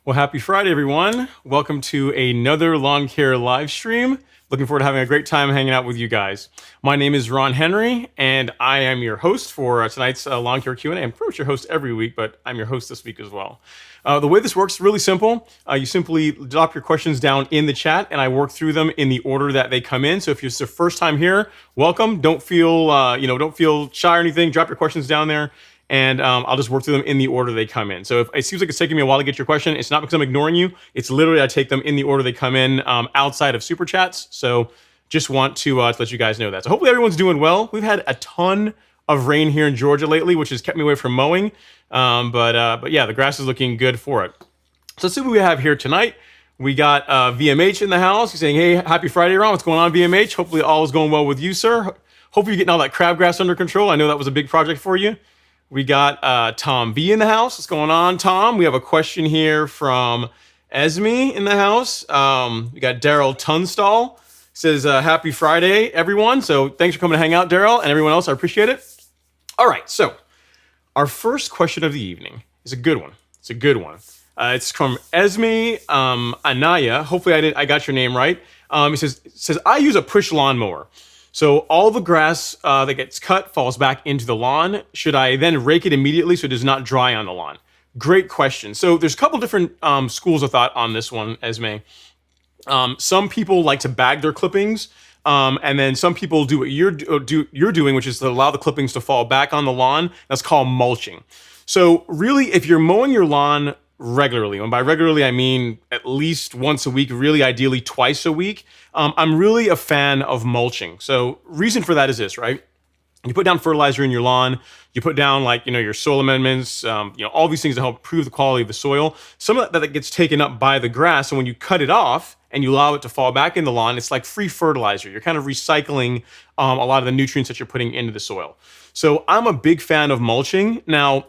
Well, happy Friday, everyone. Welcome to another lawn care live stream. Looking forward to having a great time hanging out with you guys. My name is Ron Henry, and I am your host for tonight's lawn care Q&A. I'm pretty much your host every week, but I'm your host this week as well. The way this works is really simple. You simply drop your questions down in the chat, and I work through them in the order that they come in. So if it's your first time here, welcome. Don't feel don't feel shy or anything. Drop your questions down there, and I'll just work through them in the order they come in. So if it seems like it's taking me a while to get your question, it's not because I'm ignoring you. It's literally I take them in the order they come in outside of Super Chats. So just want to let you guys know that. So hopefully everyone's doing well. We've had a ton of rain here in Georgia lately, which has kept me away from mowing. But yeah, the grass is looking good for it. So let's see what we have here tonight. We got VMH in the house. He's saying, hey, happy Friday, Ron. What's going on, VMH? Hopefully all is going well with you, sir. Hopefully you're getting all that crabgrass under control. I know that was a big project for you. We got Tom B in the house. What's going on, Tom? We have a question here from Esme in the house. We got Daryl Tunstall. Says, happy Friday, everyone. So thanks for coming to hang out, Daryl, and everyone else. I appreciate it. All right, so our first question of the evening is a good one. It's a good one. It's from Esme Anaya. Hopefully I got your name right. It says, I use a push lawnmower. So all the grass that gets cut falls back into the lawn. Should I then rake it immediately so it does not dry on the lawn? Great question. So there's a couple different schools of thought on this one, Esme. Some people like to bag their clippings, and then some people do what you're doing, which is to allow the clippings to fall back on the lawn. That's called mulching. So really, if you're mowing your lawn regularly, and by regularly I mean at least once a week, really ideally twice a week, I'm really a fan of mulching. So reason for that is this, right? You put down fertilizer in your lawn, you put down your soil amendments, all these things to help improve the quality of the soil. Some of that gets taken up by the grass, and when you cut it off and you allow it to fall back in the lawn, it's like free fertilizer. You're kind of recycling a lot of the nutrients that you're putting into the soil. So I'm a big fan of mulching. Now,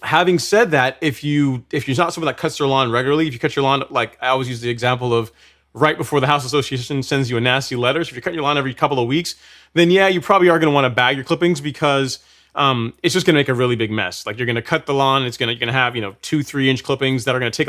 having said that, if you're not someone that cuts their lawn regularly, if you cut your lawn, like I always use the example of right before the house association sends you a nasty letter. So if you're cutting your lawn every couple of weeks, then yeah, you probably are going to want to bag your clippings because it's just going to make a really big mess. Like you're going to cut the lawn, you're going to have 2-3 inch clippings that are going to take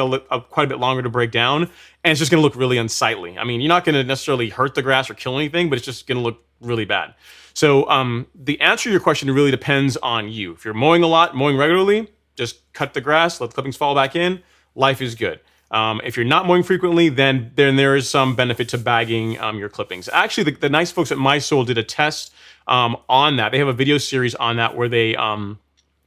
quite a bit longer to break down, and it's just going to look really unsightly. I mean, you're not going to necessarily hurt the grass or kill anything, but it's just going to look really bad. So the answer to your question really depends on you. If you're mowing a lot, mowing regularly, just cut the grass, let the clippings fall back in. Life is good. If you're not mowing frequently, then there is some benefit to bagging your clippings. Actually, the nice folks at My Soil did a test on that. They have a video series on that where they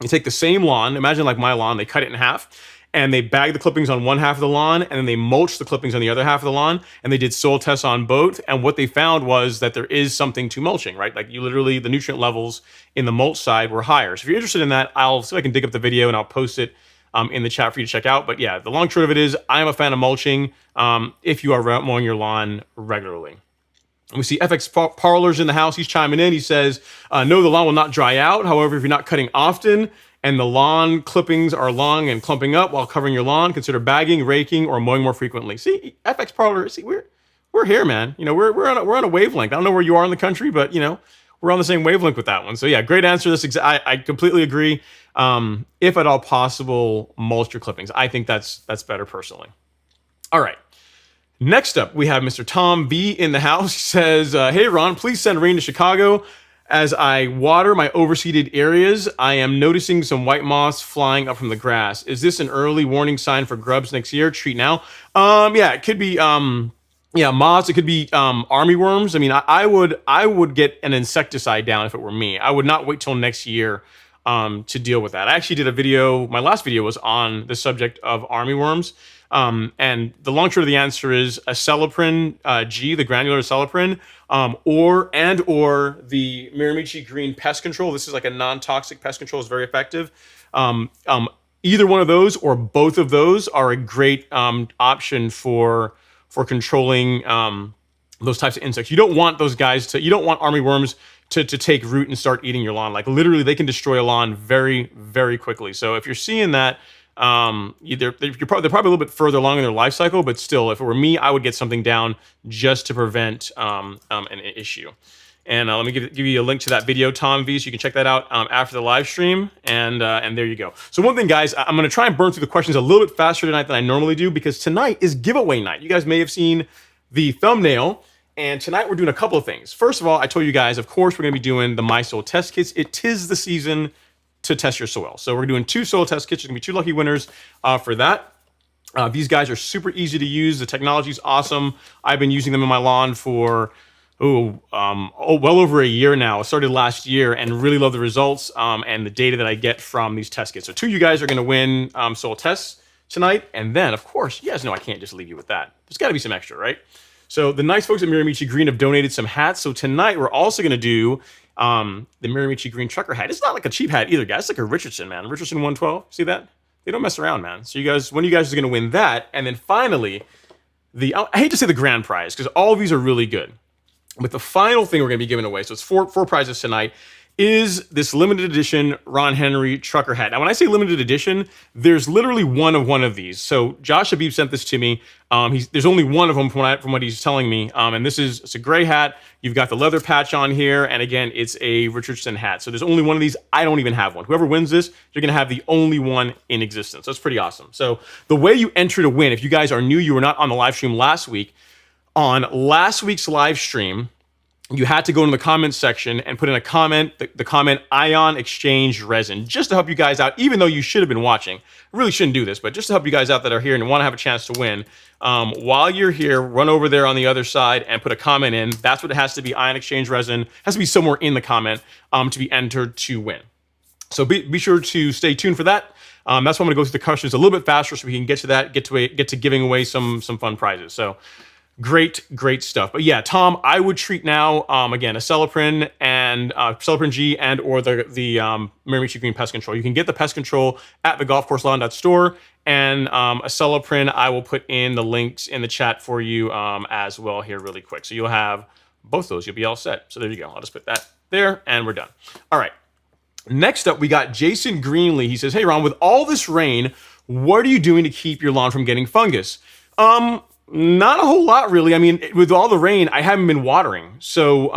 take the same lawn, imagine like my lawn, they cut it in half, and they bag the clippings on one half of the lawn, and then they mulch the clippings on the other half of the lawn, and they did soil tests on both, and what they found was that there is something to mulching, right? Like the nutrient levels in the mulch side were higher. So if you're interested in that, I'll see if I can dig up the video and I'll post it in the chat for you to check out. But yeah, the long short of it is I am a fan of mulching if you are mowing your lawn regularly. And we see FX Parlors in the house. He's chiming in. He says, no, the lawn will not dry out. However, if you're not cutting often and the lawn clippings are long and clumping up while covering your lawn, consider bagging, raking, or mowing more frequently. See, FX Parlor, see, we're here, man. We're on a wavelength. I don't know where you are in the country, but we're on the same wavelength with that one. So yeah, great answer. I completely agree. If at all possible, mulch your clippings. I think that's better personally. All right. Next up, we have Mr. Tom B in the house. He says, hey, Ron, please send rain to Chicago. As I water my overseeded areas, I am noticing some white moths flying up from the grass. Is this an early warning sign for grubs next year? Treat now. Yeah, it could be moths. It could be army worms. I mean, I would get an insecticide down if it were me. I would not wait till next year to deal with that. I actually did a video. My last video was on the subject of army worms. And the long short of the answer is acelepryn G, the granular acelepryn, or the Mirimichi Green Pest Control. This is like a non-toxic pest control. It's very effective. Either one of those or both of those are a great option for controlling those types of insects. You don't want those guys you don't want army worms to take root and start eating your lawn. Like literally, they can destroy a lawn very, very quickly. So if you're seeing that, they're probably a little bit further along in their life cycle, but still, if it were me, I would get something down just to prevent an issue. And let me give you a link to that video, Tom V, so you can check that out after the live stream. And there you go. So one thing, guys, I'm going to try and burn through the questions a little bit faster tonight than I normally do, because tonight is giveaway night. You guys may have seen the thumbnail. And tonight we're doing a couple of things. First of all, I told you guys, of course, we're going to be doing the My Soil test kits. It is the season to test your soil. So we're doing 2 soil test kits. There's going to be 2 lucky winners for that. These guys are super easy to use. The technology is awesome. I've been using them in my lawn for well over a year now. I started last year and really love the results and the data that I get from these test kits. So 2 of you guys are going to win soil tests tonight. And then, of course, you guys know I can't just leave you with that. There's got to be some extra, right? So the nice folks at Mirimichi Green have donated some hats. So tonight we're also going to do the Mirimichi Green trucker hat. It's not like a cheap hat either, guys. It's like a Richardson, man. Richardson 112. See that? They don't mess around, man. So one of you guys is going to win that. And then finally, I hate to say the grand prize, because all of these are really good. But the final thing we're going to be giving away, so it's four prizes tonight, is this limited edition Ron Henry trucker hat. Now, when I say limited edition, there's literally one of these. So Josh Habib sent this to me. There's only one of them from what he's telling me. And it's a gray hat. You've got the leather patch on here. And again, it's a Richardson hat. So there's only one of these. I don't even have one. Whoever wins this, you're going to have the only one in existence. That's pretty awesome. So the way you enter to win, if you guys are new, you were not on the live stream last week, on last week's live stream, you had to go into the comments section and put in a comment, the comment ion exchange resin, just to help you guys out, even though you should have been watching. I really shouldn't do this, but just to help you guys out that are here and want to have a chance to win. While you're here, run over there on the other side and put a comment in. That's what it has to be, ion exchange resin. It has to be somewhere in the comment to be entered to win. So be sure to stay tuned for that. That's why I'm going to go through the questions a little bit faster so we can get to that, get to giving away some fun prizes. So great stuff. But yeah, Tom, I would treat now again a Celiprin and Celiprin G and or the Mirimichi Green Pest Control. You can get the pest control at the golfcourselawn.store, and a Celiprin I will put in the links in the chat for you as well here really quick. So you'll have both those. You'll be all set. So there you go. I'll just put that there and we're done. All right. Next up, we got Jason Greenlee. He says, "Hey Ron, with all this rain, what are you doing to keep your lawn from getting fungus?" Not a whole lot, really. I mean, with all the rain, I haven't been watering. So,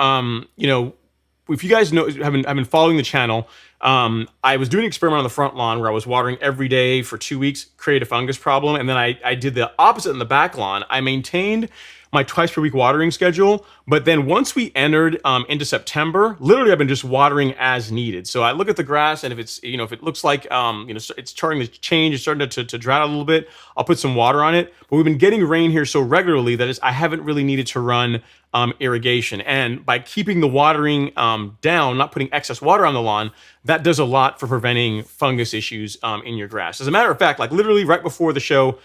if you guys know, have been following the channel, I was doing an experiment on the front lawn where I was watering every day for 2 weeks, create a fungus problem. And then I did the opposite in the back lawn. I maintained my twice per week watering schedule. But then once we entered into September, literally I've been just watering as needed. So I look at the grass, and if it's, if it looks like, it's starting to change, it's starting to dry out a little bit, I'll put some water on it. But we've been getting rain here so regularly that I haven't really needed to run irrigation. And by keeping the watering down, not putting excess water on the lawn, that does a lot for preventing fungus issues in your grass. As a matter of fact, like literally right before the show,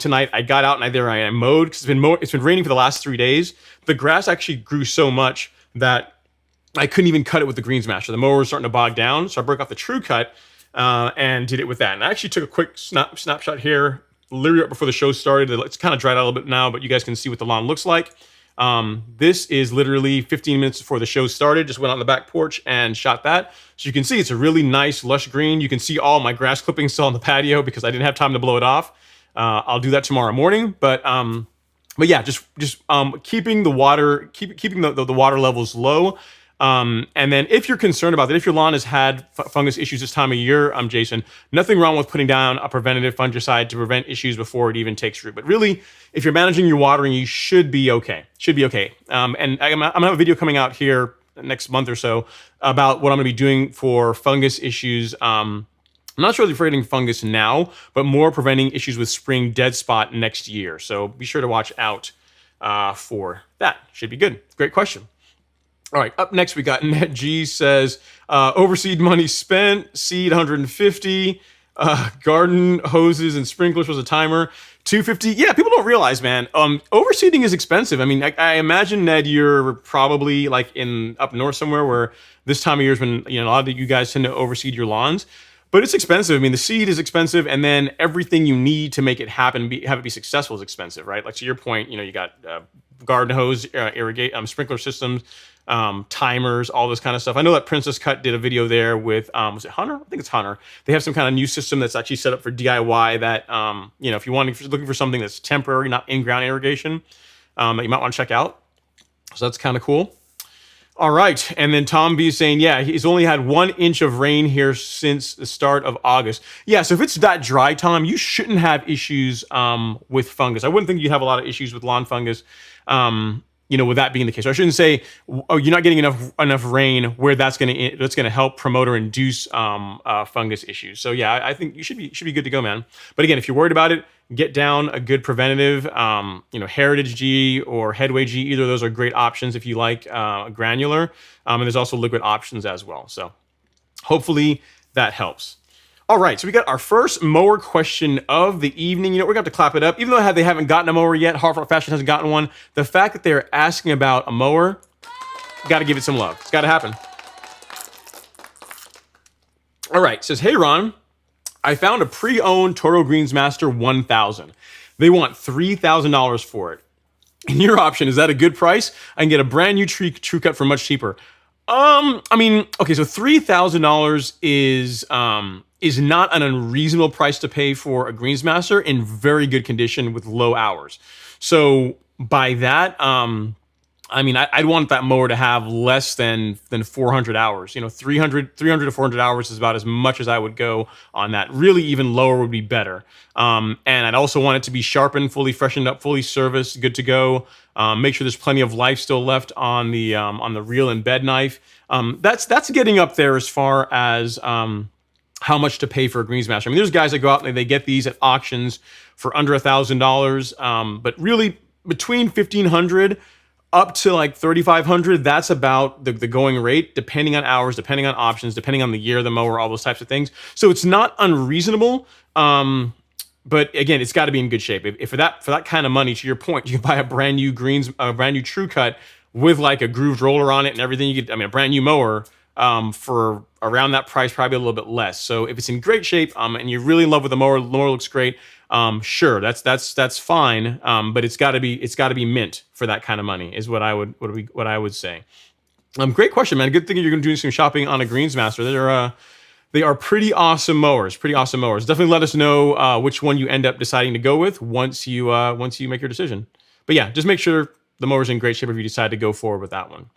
tonight, I got out and I mowed, because it's been raining for the last 3 days. The grass actually grew so much that I couldn't even cut it with the green smasher. The mower was starting to bog down, so I broke off the True Cut and did it with that. And I actually took a quick snapshot here, literally right before the show started. It's kind of dried out a little bit now, but you guys can see what the lawn looks like. This is literally 15 minutes before the show started. Just went on the back porch and shot that. So you can see it's a really nice, lush green. You can see all my grass clippings still on the patio because I didn't have time to blow it off. I'll do that tomorrow morning, but yeah, just keeping the water, keeping the water levels low. And then if you're concerned about that, if your lawn has had fungus issues this time of year, Jason, nothing wrong with putting down a preventative fungicide to prevent issues before it even takes root. But really, if you're managing your watering, you should be okay. And I'm gonna have a video coming out here next month or so about what I'm gonna be doing for fungus issues. I'm not sure if preventing fungus now, but more preventing issues with spring dead spot next year. So be sure to watch out for that. Should be good. Great question. All right, up next we got Net G says, overseed money spent, seed 150, garden hoses and sprinklers was a timer, 250. Yeah, people don't realize, man, overseeding is expensive. I mean, I imagine, Ned, you're probably like up north somewhere where this time of year is when, a lot of you guys tend to overseed your lawns. But it's expensive. I mean, the seed is expensive, and then everything you need to make it happen, have it be successful, is expensive, right? Like to your point, you got garden hose, sprinkler systems, timers, all this kind of stuff. I know that Princess Cut did a video there with was it Hunter? I think it's Hunter. They have some kind of new system that's actually set up for DIY. That if you're looking for something that's temporary, not in-ground irrigation, that you might want to check out. So that's kind of cool. All right. And then Tom B is saying, yeah, he's only had 1 inch of rain here since the start of August. Yeah, so if it's that dry, Tom, you shouldn't have issues with fungus. I wouldn't think you'd have a lot of issues with lawn fungus, with that being the case. So I shouldn't say, oh, you're not getting enough rain where that's gonna help promote or induce fungus issues. So yeah, I think you should be good to go, man. But again, if you're worried about it, get down a good preventative, Heritage G or Headway G. Either of those are great options if you like granular. And there's also liquid options as well. So hopefully that helps. All right, so we got our first mower question of the evening. We're gonna have to clap it up. Even though they haven't gotten a mower yet, Hartford Fashion hasn't gotten one. The fact that they're asking about a mower, gotta give it some love. It's gotta happen. All right, it says, hey Ron, I found a pre-owned Toro Greensmaster 1000. They want $3,000 for it. In your option, is that a good price? I can get a brand new true cut for much cheaper. Okay, so $3,000 is not an unreasonable price to pay for a Greensmaster in very good condition with low hours. So by that, I'd want that mower to have less than 400 hours. 300 to 400 hours is about as much as I would go on that. Really, even lower would be better. And I'd also want it to be sharpened, fully freshened up, fully serviced, good to go. Make sure there's plenty of life still left on the reel and bed knife. That's getting up there as far as how much to pay for a Greensmaster. There's guys that go out and they get these at auctions for under $1,000, but really between $1,500 up to like $3,500, that's about the going rate, depending on hours, depending on options, depending on the year of the mower, all those types of things. So it's not unreasonable, but again, it's got to be in good shape. If for that kind of money, to your point, you can buy a brand new True Cut with like a grooved roller on it and everything. You get, a brand new mower for around that price, probably a little bit less. So if it's in great shape and you're really in love with the mower looks great. Sure, that's fine. But it's got to be mint for that kind of money is what I would say. Great question, man. Good thing you're going to do some shopping on a Greensmaster. They are pretty awesome mowers. Definitely let us know which one you end up deciding to go with once you make your decision. But yeah, just make sure the mower's in great shape if you decide to go forward with that one.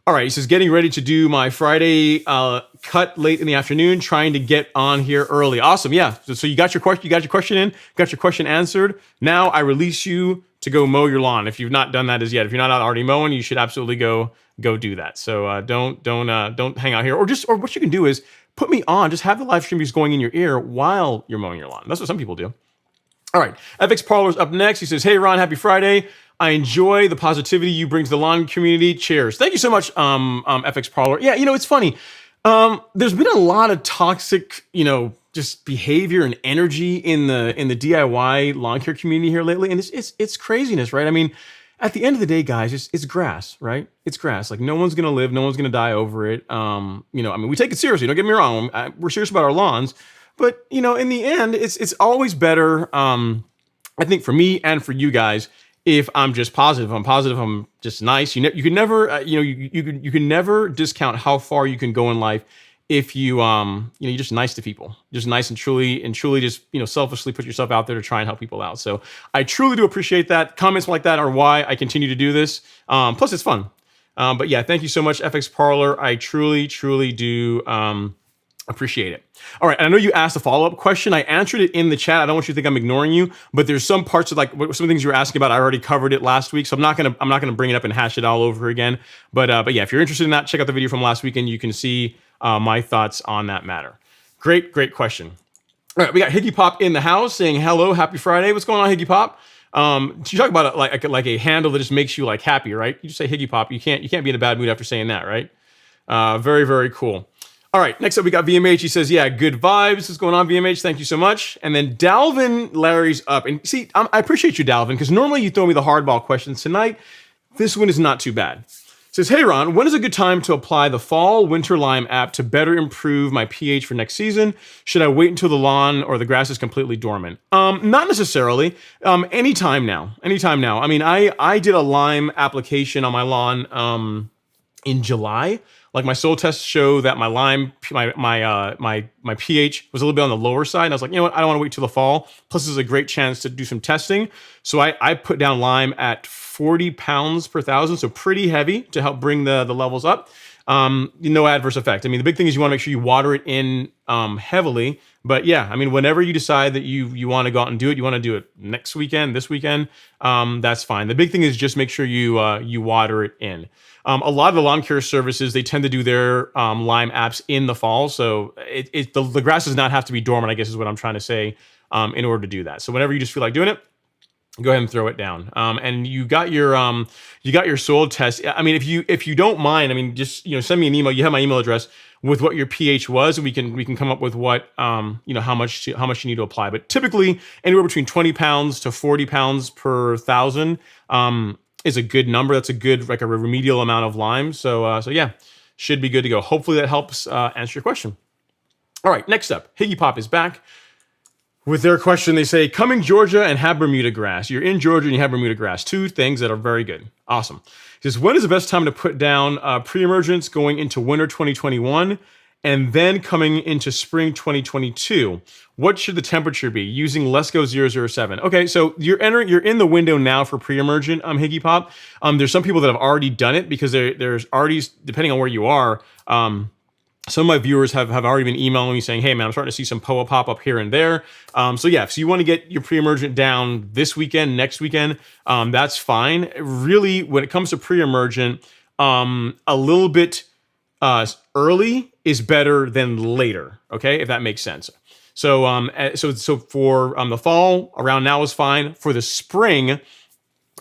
All right, he says, getting ready to do my Friday cut late in the afternoon, trying to get on here early. Awesome, yeah. So you got your question in, got your question answered. Now I release you to go mow your lawn. If you've not done that as yet, if you're not already mowing, you should absolutely go do that. So don't hang out here, or what you can do is put me on. Just have the live stream going in your ear while you're mowing your lawn. That's what some people do. All right, FX Parlor's up next. He says, hey Ron, happy Friday. I enjoy the positivity you bring to the lawn community. Cheers. Thank you so much, FX Parlor. Yeah, it's funny. There's been a lot of toxic, just behavior and energy in the DIY lawn care community here lately, and it's craziness, right? At the end of the day, guys, it's grass, right? It's grass. Like no one's gonna live, no one's gonna die over it. We take it seriously. Don't get me wrong. We're serious about our lawns, but in the end, it's always better. I think for me and for you guys, if I'm just positive, I'm just nice. You can never, you can never discount how far you can go in life if you're just nice to people, just nice and truly just, selfishly put yourself out there to try and help people out. So I truly do appreciate that. Comments like that are why I continue to do this. Plus it's fun. But yeah, thank you so much, FX Parlor. I truly do, appreciate it. All right, and I know you asked a follow-up question. I answered it in the chat. I don't want you to think I'm ignoring you, but there's some parts of some things you were asking about. I already covered it last week, so I'm not gonna bring it up and hash it all over again. But yeah, if you're interested in that, check out the video from last week, and you can see my thoughts on that matter. Great question. All right, we got Higgy Pop in the house saying hello, happy Friday. What's going on, Higgy Pop? You talk about it like a handle that just makes you happy, right? You just say Higgy Pop. You can't be in a bad mood after saying that, right? Very cool. All right, next up we got VMH. He says, yeah, good vibes. What's going on, VMH? Thank you so much. And then Dalvin Larry's up. And see, I appreciate you, Dalvin, because normally you throw me the hardball questions. Tonight, this one is not too bad. It says, hey, Ron, when is a good time to apply the Fall Winter Lime app to better improve my pH for next season? Should I wait until the lawn or the grass is completely dormant? Not necessarily. Anytime now. I did a lime application on my lawn in July. Like my soil tests show that my lime, my pH was a little bit on the lower side. And I was like, you know what? I don't want to wait till the fall. Plus, this is a great chance to do some testing. So I put down lime at 40 pounds per thousand, so pretty heavy to help bring the levels up. No adverse effect. I mean, the big thing is you want to make sure you water it in heavily. But yeah, I mean, whenever you decide that you want to go out and do it, you want to do it next weekend, this weekend, that's fine. The big thing is just make sure you water it in. A lot of the lawn care services, they tend to do their lime apps in the fall. So the grass does not have to be dormant, I guess is what I'm trying to say, in order to do that. So whenever you just feel like doing it, go ahead and throw it down. And you got your soil test. I mean, if you don't mind, I mean, just send me an email. You have my email address with what your pH was, and we can come up with what how much you need to apply. But typically, anywhere between 20 pounds to 40 pounds per thousand is a good number. That's a good a remedial amount of lime. So yeah, should be good to go. Hopefully that helps answer your question. All right, next up, Higgy Pop is back. With their question, they say, coming Georgia and have Bermuda grass. You're in Georgia and you have Bermuda grass. Two things that are very good. Awesome. He says, when is the best time to put down pre-emergence going into winter 2021 and then coming into spring 2022? What should the temperature be using Lesco 007? Okay, so you're in the window now for pre-emergent, Higgy Pop. There's some people that have already done it because there's already, depending on where you are, some of my viewers have already been emailing me saying, hey man, I'm starting to see some POA pop up here and there. So yeah, so you want to get your pre-emergent down this weekend, next weekend, that's fine. Really, when it comes to pre-emergent, a little bit early is better than later, okay, if that makes sense. So so for the fall, around now is fine. For the spring,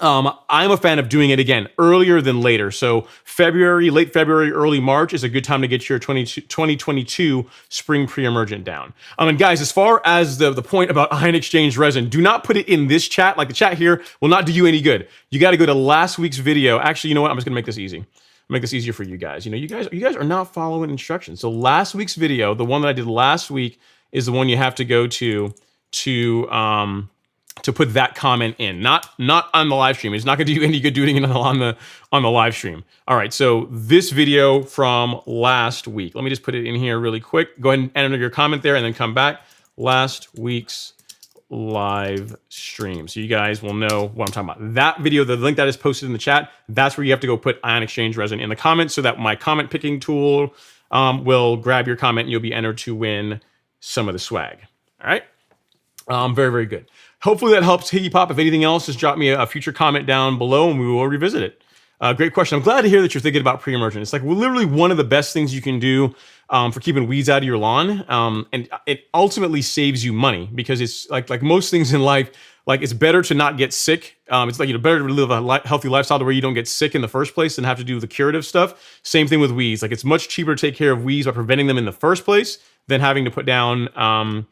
I'm a fan of doing it again earlier than later. So February, late February, early March is a good time to get your 2022 spring pre-emergent down. And guys, as far as the point about ion exchange resin, do not put it in this chat. Like the chat here will not do you any good. You got to go to last week's video. Actually, you know what? I'm just gonna make this easy. Make this easier for you guys. You guys are not following instructions. So last week's video, the one that I did last week, is the one you have to go to put that comment in, not on the live stream. It's not going to do you any good doing it on the live stream. All right, so this video from last week. Let me just put it in here really quick. Go ahead and enter your comment there, and then come back. Last week's live stream, so you guys will know what I'm talking about. That video, the link that is posted in the chat, that's where you have to go put ion exchange resin in the comments, so that my comment picking tool will grab your comment, and you'll be entered to win some of the swag. All right, very, very good. Hopefully that helps, Higgy Pop. If anything else, just drop me a future comment down below and we will revisit it. Great question. I'm glad to hear that you're thinking about pre-emergent. It's like literally one of the best things you can do for keeping weeds out of your lawn. And it ultimately saves you money because it's like most things in life, like it's better to not get sick. It's like better to live a healthy lifestyle to where you don't get sick in the first place than have to do the curative stuff. Same thing with weeds. Like it's much cheaper to take care of weeds by preventing them in the first place than having to put down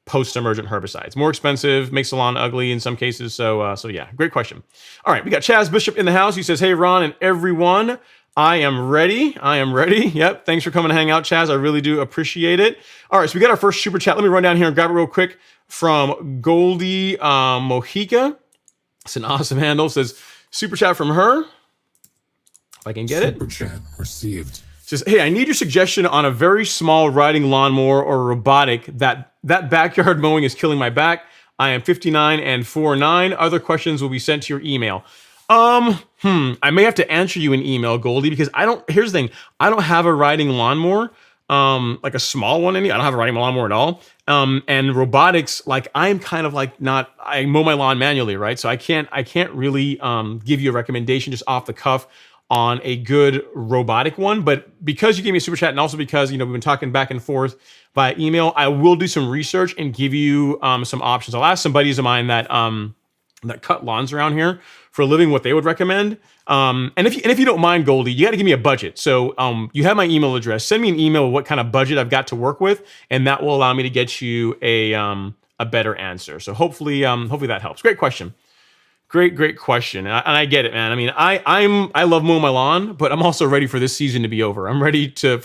post-emergent herbicides. More expensive, makes the lawn ugly in some cases. So yeah, great question. All right, we got Chaz Bishop in the house. He says, hey, Ron and everyone, I am ready. Yep, thanks for coming to hang out, Chaz. I really do appreciate it. All right, so we got our first super chat. Let me run down here and grab it real quick from Goldie Mojica. It's an awesome handle. It says, super chat from her. If I can get it. Super chat received. Says, hey, I need your suggestion on a very small riding lawnmower or robotic that backyard mowing is killing my back. I am 59 and 4'9". Other questions will be sent to your email. I may have to answer you in email, Goldie, because here's the thing. I don't have a riding lawnmower, like a small one. I don't have a riding lawnmower at all. And robotics, like I'm kind of like I mow my lawn manually, right? So I can't really give you a recommendation just off the cuff on a good robotic one. But because you gave me a super chat and also because, we've been talking back and forth via email, I will do some research and give you some options. I'll ask some buddies of mine that cut lawns around here for a living what they would recommend. And if you don't mind, Goldie, you got to give me a budget. So you have my email address. Send me an email with what kind of budget I've got to work with, and that will allow me to get you a better answer. So hopefully that helps. Great question. Great question. And I get it, man. I mean, I love mowing my lawn, but I'm also ready for this season to be over. I'm ready to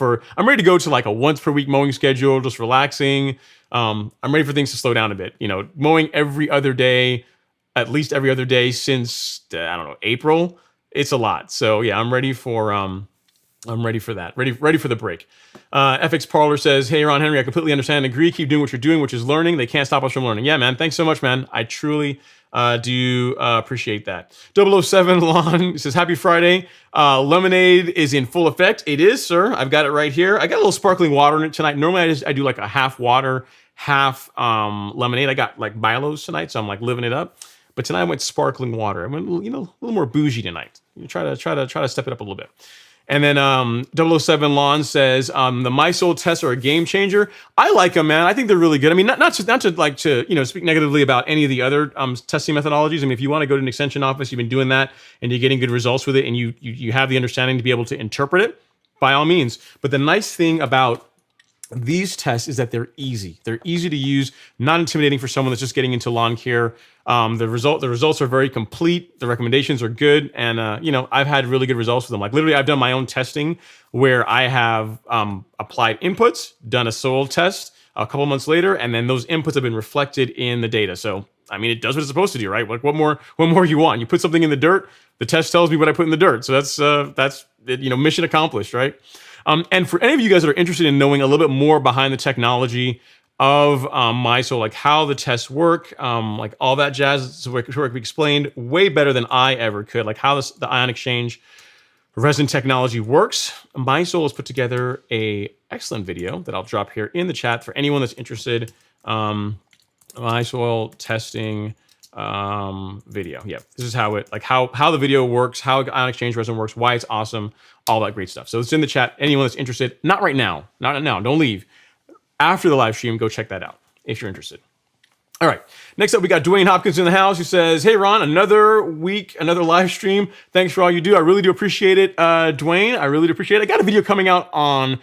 go to like a once per week mowing schedule, just relaxing. I'm ready for things to slow down a bit. Mowing every other day, at least every other day since, April. It's a lot. So yeah, I'm ready for I'm ready for that. Ready for the break. FX Parlor says, "Hey, Ron Henry, I completely understand and agree. Keep doing what you're doing, which is learning. They can't stop us from learning." Yeah, man. Thanks so much, man. I truly do appreciate that. 007 Lon says, "Happy Friday. Lemonade is in full effect." It is, sir. I've got it right here. I got a little sparkling water in it tonight. Normally, I do like a half water, half lemonade. I got like Milo's tonight, so I'm like living it up. But tonight I went sparkling water. I went, a little more bougie tonight. You try to step it up a little bit. And then 007 Lon says, the MySoul tests are a game changer. I like them, man. I think they're really good. I mean, not to speak negatively about any of the other testing methodologies. I mean, if you want to go to an extension office, you've been doing that and you're getting good results with it, and you have the understanding to be able to interpret it, by all means. But the nice thing about these tests is that they're easy. They're easy to use, not intimidating for someone that's just getting into lawn care. The results are very complete. The recommendations are good, and I've had really good results with them. Like literally, I've done my own testing where I have applied inputs, done a soil test a couple months later, and then those inputs have been reflected in the data. So I mean, it does what it's supposed to do, right? Like what more you want? You put something in the dirt, the test tells me what I put in the dirt. So that's mission accomplished, right? And for any of you guys that are interested in knowing a little bit more behind the technology of MySoul, like how the tests work, like all that jazz, so we explained way better than I ever could, like how the ion exchange resin technology works. MySoul has put together a excellent video that I'll drop here in the chat for anyone that's interested. MySoil testing video. Yeah, this is how the video works, how ion exchange resin works, why it's awesome, all that great stuff. So it's in the chat. Anyone that's interested, not right now, don't leave. After the live stream, go check that out if you're interested. All right, next up we got Dwayne Hopkins in the house who says, "Hey Ron, another week, another live stream. Thanks for all you do. I really do appreciate it, Dwayne. I really do appreciate it. I got a video coming out on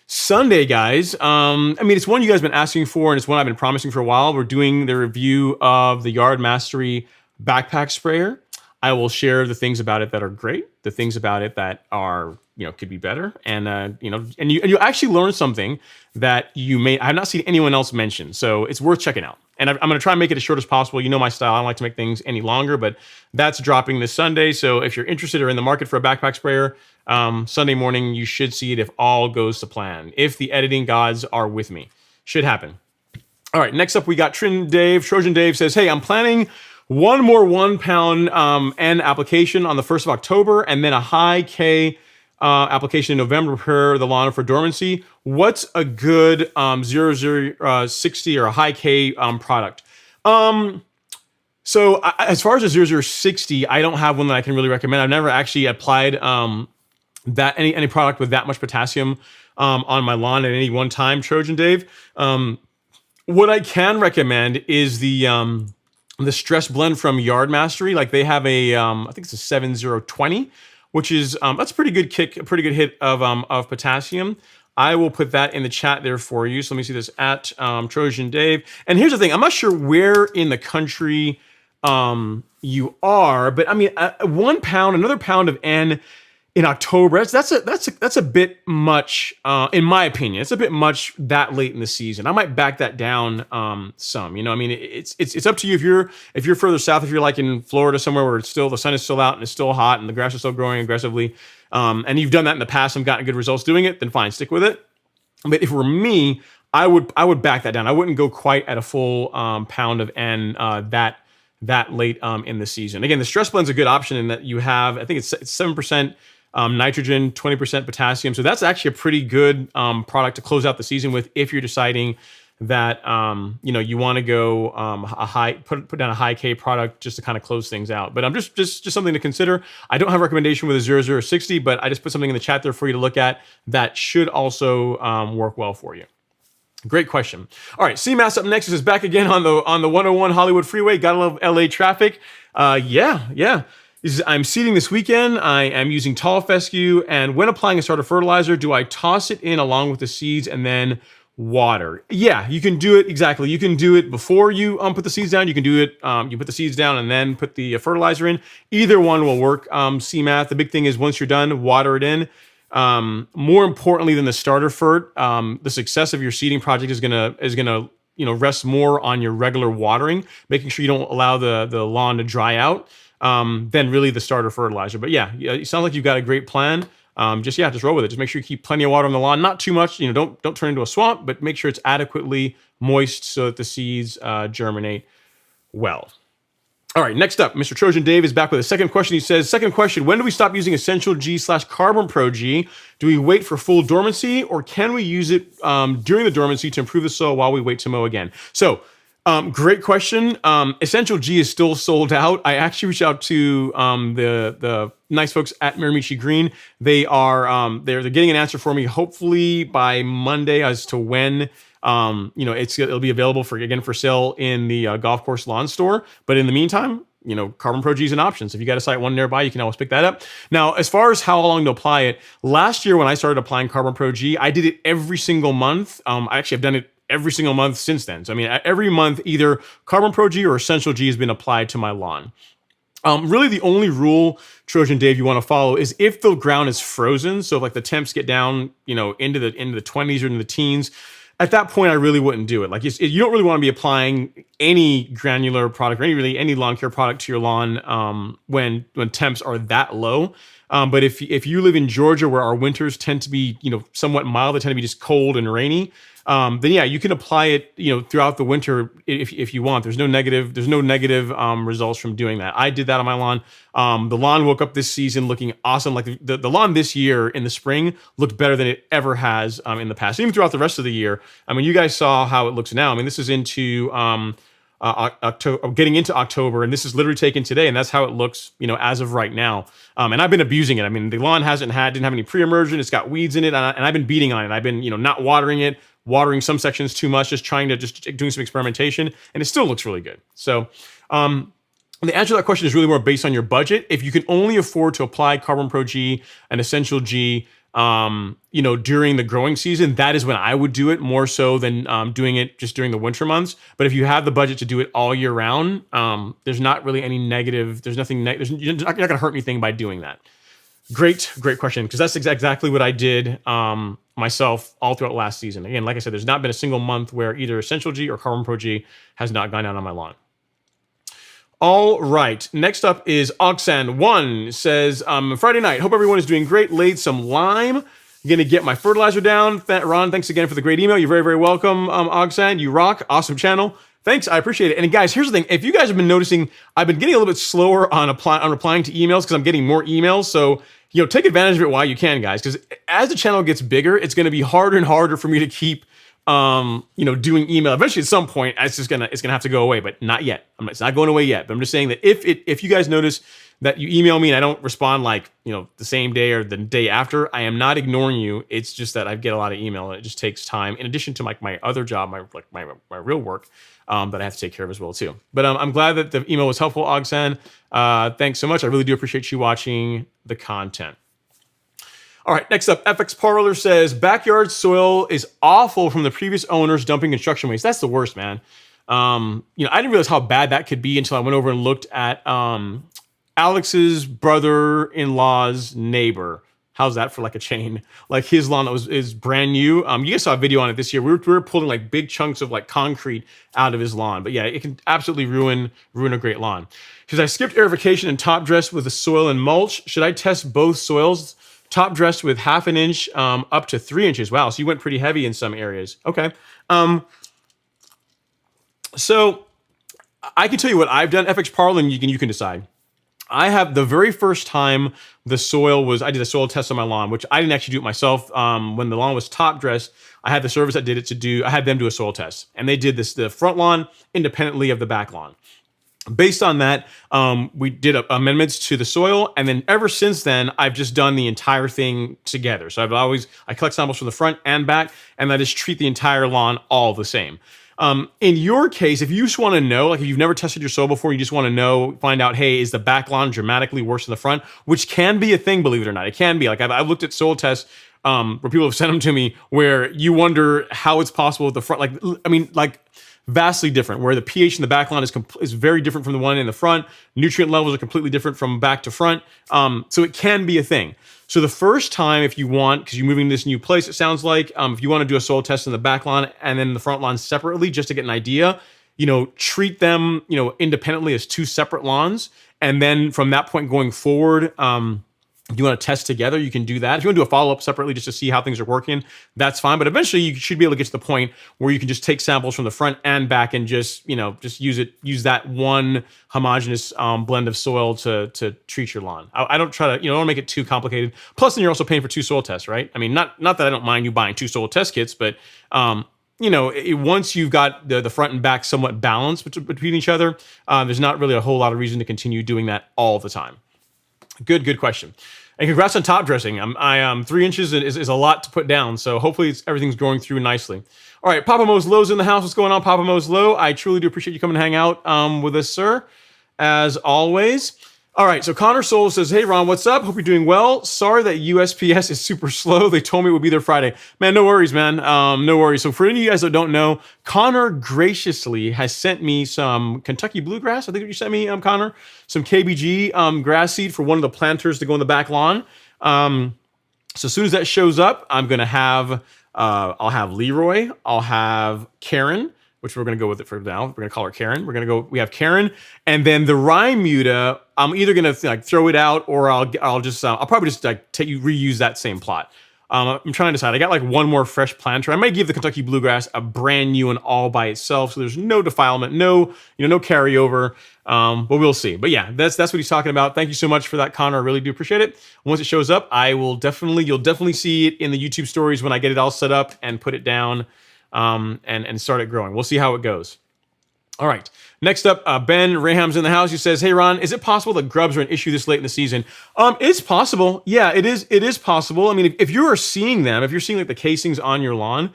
Sunday, guys. I mean, it's one you guys have been asking for, and it's one I've been promising for a while. We're doing the review of the Yard Mastery backpack sprayer. I will share the things about it that are great, the things about it that are, could be better, and you actually learn something that I have not seen anyone else mention. So it's worth checking out. And I'm going to try and make it as short as possible. You know my style. I don't like to make things any longer, but that's dropping this Sunday. So if you're interested or in the market for a backpack sprayer, Sunday morning, you should see it if all goes to plan. If the editing gods are with me. Should happen. All right, next up we got Trojan Dave says, "Hey, I'm planning one more 1 pound N application on the 1st of October, and then a high K application in November to prepare the lawn for dormancy. What's a good 0060 or a high K product?" So as far as a 0060, I don't have one that I can really recommend. I've never actually applied that any product with that much potassium on my lawn at any one time, Trojan Dave. What I can recommend is the stress blend from Yard Mastery. Like they have a I think it's a 7020, which is that's a pretty good kick, a pretty good hit of potassium. I will put that in the chat there for you. So let me see this at Trojan Dave. And here's the thing: I'm not sure where in the country you are, but I mean, 1 pound, another pound of N in October, that's a bit much, in my opinion. It's a bit much that late in the season. I might back that down some. I mean, it's up to you. If you're further south, if you're like in Florida somewhere where the sun is still out and it's still hot and the grass is still growing aggressively, and you've done that in the past and gotten good results doing it, then fine, stick with it. But if it were me, I would back that down. I wouldn't go quite at a full pound of N that late in the season. Again, the stress blend's a good option in that you have, I think it's 7%. Nitrogen, 20% potassium. So that's actually a pretty good product to close out the season with if you're deciding that you want to go put down a high K product just to kind of close things out. But I'm just something to consider. I don't have a recommendation with a 0060, but I just put something in the chat there for you to look at that should also work well for you. Great question. All right, CMAS up next. This is back again on the 101 Hollywood Freeway. Gotta love LA traffic. Yeah. I'm seeding this weekend. I am using tall fescue, and when applying a starter fertilizer, do I toss it in along with the seeds and then water? Yeah, you can do it exactly. You can do it before you put the seeds down. You can do it. You put the seeds down and then put the fertilizer in. Either one will work. CMAT. The big thing is once you're done, water it in. More importantly than the starter fert, the success of your seeding project is gonna rest more on your regular watering, making sure you don't allow the lawn to dry out. Than really the starter fertilizer. But yeah, it sounds like you've got a great plan. just roll with it. Just make sure you keep plenty of water on the lawn, not too much. Don't turn into a swamp, but make sure it's adequately moist so that the seeds germinate well. All right, next up, Mr. Trojan Dave is back with a second question. He says, second question, when do we stop using Essential G/Carbon Pro G? Do we wait for full dormancy, or can we use it during the dormancy to improve the soil while we wait to mow again? So, great question. Essential G is still sold out. I actually reached out to the nice folks at Mirimichi Green. They're getting an answer for me, hopefully by Monday, as to when it'll be available for sale in the golf course lawn store. But in the meantime, Carbon Pro G is an option. So if you got a site one nearby, you can always pick that up. Now, as far as how long to apply it, last year when I started applying Carbon Pro G, I did it every single month. I actually have done it every single month since then. So I mean, every month, either Carbon Pro G or Essential G has been applied to my lawn. Really, the only rule, Trojan Dave, you want to follow is if the ground is frozen. So if like the temps get down, into the 20s or into the teens. At that point, I really wouldn't do it. Like you don't really want to be applying any granular product or any lawn care product to your lawn when temps are that low. But if you live in Georgia, where our winters tend to be somewhat mild, they tend to be just cold and rainy, then yeah, you can apply it throughout the winter if you want. There's no negative results from doing that. I did that on my lawn. The lawn woke up this season looking awesome. Like the lawn this year in the spring looked better than it ever has in the past. Even throughout the rest of the year. I mean, you guys saw how it looks now. I mean, this is into October, getting into October, and this is literally taken today, and that's how it looks, as of right now. And I've been abusing it. I mean, the lawn didn't have any pre-emergent. It's got weeds in it, and I've been beating on it. I've been, not watering it, watering some sections too much, just doing some experimentation, and it still looks really good. So, the answer to that question is really more based on your budget. If you can only afford to apply Carbon Pro G and Essential G, during the growing season, that is when I would do it more so than doing it just during the winter months. But if you have the budget to do it all year round, there's not really any negative. There's nothing. You're not going to hurt anything by doing that. Great question, because that's exactly what I did myself all throughout last season. Again, like I said, there's not been a single month where either Essential G or Carbon Pro G has not gone down on my lawn. All right, next up is Oxan1 says, Friday night, hope everyone is doing great. Laid some lime. Gonna get my fertilizer down. Ron, thanks again for the great email. You're very, very welcome, Oxan. You rock. Awesome channel. Thanks, I appreciate it. And guys, here's the thing. If you guys have been noticing, I've been getting a little bit slower on replying to emails because I'm getting more emails. So, take advantage of it while you can, guys. Because as the channel gets bigger, it's going to be harder and harder for me to keep doing email. Eventually, at some point, it's gonna have to go away, but not yet. It's not going away yet. But I'm just saying that if you guys notice that you email me and I don't respond the same day or the day after, I am not ignoring you. It's just that I get a lot of email and it just takes time. In addition to my other job, my real work that I have to take care of as well too. But I'm glad that the email was helpful, Ogsan. Thanks so much. I really do appreciate you watching the content. All right, next up, FX Parlor says, backyard soil is awful from the previous owners dumping construction waste. That's the worst, man. I didn't realize how bad that could be until I went over and looked at Alex's brother-in-law's neighbor. How's that for a chain? His lawn is brand new. You guys saw a video on it this year. We were pulling big chunks of concrete out of his lawn. But yeah, it can absolutely ruin a great lawn. Because I skipped aerification and top dressed with the soil and mulch. Should I test both soils? Top dressed with 1/2 inch up to 3 inches. Wow, so you went pretty heavy in some areas. Okay. So I can tell you what I've done, FX Parlor, and you can decide. I have the very first time I did a soil test on my lawn, which I didn't actually do it myself. When the lawn was top dressed, I had the service that did it I had them do a soil test, and they did the front lawn independently of the back lawn. Based on that, we did amendments to the soil, and then ever since then, I've just done the entire thing together. So I collect samples from the front and back, and I just treat the entire lawn all the same. In your case, if you just want to know, if you've never tested your soil before, you just want to find out, hey, is the back lawn dramatically worse than the front? Which can be a thing, believe it or not. It can be. I've looked at soil tests where people have sent them to me, where you wonder how it's possible with the front. Vastly different, where the pH in the back lawn is very different from the one in the front. Nutrient levels are completely different from back to front. So it can be a thing. So the first time, if you want, because you're moving to this new place, it sounds like, if you want to do a soil test in the back lawn and then the front lawn separately, just to get an idea, treat them, independently as two separate lawns. And then from that point going forward, If you want to test together, you can do that. If you want to do a follow-up separately just to see how things are working, that's fine. But eventually you should be able to get to the point where you can just take samples from the front and back and just, just use that one homogeneous blend of soil to treat your lawn. I don't try to, don't make it too complicated. Plus, then you're also paying for 2 soil tests, right? I mean, not that I don't mind you buying 2 soil test kits, but once you've got the front and back somewhat balanced between each other, there's not really a whole lot of reason to continue doing that all the time. Good question. And congrats on top dressing. 3 inches is a lot to put down, so hopefully everything's going through nicely. All right, Papa Mo's Low's in the house. What's going on, Papa Mo's Low? I truly do appreciate you coming to hang out with us, sir, as always. All right, so Connor Soul says, hey, Ron, what's up? Hope you're doing well. Sorry that USPS is super slow. They told me it would be there Friday. Man, no worries, man. No worries. So for any of you guys that don't know, Connor graciously has sent me some Kentucky bluegrass. I think you sent me, Connor, some KBG grass seed for one of the planters to go in the back lawn. So as soon as that shows up, I'm going to have, I'll have Leroy, I'll have Karen, which we're going to go with it for now. We're going to call her Karen. We have Karen. And then the rye muta, I'm either going to throw it out or I'll probably just reuse that same plot. I'm trying to decide. I got one more fresh planter. I might give the Kentucky bluegrass a brand new one all by itself. So there's no defilement, no carryover. But we'll see. But yeah, that's what he's talking about. Thank you so much for that, Connor. I really do appreciate it. Once it shows up, you'll definitely see it in the YouTube stories when I get it all set up and put it down. And start it growing. We'll see how it goes. All right. Next up, Ben Raham's in the house. He says, hey, Ron, is it possible that grubs are an issue this late in the season? It's possible. Yeah, it is. It is possible. I mean, if you're seeing them, if you're seeing the casings on your lawn,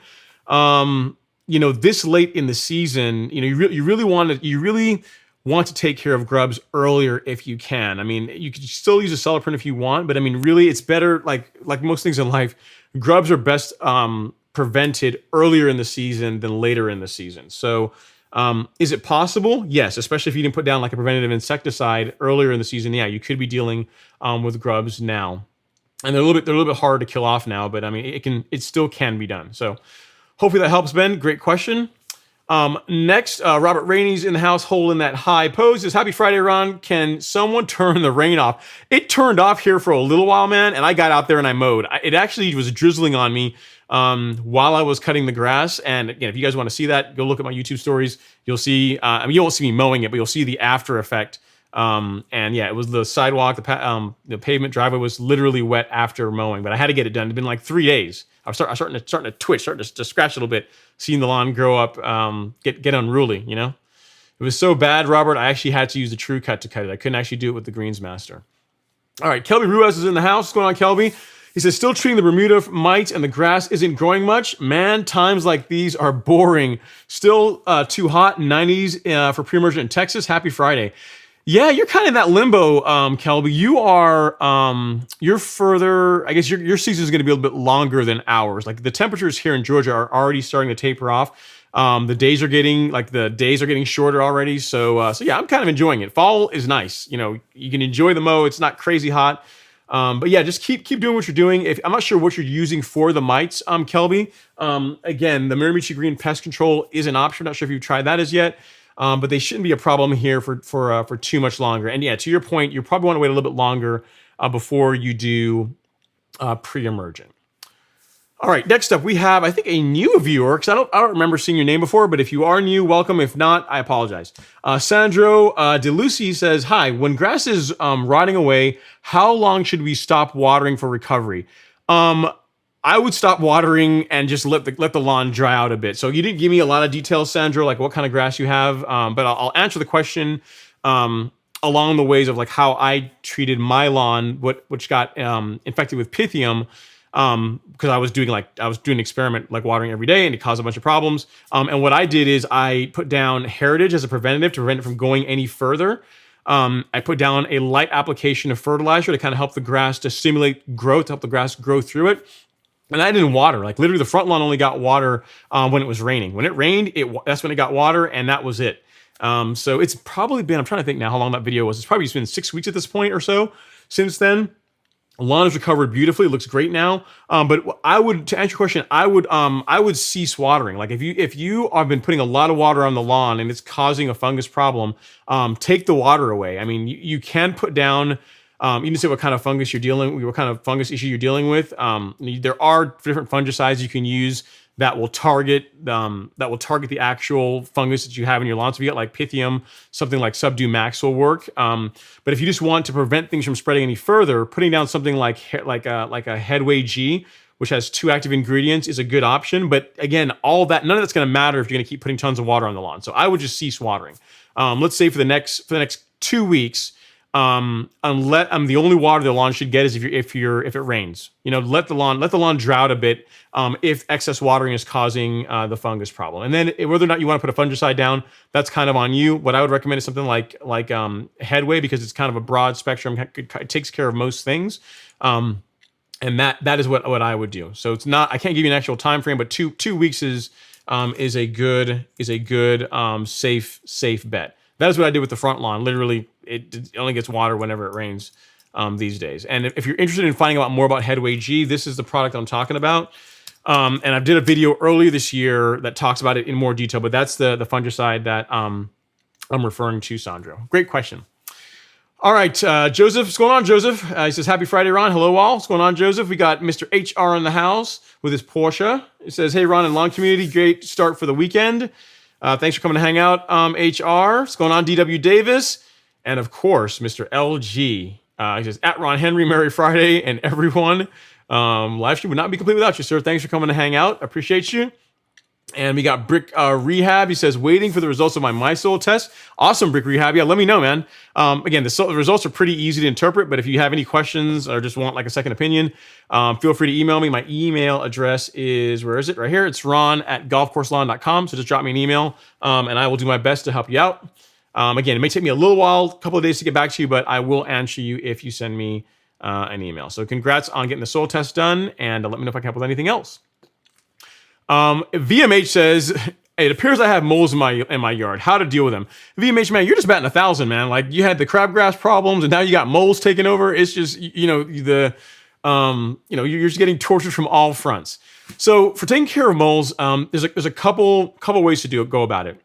this late in the season, you really want to take care of grubs earlier if you can. I mean, you could still use a cellar print if you want, but I mean, really, it's better. Like most things in life, grubs are best prevented earlier in the season than later in the season. So is it possible? Yes, especially if you didn't put down a preventative insecticide earlier in the season. Yeah, you could be dealing with grubs now. And they're a little bit harder to kill off now, but I mean, it still can be done. So hopefully that helps, Ben. Great question. Next, Robert Rainey's in the house holding that high pose. Says, happy Friday, Ron. Can someone turn the rain off? It turned off here for a little while, man, and I got out there and I mowed. It actually was drizzling on me while I was cutting the grass. And again, if you guys want to see that, go look at my YouTube stories. You'll see, you won't see me mowing it, but you'll see the after effect. And yeah, it was the sidewalk, the pavement driveway was literally wet after mowing, but I had to get it done. It'd been 3 days. I was starting to twitch, starting to scratch a little bit, seeing the lawn grow up, get unruly, It was so bad, Robert, I actually had to use the True Cut to cut it. I couldn't actually do it with the Greens Master. All right, Kelby Ruiz is in the house. What's going on, Kelby? He says, still treating the Bermuda mites and the grass isn't growing much. Man, times like these are boring. Still too hot, 90s for pre-emergent in Texas. Happy Friday. Yeah, you're kind of in that limbo, Kelby. You're further, I guess your season is going to be a little bit longer than ours. The temperatures here in Georgia are already starting to taper off. The days are getting shorter already. So yeah, I'm kind of enjoying it. Fall is nice. You can enjoy the mow. It's not crazy hot. But yeah, just keep doing what you're doing. I'm not sure what you're using for the mites, Kelby. Again, the Mirimichi Green Pest Control is an option. Not sure if you've tried that as yet. But they shouldn't be a problem here for too much longer. And yeah, to your point, you probably want to wait a little bit longer before you do pre-emergent. All right, next up we have, I think, a new viewer, because I don't remember seeing your name before, but if you are new, welcome. If not, I apologize. Sandro DeLucy says, hi, when grass is rotting away, how long should we stop watering for recovery? I would stop watering and just let the lawn dry out a bit. So you didn't give me a lot of details, Sandro, what kind of grass you have, but I'll answer the question along the ways of how I treated my lawn, which got infected with Pythium, because I was doing an experiment watering every day and it caused a bunch of problems. And what I did is I put down Heritage as a preventative to prevent it from going any further. I put down a light application of fertilizer to kind of help the grass to stimulate growth, to help the grass grow through it. And I didn't water. Literally the front lawn only got water when it was raining. When it rained, that's when it got water, and that was it. So it's probably been, I'm trying to think now how long that video was. It's probably been 6 weeks at this point or so since then. The lawn has recovered beautifully. It looks great now. But to answer your question, I would cease watering. If you have been putting a lot of water on the lawn and it's causing a fungus problem, take the water away. I mean, you can put down You need to say what kind of fungus what kind of fungus issue you're dealing with. There are different fungicides you can use that will target the actual fungus that you have in your lawn. So if you got like Pythium, something like Subdue Max will work. But if you just want to prevent things from spreading any further, putting down something like a Headway G, which has 2 active ingredients, is a good option. But again, all that, none of that's going to matter if you're going to keep putting tons of water on the lawn. So I would just cease watering. Let's say for the next 2 weeks, unless the only water the lawn should get is if it rains. Let the lawn drought a bit if excess watering is causing the fungus problem. And then whether or not you want to put a fungicide down, that's kind of on you. What I would recommend is something like Headway, because it's kind of a broad spectrum. It takes care of most things. And that is what I would do. So it's not, I can't give you an actual time frame, but two weeks is a good safe bet. That is what I did with the front lawn. Literally, it only gets water whenever it rains these days. And if you're interested in finding out more about Headway G, this is the product I'm talking about. And I did a video earlier this year that talks about it in more detail, but that's the fungicide that I'm referring to, Sandro. Great question. All right, Joseph, what's going on, Joseph? He says, happy Friday, Ron. Hello, all. What's going on, Joseph? We got Mr. HR in the house with his Porsche. He says, hey, Ron and Lawn Community, great start for the weekend. Thanks for coming to hang out, HR. What's going on, DW Davis? And, of course, Mr. LG. He says, at Ron Henry, Merry Friday, and everyone. Live stream would not be complete without you, sir. Thanks for coming to hang out. Appreciate you. And we got Brick Rehab. He says, waiting for the results of my MySoil test. Awesome, Brick Rehab. Yeah, let me know, man. Again, the results are pretty easy to interpret, but if you have any questions or just want like a second opinion, feel free to email me. My email address is, where is it? Right here. It's ron@golfcourselawn.com. So just drop me an email, and I will do my best to help you out. Again, it may take me a little while, a couple of days to get back to you, but I will answer you if you send me an email. So congrats on getting the soil test done, and let me know if I can help with anything else. VMH says, it appears I have moles in my yard. How to deal with them? VMH, man, you're just batting 1,000, man. Like, you had the crabgrass problems, and now you got moles taking over. It's just, you're just getting tortured from all fronts. So for taking care of moles, there's a couple ways to go about it.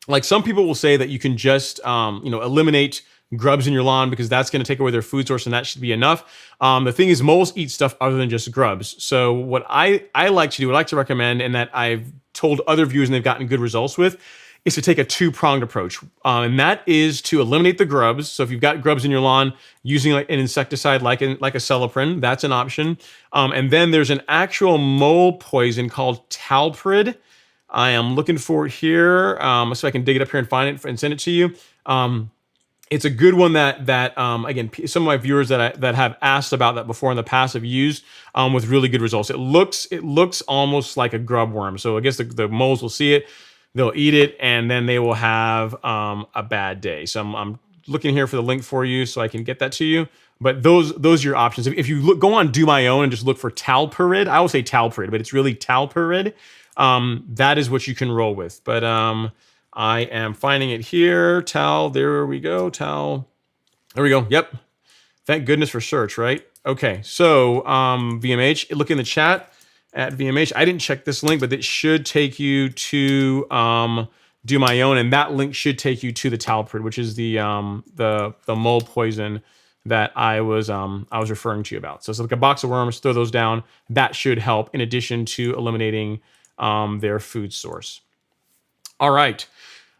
Like, some people will say that you can just eliminate grubs in your lawn because that's going to take away their food source and that should be enough. The thing is, moles eat stuff other than just grubs. So what I like to do, I like to recommend, and that I've told other viewers and they've gotten good results with, is to take a 2-pronged approach. And that is to eliminate the grubs. So if you've got grubs in your lawn, using like an insecticide like a Celiprin, that's an option. And then there's an actual mole poison called Talprid. I am looking for it here, so I can dig it up here and find it and send it to you. It's a good one that again, some of my viewers that have asked about that before in the past have used with really good results. It looks almost like a grub worm. So I guess the moles will see it, they'll eat it, and then they will have a bad day. So I'm looking here for the link for you so I can get that to you. But those are your options. If you go on Do My Own and just look for Talprid, I will say Talprid, but it's really Talprid. That is what you can roll with. But I am finding it here. There we go. There we go. Yep. Thank goodness for search, right? Okay. So, VMH, look in the chat at VMH. I didn't check this link, but it should take you to Do My Own, and that link should take you to the Talprid, which is the mole poison that I was referring to you about. So it's like a box of worms. Throw those down. That should help in addition to eliminating their food source. All right.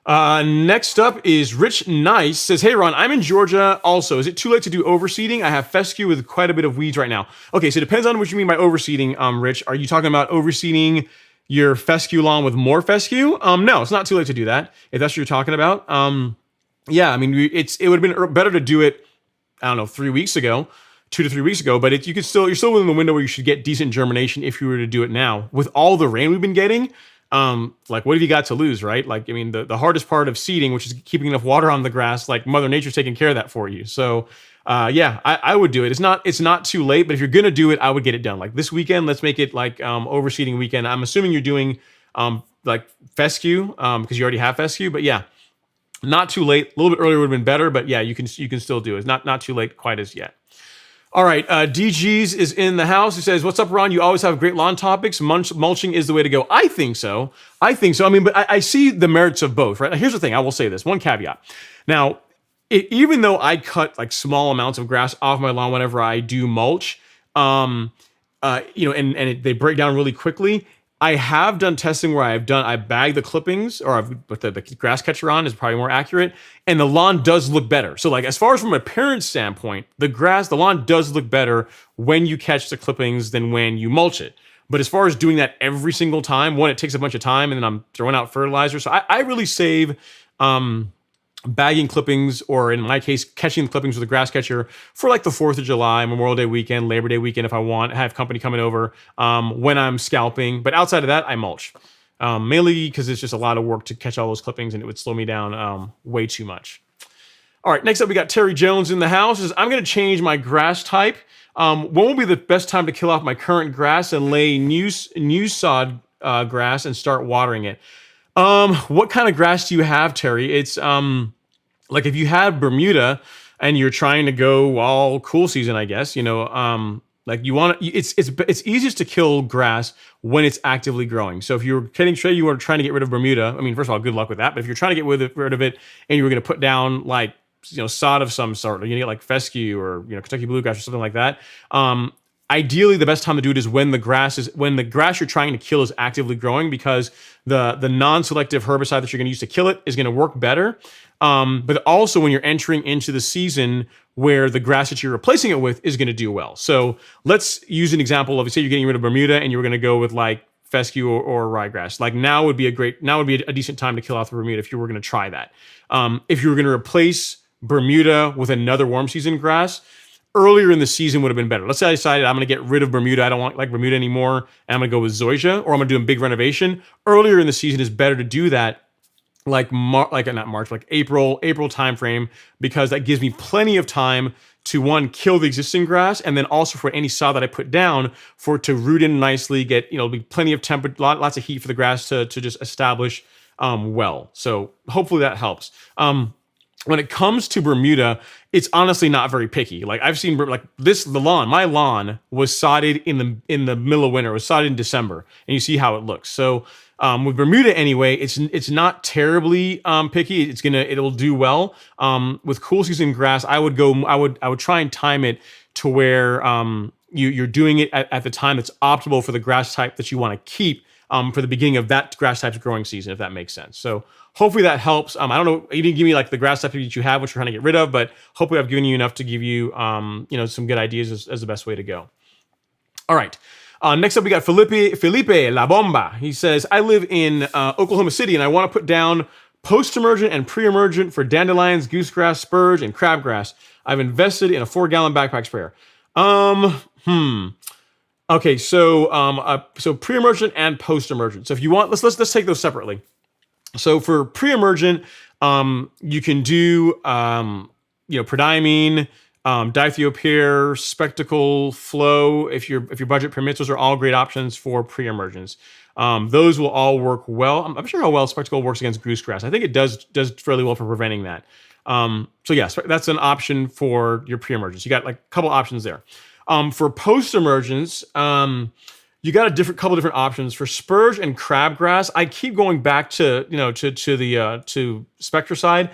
Next up is Rich Nice. Says, hey, Ron, I'm in Georgia also. Is it too late to do overseeding? I have fescue with quite a bit of weeds right now. Okay, so it depends on what you mean by overseeding, Rich. Are you talking about overseeding your fescue lawn with more fescue? No, it's not too late to do that, if that's what you're talking about. Yeah, I mean, it would have been better to do it, I don't know, 3 weeks ago, 2 to 3 weeks ago, but you're still within the window where you should get decent germination if you were to do it now. With all the rain we've been getting, like, what have you got to lose, right? Like, I mean, the hardest part of seeding, which is keeping enough water on the grass, like Mother Nature's taking care of that for you. So, yeah, I would do it. It's not too late, but if you're gonna do it, I would get it done. Like this weekend, let's make it like overseeding weekend. I'm assuming you're doing like fescue because you already have fescue, but yeah, not too late. A little bit earlier would have been better, but yeah, you can still do it. It's not too late quite as yet. All right, DG's is in the house. He says, what's up, Ron? You always have great lawn topics. Mulching is the way to go. I think so. I mean, but I see the merits of both, right? Here's the thing. I will say this. One caveat. Now, even though I cut like small amounts of grass off my lawn whenever I do mulch, they break down really quickly. I have done testing where I bag the clippings, or I've put the grass catcher on is probably more accurate, and the lawn does look better. So like as far as from an appearance standpoint, the lawn does look better when you catch the clippings than when you mulch it. But as far as doing that every single time, one, it takes a bunch of time, and then I'm throwing out fertilizer. So I really save bagging clippings, or in my case, catching the clippings with a grass catcher for like the 4th of July, Memorial Day weekend, Labor Day weekend, if I have company coming over, when I'm scalping. But outside of that, I mulch. Mainly because it's just a lot of work to catch all those clippings, and it would slow me down way too much. All right, next up we got Terry Jones in the house. I'm going to change my grass type. When will be the best time to kill off my current grass and lay new sod grass and start watering it? What kind of grass do you have, Terry? It's like if you have Bermuda and you're trying to go all cool season, I guess, like you want to, it's easiest to kill grass when it's actively growing. So if you're you are trying to get rid of Bermuda, I mean, first of all, good luck with that. But if you're trying to get rid of it and you were going to put down like, sod of some sort, or you're going to get like fescue or, Kentucky bluegrass or something like that. Ideally, the best time to do it is when the grass you're trying to kill is actively growing, because the non-selective herbicide that you're going to use to kill it is going to work better. But also when you're entering into the season where the grass that you're replacing it with is going to do well. So let's use an example of, say you're getting rid of Bermuda and you were going to go with like fescue or ryegrass. Like now would be a decent time to kill off the Bermuda if you were going to try that. If you were going to replace Bermuda with another warm season grass, earlier in the season would have been better. Let's say I decided I'm going to get rid of Bermuda. I don't want like Bermuda anymore, and I'm going to go with Zoysia, or I'm going to do a big renovation. Earlier in the season is better to do that, like April timeframe, because that gives me plenty of time to, one, kill the existing grass, and then also for any sod that I put down for it to root in nicely, get be plenty of temperature, lots of heat for the grass to just establish well. So hopefully that helps. When it comes to Bermuda, it's honestly not very picky. Like I've seen my lawn was sodded in the middle of winter. It was sodded in December, and you see how it looks. So with Bermuda anyway, it's not terribly picky. It'll do well. With cool season grass, I would try and time it to where you're doing it at the time that's optimal for the grass type that you want to keep for the beginning of that grass type's growing season, if that makes sense. So hopefully that helps. I don't know, you didn't give me like the grass type that you have, which you're trying to get rid of, but hopefully I've given you enough to give you, some good ideas as the best way to go. All right. Next up, we got Felipe La Bomba. He says, I live in Oklahoma City, and I want to put down post-emergent and pre-emergent for dandelions, goosegrass, spurge, and crabgrass. I've invested in a 4-gallon backpack sprayer. Okay, so pre-emergent and post-emergent. So if you want, let's take those separately. So for pre-emergent, you can do prodiamine, dithiopyr, spectacle, flow. If your budget permits, those are all great options for pre-emergence. Those will all work well. I'm sure how well spectacle works against goosegrass. I think it does fairly well for preventing that. So yes, that's an option for your pre-emergence. You got like a couple options there. For post-emergence, you got couple different options for spurge and crabgrass. I keep going back to Spectracide,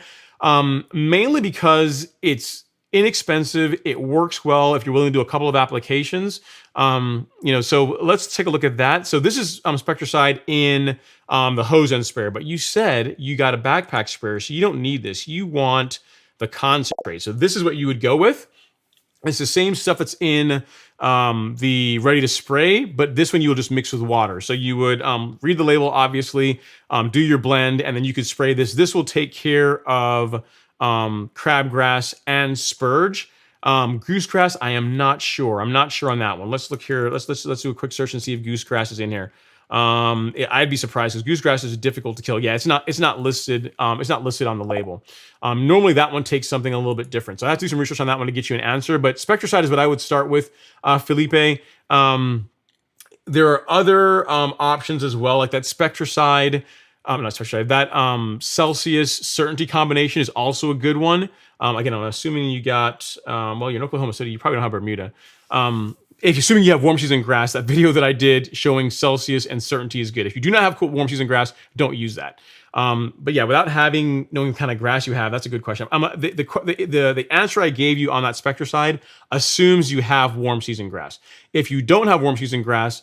mainly because it's inexpensive. It works well if you're willing to do a couple of applications. So let's take a look at that. So this is Spectracide in the hose end sprayer, but you said you got a backpack sprayer, so you don't need this. You want the concentrate. So this is what you would go with. It's the same stuff that's in the ready to spray, but this one you will just mix with water. So you would read the label, obviously, do your blend, and then you could spray this. This will take care of crabgrass and spurge. Goosegrass, I am not sure. I'm not sure on that one. Let's look here. Let's do a quick search and see if goosegrass is in here. I'd be surprised because goosegrass is difficult to kill. Yeah, it's not listed. It's not listed on the label. Normally that one takes something a little bit different. So I have to do some research on that one to get you an answer. But Spectracide is what I would start with, Felipe. There are other options as well, like that Spectracide. Not Spectracide. That Celsius Certainty combination is also a good one. Again, I'm assuming you got. You're in Oklahoma City. You probably don't have Bermuda. if assuming you have warm season grass, that video that I did showing Celsius and certainty is good. If you do not have warm season grass, don't use that. But yeah, without knowing the kind of grass you have, that's a good question. The answer I gave you on that Spectracide assumes you have warm season grass. If you don't have warm season grass,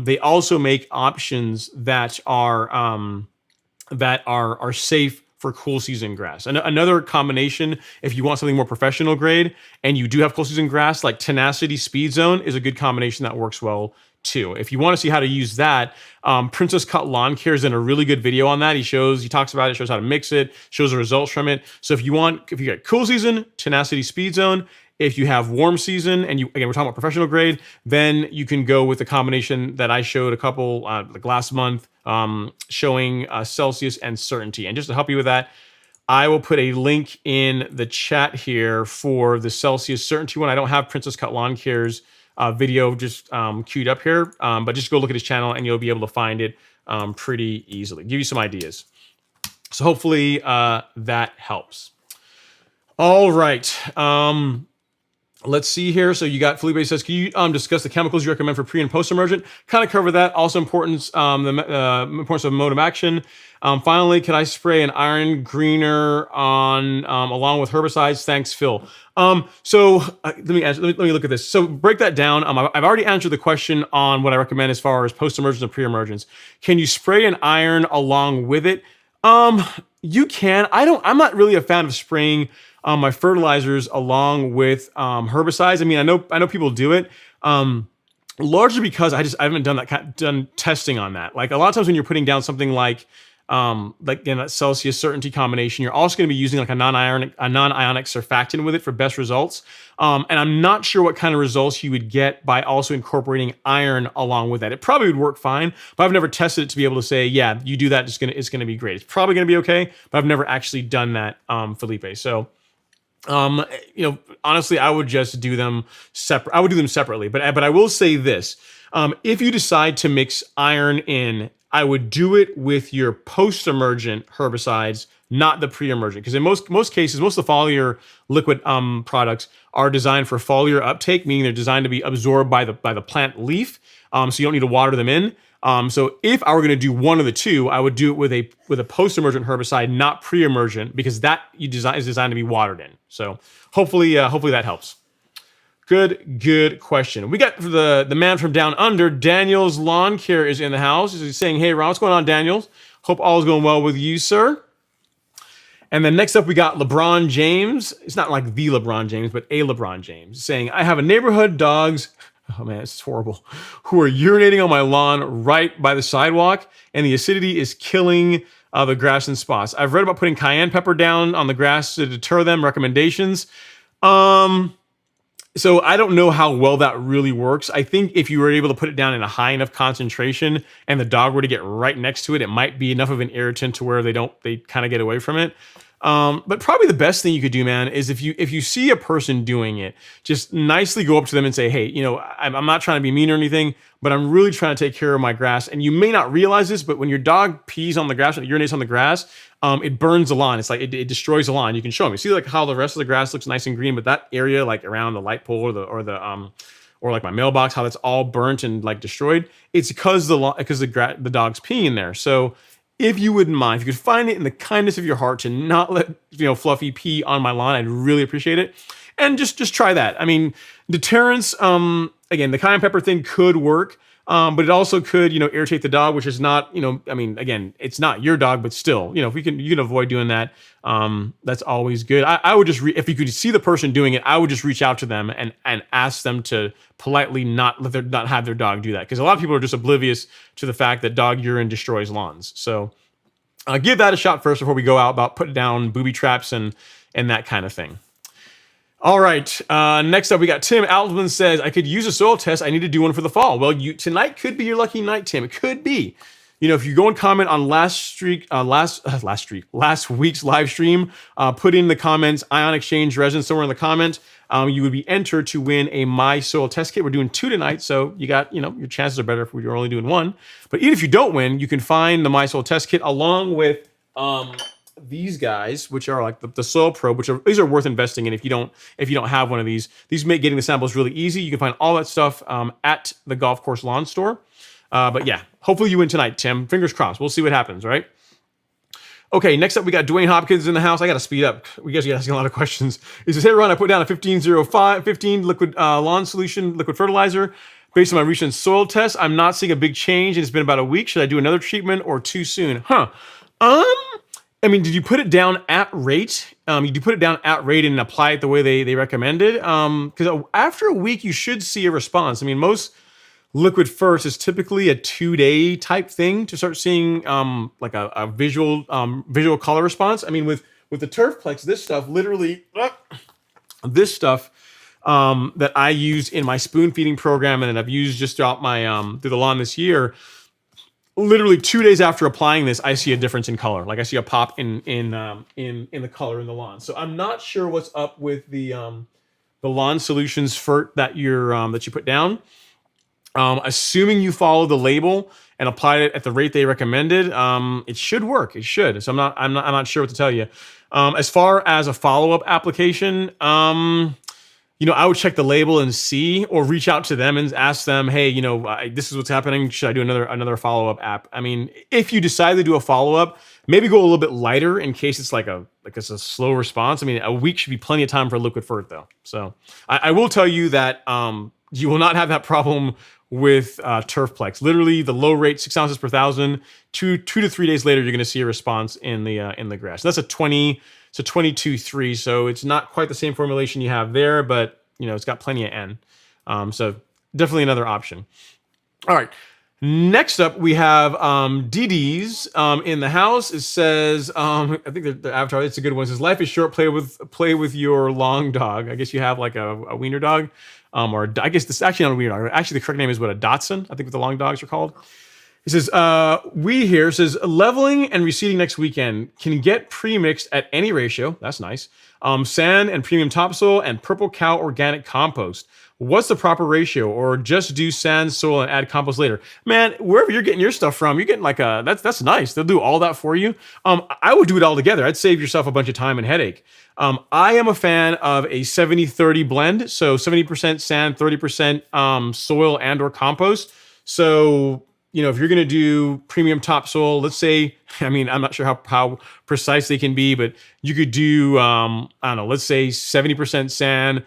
they also make options that are safe for cool season grass. Another combination, if you want something more professional grade and you do have cool season grass, like Tenacity Speed Zone is a good combination that works well too. If you want to see how to use that, Princess Cut Lawn Care is in a really good video on that. He talks about it, shows how to mix it, shows the results from it. So if you get cool season, Tenacity Speed Zone. If you have warm season, and again, we're talking about professional grade, then you can go with the combination that I showed a couple like last month, showing Celsius and certainty. And just to help you with that, I will put a link in the chat here for the Celsius certainty one. I don't have Princess Cut Lawn Care's video just queued up here, but just go look at his channel and you'll be able to find it pretty easily. Give you some ideas. So hopefully that helps. All right. Let's see here. So you got Felipe says, can you discuss the chemicals you recommend for pre and post emergent? Kind of cover that. Also importance, the importance of mode of action. Finally, can I spray an iron greener on along with herbicides? Thanks, Phil. Let me look at this. So break that down. I've already answered the question on what I recommend as far as post emergence and pre emergence. Can you spray an iron along with it? You can. I'm not really a fan of spraying my fertilizers along with herbicides. I mean, I know people do it, largely because I haven't done testing on that. Like a lot of times when you're putting down something like in that Celsius certainty combination, you're also going to be using like a non-ionic surfactant with it for best results. And I'm not sure what kind of results you would get by also incorporating iron along with that. It probably would work fine, but I've never tested it to be able to say, yeah, you do that, it's going to be great. It's probably going to be okay, but I've never actually done that, Felipe. So, honestly, I would just do them separate. I would do them separately, but I will say this: if you decide to mix iron in, I would do it with your post-emergent herbicides, not the pre-emergent, because in most cases, most of the foliar liquid products are designed for foliar uptake, meaning they're designed to be absorbed by the plant leaf, so you don't need to water them in. So if I were going to do one of the two, I would do it with a post-emergent herbicide, not pre-emergent, because that is designed to be watered in. So hopefully that helps. Good question. We got the man from down under, Daniel's Lawn Care is in the house. He's saying, hey, Ron, what's going on, Daniels? Hope all is going well with you, sir. And then next up, we got LeBron James. It's not like the LeBron James, but a LeBron James saying, I have a neighborhood dogs. Oh man, it's horrible. Who are urinating on my lawn right by the sidewalk, and the acidity is killing the grass and spots. I've read about putting cayenne pepper down on the grass to deter them. Recommendations. So I don't know how well that really works. I think if you were able to put it down in a high enough concentration and the dog were to get right next to it, it might be enough of an irritant to where they kind of get away from it. But probably the best thing you could do, man, is if you see a person doing it, just nicely go up to them and say, hey, I'm not trying to be mean or anything, but I'm really trying to take care of my grass. And you may not realize this, but when your dog pees on the grass, when it urinates on the grass, it burns the lawn. It's like it destroys the lawn. You can show them. You see like how the rest of the grass looks nice and green, but that area like around the light pole or like my mailbox, how that's all burnt and like destroyed. It's because the dog's peeing in there. So if you wouldn't mind, if you could find it in the kindness of your heart to not let Fluffy pee on my lawn, I'd really appreciate it. And just try that. I mean, deterrence. Again, the cayenne pepper thing could work, but it also could irritate the dog, which is not I mean, again, it's not your dog, but still, if you can avoid doing that, that's always good. I would just if you could see the person doing it, I would just reach out to them and ask them to politely not have their dog do that, because a lot of people are just oblivious to the fact that dog urine destroys lawns. So give that a shot first before we go out about putting down booby traps and that kind of thing. All right, next up we got Tim Altman says, I could use a soil test. I need to do one for the fall. Well, tonight could be your lucky night, Tim. It could be. If you go and comment on last week's live stream, put in the comments ion exchange resin somewhere in the comment. You would be entered to win a My Soil Test Kit. We're doing 2 tonight, so you got your chances are better if we're only doing 1. But even if you don't win, you can find the My Soil Test Kit along with these guys, which are like the soil probe, these are worth investing in if you don't have one of these. These make getting the samples really easy. You can find all that stuff at the golf course lawn store. But yeah, hopefully you win tonight, Tim. Fingers crossed. We'll see what happens, right? Okay, next up we got Dwayne Hopkins in the house. I got to speed up. We guys are asking a lot of questions. He says, hey Ron, I put down a 15 liquid lawn solution, liquid fertilizer. Based on my recent soil test, I'm not seeing a big change, and it's been about a week. Should I do another treatment or too soon? I mean, did you put it down at rate? You do put it down at rate and apply it the way they recommended? Because after a week, you should see a response. I mean, most liquid ferts is typically a 2-day type thing to start seeing like a visual color response. I mean, with the Turfplex, this stuff literally, this stuff that I use in my spoon feeding program and I've used just throughout my through the lawn this year. Literally 2 days after applying this, I see a difference in color. Like I see a pop in the color in the lawn. So I'm not sure what's up with the Lawn Solutions fert that you put down. Assuming you follow the label and apply it at the rate they recommended, it should work. It should. So I'm not sure what to tell you. As far as a follow-up application, I would check the label and see, or reach out to them and ask them, hey, this is what's happening. Should I do another follow-up app? I mean, if you decide to do a follow-up, maybe go a little bit lighter in case it's it's a slow response. I mean, a week should be plenty of time for a liquid fert though. So I will tell you that you will not have that problem with Turfplex. Literally the low rate, 6 ounces per thousand, 2 to 3 days later, you're going to see a response in the grass. That's a 22-3, so it's not quite the same formulation you have there, but it's got plenty of N. So definitely another option. All right. Next up, we have DD's in the house. It says, I think the avatar, it's a good one. It says, life is short, play with your long dog. I guess you have like a wiener dog. Or I guess this is actually not a wiener dog. Actually, the correct name is a Dachshund. I think what the long dogs are called. He says, says, leveling and reseeding next weekend can get pre-mixed at any ratio. That's nice. Sand and premium topsoil and purple cow organic compost. What's the proper ratio? Or just do sand, soil, and add compost later? Man, wherever you're getting your stuff from, you're getting that's nice. They'll do all that for you. I would do it all together. I'd save yourself a bunch of time and headache. I am a fan of a 70-30 blend. So 70% sand, 30% soil and or compost. So, if you're going to do premium topsoil, let's say, I'm not sure how precise they can be, but you could do, let's say 70% sand,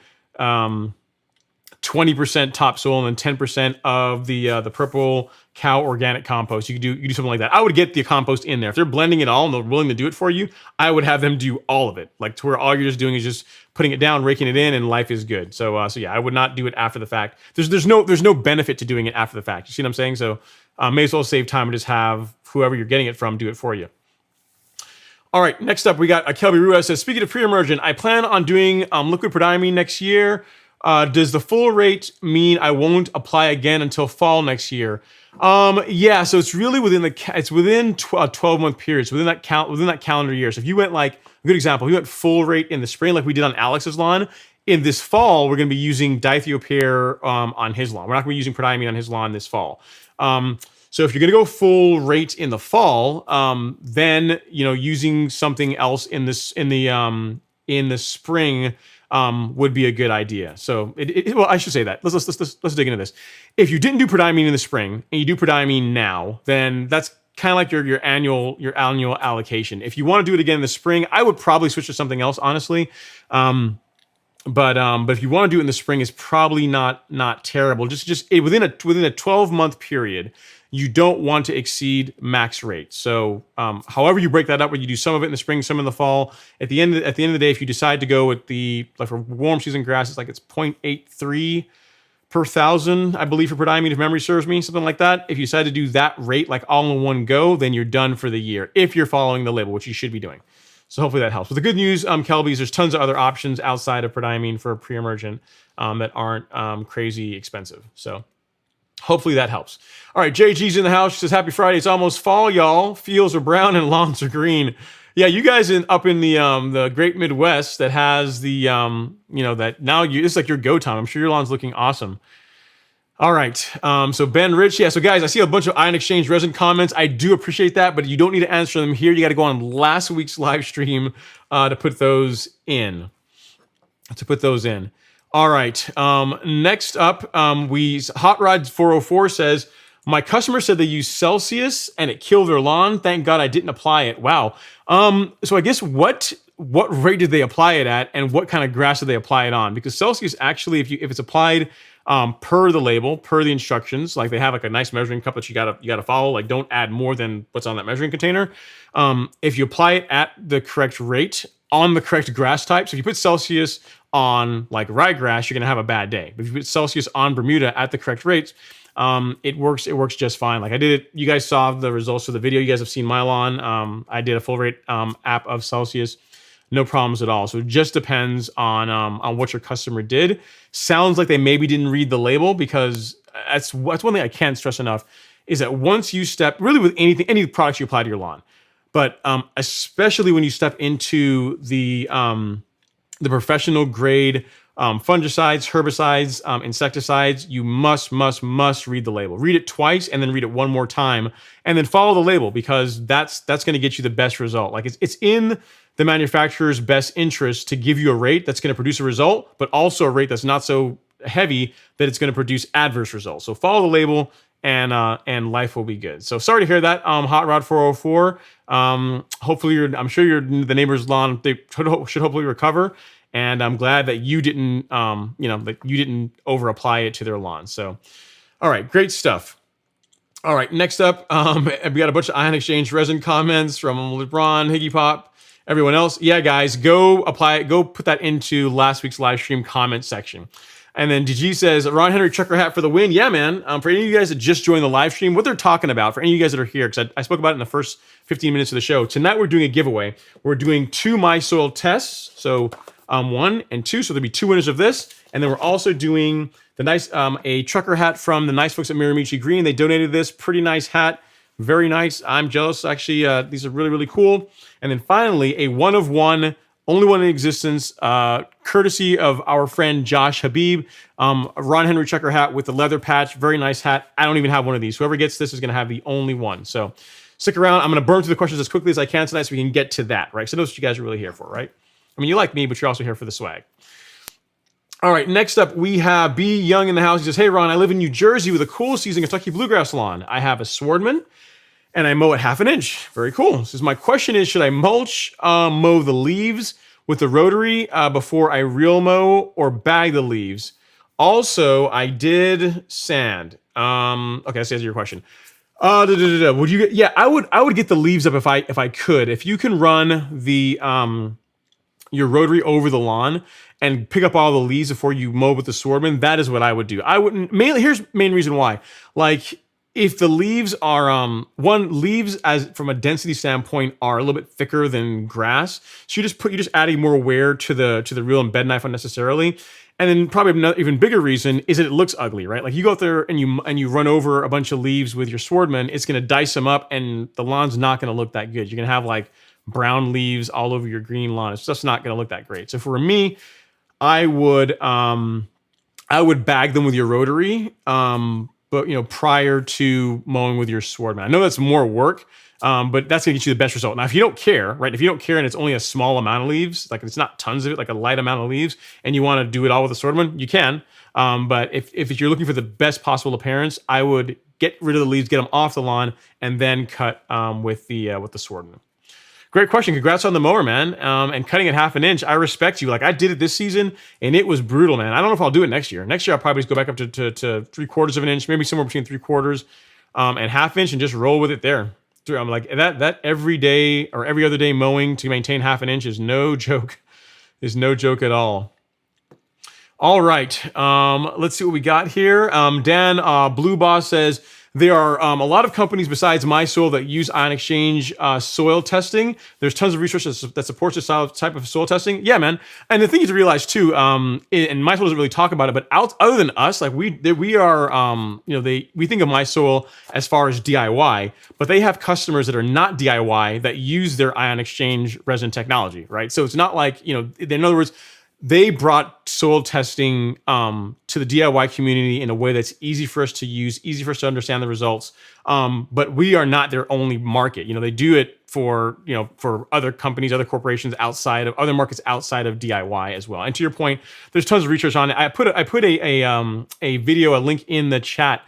20% topsoil, and then 10% of the purple cow organic compost. You do something like that. I would get the compost in there. If they're blending it all and they're willing to do it for you, I would have them do all of it. Like to where all you're just doing is just putting it down, raking it in, and life is good. So yeah, I would not do it after the fact. There's no benefit to doing it after the fact. You see what I'm saying? So may as well save time and just have whoever you're getting it from do it for you. All right, next up we got Kelby Ruiz says, speaking of pre-emergent, I plan on doing liquid prodiamine next year. Does the full rate mean I won't apply again until fall next year? Yeah, so it's really within a 12-month period. It's within that calendar year. So if you went a good example, if you went full rate in the spring like we did on Alex's lawn, in this fall we're going to be using dithiopyr on his lawn. We're not going to be using prodiamine on his lawn this fall. So if you're going to go full rate in the fall, then using something else in the spring would be a good idea. So well, I should say that. Let's dig into this. If you didn't do prodiamine in the spring and you do prodiamine now, then that's kind of like your annual allocation. If you want to do it again in the spring, I would probably switch to something else, honestly. But if you want to do it in the spring, it's probably not terrible. Just within a 12-month period, you don't want to exceed max rate. So however you break that up, where you do some of it in the spring, some in the fall, at the end of the day, if you decide to go with for warm season grass, it's 0.83 per thousand, I believe, for prodiamine, if memory serves me, something like that. If you decide to do that rate all in one go, then you're done for the year, if you're following the label, which you should be doing. So hopefully that helps. But the good news, Kelby, is there's tons of other options outside of prodiamine for pre-emergent that aren't crazy expensive. So hopefully that helps. All right, JG's in the house. She says, happy Friday. It's almost fall, y'all. Fields are brown and lawns are green. Yeah, you guys up in the great Midwest that has that now it's like your go time. I'm sure your lawn's looking awesome. All right. So Ben Rich, yeah. So guys, I see a bunch of Ion Exchange resin comments. I do appreciate that, but you don't need to answer them here. You got to go on last week's live stream to put those in. All right. Next up, Hot Rod 404 says, my customer said they used Celsius and it killed their lawn. Thank God I didn't apply it. Wow. So I guess what rate did they apply it at, and what kind of grass did they apply it on? Because Celsius actually, if it's applied per the label, per the instructions, like they have like a nice measuring cup that you gotta follow. Like don't add more than what's on that measuring container. If you apply it at the correct rate on the correct grass type, so if you put Celsius on like ryegrass, you're gonna have a bad day. But if you put Celsius on Bermuda at the correct rates, it works just fine. Like I did it, you guys saw the results of the video. You guys have seen my lawn. I did a full rate app of Celsius. No problems at all. So it just depends on what your customer did. Sounds like they maybe didn't read the label, because that's one thing I can't stress enough, is that once you step, really with anything, any products you apply to your lawn, but especially when you step into the professional grade fungicides, herbicides, insecticides, you must read the label. Read it twice and then read it one more time, and then follow the label, because that's going to get you the best result. Like it's in the manufacturer's best interest to give you a rate that's going to produce a result, but also a rate that's not so heavy that it's going to produce adverse results. So follow the label, and life will be good. So sorry to hear that, Hot Rod 404. Hopefully, I'm sure the neighbor's lawn, they should hopefully recover. And I'm glad that you didn't, that you didn't over apply it to their lawn. So, all right, great stuff. All right, next up, we got a bunch of Ion Exchange resin comments from LeBron, Higgy Pop, everyone else. Yeah, guys, go apply it. Go put that into last week's live stream comment section. And then DG says, Ron Henry trucker hat for the win. Yeah, man. For any of you guys that just joined the live stream, what they're talking about, for any of you guys that are here, because I spoke about it in the first 15 minutes of the show. Tonight we're doing a giveaway. We're doing 2 My Soil tests. So 1 and 2. So there'll be 2 winners of this. And then we're also doing the nice a trucker hat from the nice folks at Mirimichi Green. They donated this pretty nice hat. Very nice. I'm jealous. Actually, these are really, really cool. And then finally, a 1 of 1, only one in existence, courtesy of our friend Josh Habib. Ron Henry trucker hat with the leather patch. Very nice hat. I don't even have one of these. Whoever gets this is going to have the only one. So stick around. I'm going to burn through the questions as quickly as I can tonight so we can get to that, right? So that's what you guys are really here for, right? I mean, you like me, but you're also here for the swag. All right, next up, we have B. Young in the house. He says, hey, Ron, I live in New Jersey with a cool season Kentucky bluegrass lawn. I have a swordman, and I mow it 1/2 inch. Very cool. Says, my question is, should I mulch, mow the leaves with the rotary before I reel mow, or bag the leaves? Also, I did sand. Okay, that's the answer to your question. Would you get? Yeah, I would get the leaves up if I could. If you can run the your rotary over the lawn and pick up all the leaves before you mow with the swordman, that is what I would do. I wouldn't. Here's the main reason why. Like, if the leaves are leaves as from a density standpoint are a little bit thicker than grass, so you're just adding more wear to the reel and bed knife unnecessarily. And then probably another even bigger reason is that it looks ugly, right? Like you go out there and you run over a bunch of leaves with your swordman, it's going to dice them up, and the lawn's not going to look that good. You're going to have like brown leaves all over your green lawn. It's just not going to look that great. So for me, I would bag them with your rotary, but prior to mowing with your swordman. I know that's more work, but that's gonna get you the best result. Now, if you don't care, right? If you don't care and it's only a small amount of leaves, like it's not tons of it, like a light amount of leaves, and you want to do it all with a swordman, you can. But if you're looking for the best possible appearance, I would get rid of the leaves, get them off the lawn, and then cut with the swordman. Great question. Congrats on the mower, man. And cutting it 1/2 inch. I respect you. Like, I did it this season and it was brutal, man. I don't know if I'll do it next year. Next year, I'll probably just go back up to 3/4 of an inch, maybe somewhere between 3/4 and 1/2 inch, and just roll with it there. I'm like that every day or every other day mowing to maintain 1/2 inch is no joke. Is no joke at all. All right. Let's see what we got here. Dan Blue Boss says, there are a lot of companies besides My Soil that use Ion Exchange soil testing. There's tons of research that supports this type of soil testing. Yeah, man. And the thing you have to realize too, and My Soil doesn't really talk about it, but other than us, like we are, we think of My Soil as far as DIY, but they have customers that are not DIY that use their Ion Exchange resin technology, right? So it's not like, in other words, they brought soil testing to the DIY community in a way that's easy for us to use, easy for us to understand the results. But we are not their only market. They do it for for other companies, other corporations outside of other markets outside of DIY as well. And to your point, there's tons of research on it. I put a video, a link in the chat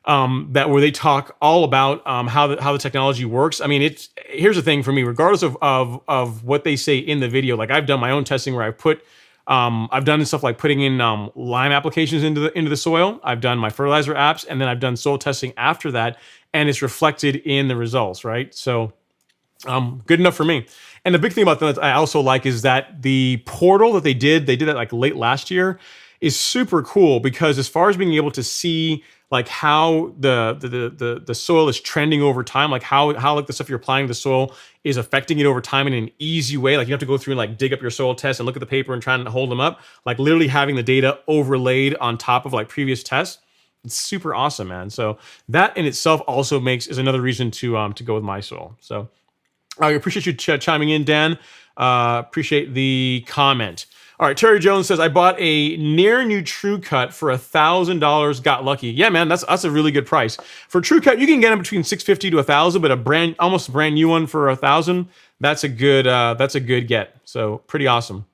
that where they talk all about how the technology works. I mean, here's the thing for me, regardless of what they say in the video. Like I've done my own testing where I've done stuff like putting in lime applications into the soil. I've done my fertilizer apps, and then I've done soil testing after that, and it's reflected in the results, right? So good enough for me. And the big thing about that I also like is that the portal that they did that like late last year, is super cool, because as far as being able to see like how the soil is trending over time, like how like the stuff you're applying to the soil is affecting it over time in an easy way. Like you have to go through and like dig up your soil tests and look at the paper and try and hold them up. Like literally having the data overlaid on top of like previous tests. It's super awesome, man. So that in itself also is another reason to go with my soil. So I appreciate you chiming in, Dan. Appreciate the comment. All right, Terry Jones says, I bought a near new True Cut for $1,000. Got lucky. Yeah, man, that's a really good price for True Cut. You can get them between $650 to $1,000, but almost brand new one for $1,000. That's a good get. So pretty awesome.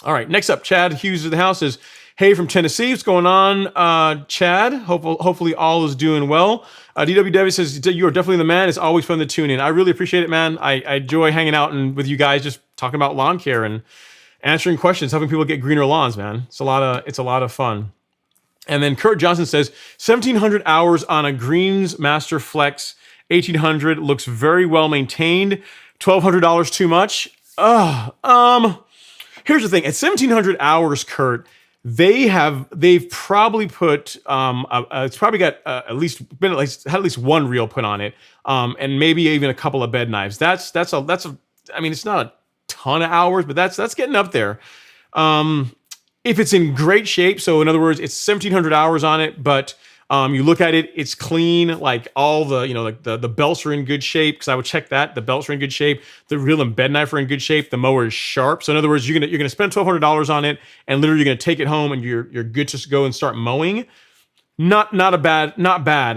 All right, next up, Chad Hughes of the house says, hey from Tennessee, what's going on, Chad? Hopefully all is doing well. DW Debbie says, you are definitely the man. It's always fun to tune in. I really appreciate it, man. I enjoy hanging out and with you guys, just talking about lawn care and answering questions, helping people get greener lawns, man. It's a lot of fun. And then Kurt Johnson says, 1,700 hours on a Greens Master Flex 1,800, looks very well maintained. $1,200 too much? Here's the thing. At 1,700 hours, Kurt, they've probably put it's probably got at least one reel put on it, and maybe even a couple of bed knives. That's I mean, it's not a ton of hours, but that's getting up there. If it's in great shape, so in other words, it's 1,700 hours on it, but you look at it, it's clean, like all the, like the belts are in good shape, because I would check that. The belts are in good shape. The reel and bed knife are in good shape. The mower is sharp. So in other words, you're gonna spend $1,200 on it, and literally you're gonna take it home and you're good to go and start mowing. Not bad.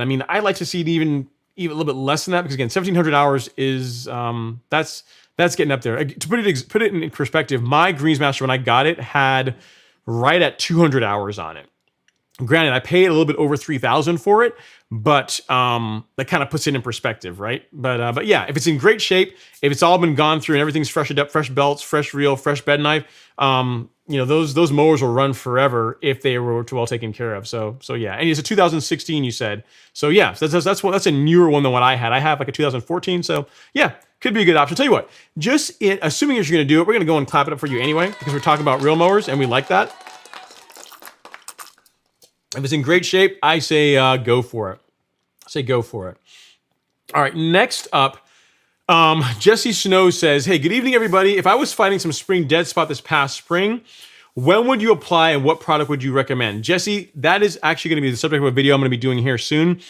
I mean, I like to see it even a little bit less than that, because again, 1,700 hours is that's getting up there. To put it in perspective, my Greensmaster when I got it had right at 200 hours on it. Granted, I paid a little bit over $3,000 for it, but that kind of puts it in perspective, right? But yeah, if it's in great shape, if it's all been gone through and everything's freshened up, fresh belts, fresh reel, fresh bed knife, those mowers will run forever if they were well taken care of. So yeah, and it's a 2016, you said. So yeah, that's a newer one than what I had. I have like a 2014. So yeah, could be a good option. Tell you what, assuming you're going to do it, we're going to go and clap it up for you anyway, because we're talking about reel mowers and we like that. If it's in great shape, I say go for it. All right, next up, Jesse Snow says, hey, good evening, everybody. If I was fighting some spring dead spot this past spring, when would you apply and what product would you recommend? Jesse, that is actually going to be the subject of a video I'm going to be doing here soon.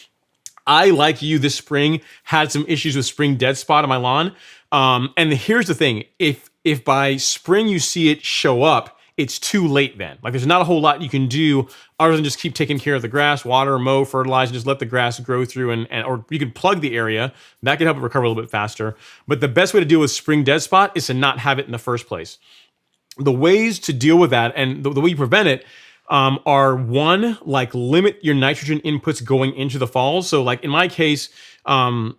I, like you, this spring had some issues with spring dead spot on my lawn. And here's the thing. If by spring you see it show up, it's too late then. Like there's not a whole lot you can do other than just keep taking care of the grass, water, mow, fertilize, and just let the grass grow through, or you can plug the area. That can help it recover a little bit faster. But the best way to deal with spring dead spot is to not have it in the first place. The ways to deal with that and the way you prevent it are one, like limit your nitrogen inputs going into the fall. So like in my case, when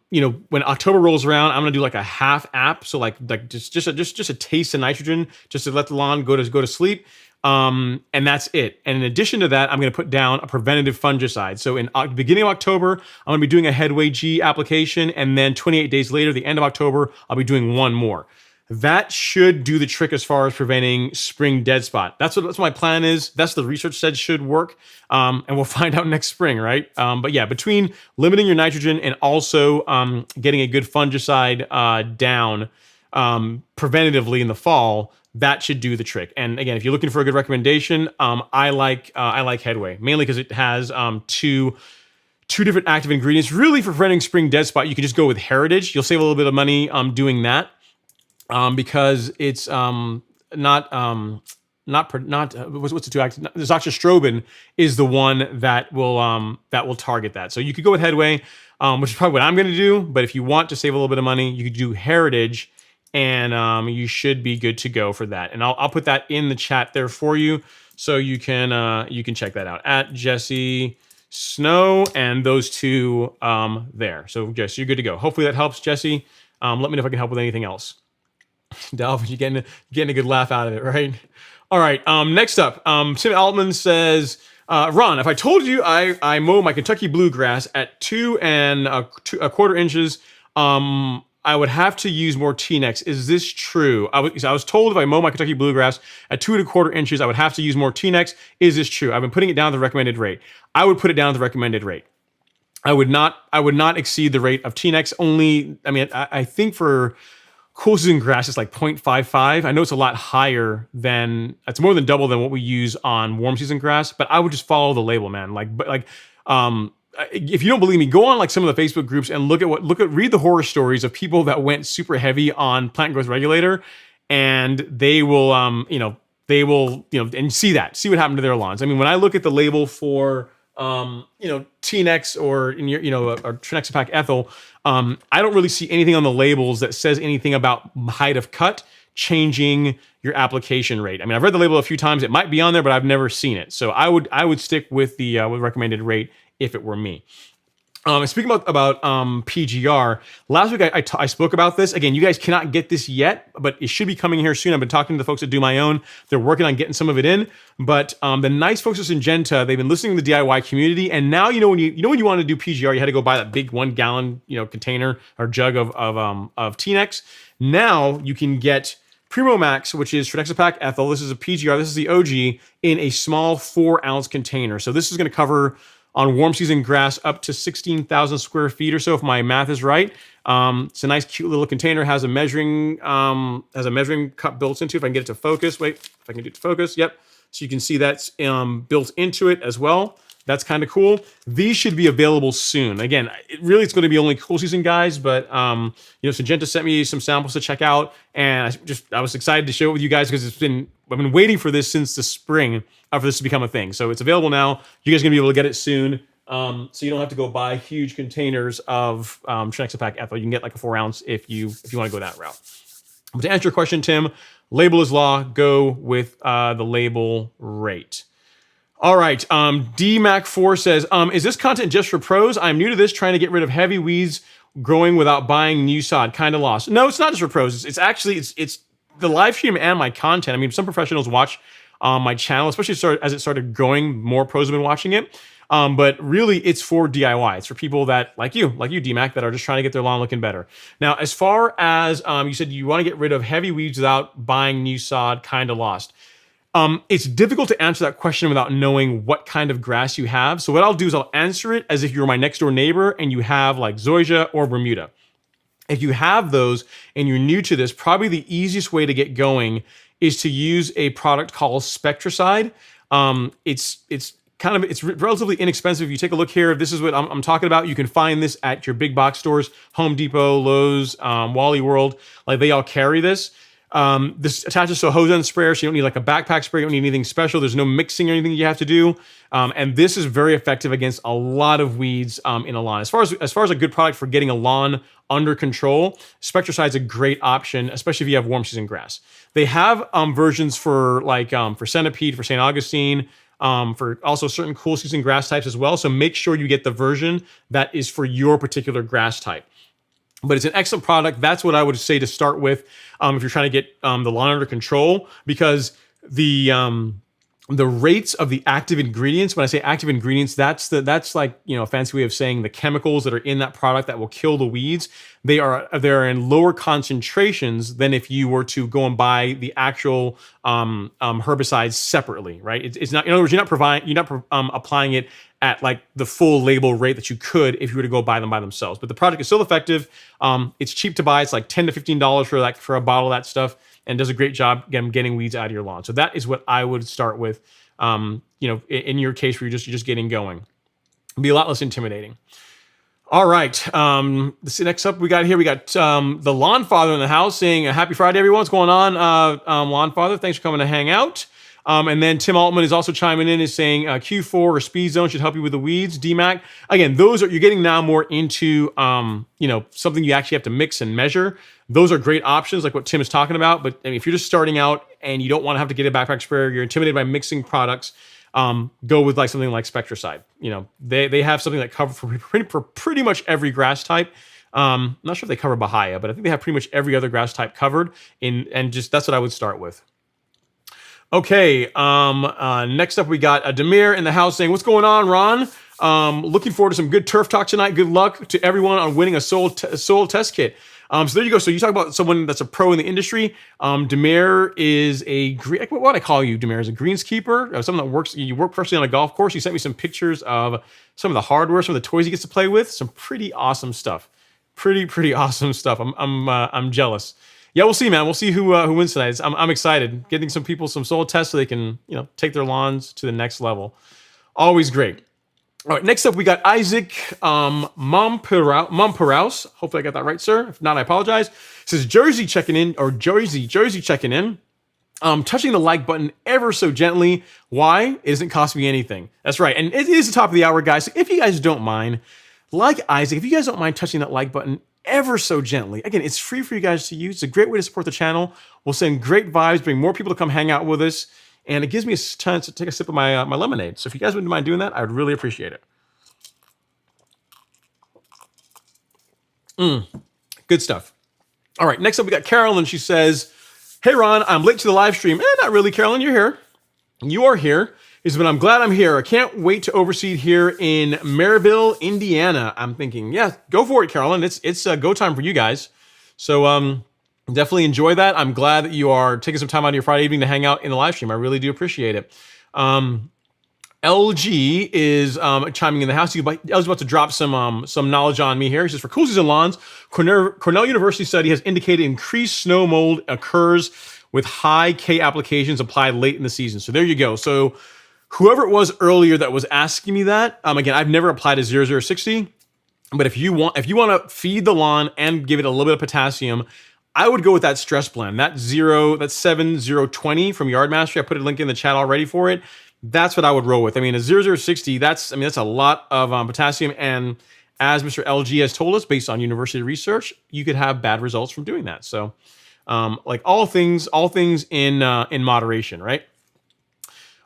October rolls around, I'm gonna do like a half app. So like just a taste of nitrogen, just to let the lawn go to sleep. And that's it. And in addition to that, I'm gonna put down a preventative fungicide. So in beginning of October, I'm gonna be doing a Headway G application, and then 28 days later, the end of October, I'll be doing one more. That should do the trick as far as preventing spring dead spot. That's what my plan is. That's the research said should work. And we'll find out next spring, right? But yeah, between limiting your nitrogen and also getting a good fungicide down preventatively in the fall, that should do the trick. And again, if you're looking for a good recommendation, I like Headway, mainly because it has two different active ingredients. Really, for preventing spring dead spot, you can just go with Heritage. You'll save a little bit of money doing that. Because it's not what's the two active? Azoxystrobin is the one that will target that. So you could go with Headway, which is probably what I'm going to do. But if you want to save a little bit of money, you could do Heritage, and you should be good to go for that. And I'll put that in the chat there for you, so you can check that out at Jesse Snow and those two there. So Jesse, you're good to go. Hopefully that helps, Jesse. Let me know if I can help with anything else. Dalvin, you're getting a good laugh out of it, right? All right. Next up, Tim Altman says, Ron, if I told you I mow my Kentucky bluegrass at 2 1/4 inches, I would have to use more T-Nex. Is this true? I was told if I mow my Kentucky bluegrass at 2 1/4 inches, I would have to use more T-Nex. Is this true? I've been putting it down to the recommended rate. I would put it down to the recommended rate. I would not exceed the rate of T-Nex. Only, I mean, I think for cool season grass, it's like 0.55. I know it's a lot higher than, it's more than double than what we use on warm season grass, but I would just follow the label, man. If you don't believe me, go on like some of the Facebook groups and read the horror stories of people that went super heavy on plant growth regulator, and they will, and see what happened to their lawns. I mean, when I look at the label for, T-Nex or Trinexapac ethyl, I don't really see anything on the labels that says anything about height of cut changing your application rate. I mean, I've read the label a few times. It might be on there, but I've never seen it. So I would stick with the recommended rate if it were me. Speaking about PGR, last week I spoke about this. Again, you guys cannot get this yet, but it should be coming here soon. I've been talking to the folks that do my own. They're working on getting some of it in. But the nice folks at Syngenta, they've been listening to the DIY community, and now when you want to do PGR, you had to go buy that big 1 gallon container or jug of T-Nex. Now you can get Primo Max, which is Trinexapac ethyl. This is a PGR. This is the OG in a small 4 ounce container. So this is going to cover on warm season grass up to 16,000 square feet or so, if my math is right. It's a nice, cute little container. Has a measuring cup built into it. If I can get it to focus, wait, if I can get it to focus, yep. So you can see that's built into it as well. That's kind of cool. These should be available soon. Again, it's going to be only cool season guys, but Syngenta sent me some samples to check out, and I was excited to share it with you guys because I've been waiting for this since the spring for this to become a thing. So it's available now. You guys are going to be able to get it soon. So you don't have to go buy huge containers of Trinexapac ethyl. You can get like a 4 ounce if you want to go that route. But to answer your question, Tim, label is law. Go with the label rate. All right. DMac4 says, is this content just for pros? I'm new to this, trying to get rid of heavy weeds growing without buying new sod. Kind of lost. No, it's not just for pros. It's actually the live stream and my content. I mean, some professionals watch my channel, especially as it started growing. More pros have been watching it. But really, it's for DIY. It's for people that, like you, DMac, that are just trying to get their lawn looking better. Now, as far as you said, you want to get rid of heavy weeds without buying new sod, kind of lost. It's difficult to answer that question without knowing what kind of grass you have. So what I'll do is I'll answer it as if you're my next door neighbor and you have like Zoysia or Bermuda. If you have those and you're new to this, probably the easiest way to get going is to use a product called Spectracide. It's relatively inexpensive. If you take a look here, this is what I'm talking about. You can find this at your big box stores, Home Depot, Lowe's, Wally World. Like, they all carry this. This attaches to a hose end sprayer, so you don't need like a backpack spray. You don't need anything special. There's no mixing or anything you have to do. And this is very effective against a lot of weeds in a lawn. As far as a good product for getting a lawn under control, Spectracide is a great option, especially if you have warm season grass. They have versions for for centipede, for St. Augustine, for also certain cool season grass types as well. So make sure you get the version that is for your particular grass type. But it's an excellent product. That's what I would say to start with if you're trying to get the lawn under control, because the rates of the active ingredients, when I say active ingredients, that's like, a fancy way of saying the chemicals that are in that product that will kill the weeds. They're in lower concentrations than if you were to go and buy the actual herbicides separately, right? It's not, in other words, you're not applying it at like the full label rate that you could if you were to go buy them by themselves. But the product is still effective. It's cheap to buy. It's like $10 to $15 for a bottle of that stuff, and does a great job getting weeds out of your lawn. So that is what I would start with. In your case where you're just getting going, it'd be a lot less intimidating. All right. Next up we got the Lawn Father in the house saying, happy Friday, everyone. What's going on? Lawn Father, thanks for coming to hang out. And then Tim Altman is also chiming in, is saying Q4 or Speed Zone should help you with the weeds. DMAC, again, those are, you're getting now more into something you actually have to mix and measure. Those are great options, like what Tim is talking about. But I mean, if you're just starting out and you don't want to have to get a backpack sprayer, you're intimidated by mixing products, go with like something like Spectracide. They have something that covers for pretty much every grass type. I'm not sure if they cover Bahia, but I think they have pretty much every other grass type covered. And just that's what I would start with. Okay, next up we got Demir in the house saying, "What's going on, Ron? Looking forward to some good turf talk tonight. Good luck to everyone on winning a soil test kit." So there you go. So you talk about someone that's a pro in the industry. Demir is what would I call you, Demir? Is a greenskeeper, someone that works. You work personally on a golf course. You sent me some pictures of some of the hardware, some of the toys he gets to play with. Some pretty awesome stuff. Pretty awesome stuff. I'm jealous. Yeah, we'll see, man. We'll see who wins tonight. I'm excited. Getting some people some soil tests so they can take their lawns to the next level. Always great. All right, next up we got Isaac Momperaus. Hopefully I got that right, sir. If not, I apologize. It says Jersey checking in. Touching the like button ever so gently. Why? It doesn't cost me anything. That's right. And it is the top of the hour, guys. So if you guys don't mind, like Isaac, if you guys don't mind touching that like button ever so gently. Again, it's free for you guys to use. It's a great way to support the channel. We'll send great vibes, bring more people to come hang out with us, and it gives me a chance to take a sip of my lemonade. So if you guys wouldn't mind doing that, I would really appreciate it. Good stuff. All right, next up we got Carolyn. She says, "Hey Ron, I'm late to the live stream." Not really, Carolyn. You're here. You are here. But I'm glad I'm here. I can't wait to overseed here in Maryville, Indiana. I'm thinking, yeah, go for it, Carolyn. It's go time for you guys. So definitely enjoy that. I'm glad that you are taking some time out of your Friday evening to hang out in the live stream. I really do appreciate it. LG is chiming in the house. LG's about to drop some knowledge on me here. He says, "For cool season lawns, Cornell University study has indicated increased snow mold occurs with high K applications applied late in the season." So there you go. So whoever it was earlier that was asking me that, again, I've never applied a 0060, but if you want to feed the lawn and give it a little bit of potassium, I would go with that stress blend. That 7020 from Yard Mastery. I put a link in the chat already for it. That's what I would roll with. I mean, a 0060, that's a lot of potassium, and as Mr. LG has told us, based on university research, you could have bad results from doing that. So, like all things in moderation, right?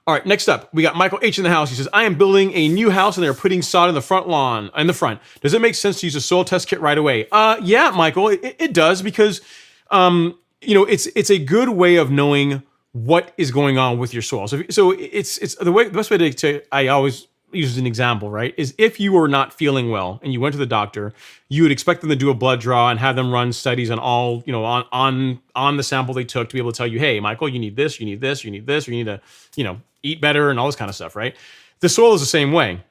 All right, next up, we got Michael H in the house. He says, "I am building a new house and they're putting sod in the front lawn, in the front. Does it make sense to use a soil test kit right away?" Yeah, Michael, it does, because it's a good way of knowing what is going on with your soil. So it's the best way to I always use as an example, right, is if you were not feeling well and you went to the doctor, you would expect them to do a blood draw and have them run studies on all, on the sample they took to be able to tell you, "Hey, Michael, you need this, you need this, you need this, or you need to, eat better," and all this kind of stuff, right? The soil is the same way.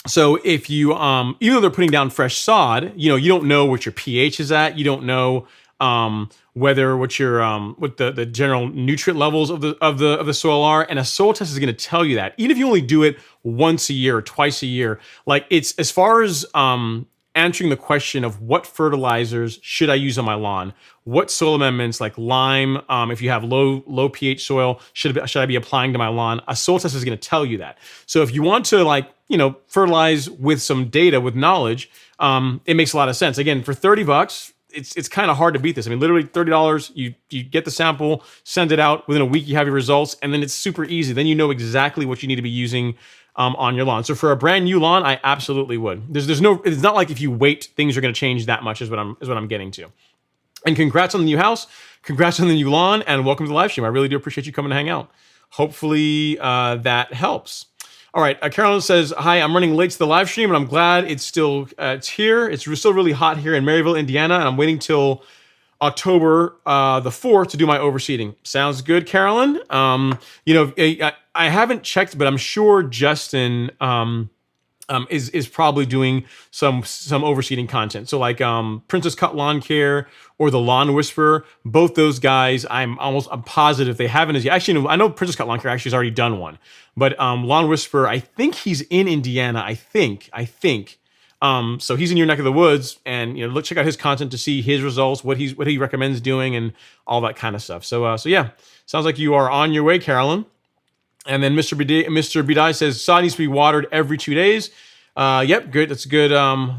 So if you, even though they're putting down fresh sod, you don't know what your pH is at. You don't know whether what the general nutrient levels of the soil are, and a soil test is going to tell you that. Even if you only do it once a year or twice a year, like it's as far as answering the question of what fertilizers should I use on my lawn, what soil amendments like lime, if you have low pH soil, should I be applying to my lawn? A soil test is going to tell you that. So if you want to fertilize with some data, with knowledge, it makes a lot of sense. Again, for $30, it's kind of hard to beat this. I mean, literally $30, you get the sample, send it out. Within a week, you have your results, and then it's super easy. Then you know exactly what you need to be using on your lawn. So for a brand new lawn, I absolutely would. It's not like if you wait, things are going to change that much. Is what I'm getting to. And congrats on the new house, congrats on the new lawn, and welcome to the live stream. I really do appreciate you coming to hang out. Hopefully that helps. All right, Carolyn says, "Hi, I'm running late to the live stream, and I'm glad it's still it's here. It's still really hot here in Maryville, Indiana, and I'm waiting till October the 4th to do my overseeding." Sounds good, Carolyn. I haven't checked, but I'm sure Justin is probably doing some overseeding content. So like Princess Cut Lawn Care or the Lawn Whisperer, both those guys, I'm positive they haven't as yet. Actually, no, I know Princess Cut Lawn Care actually has already done one, but Lawn Whisperer, I think he's in Indiana. I think. So he's in your neck of the woods, and let's check out his content to see his results, what he recommends doing, and all that kind of stuff. So yeah, sounds like you are on your way, Carolyn. And then Mr. Bidai says sod needs to be watered every 2 days. Yep, good. That's good.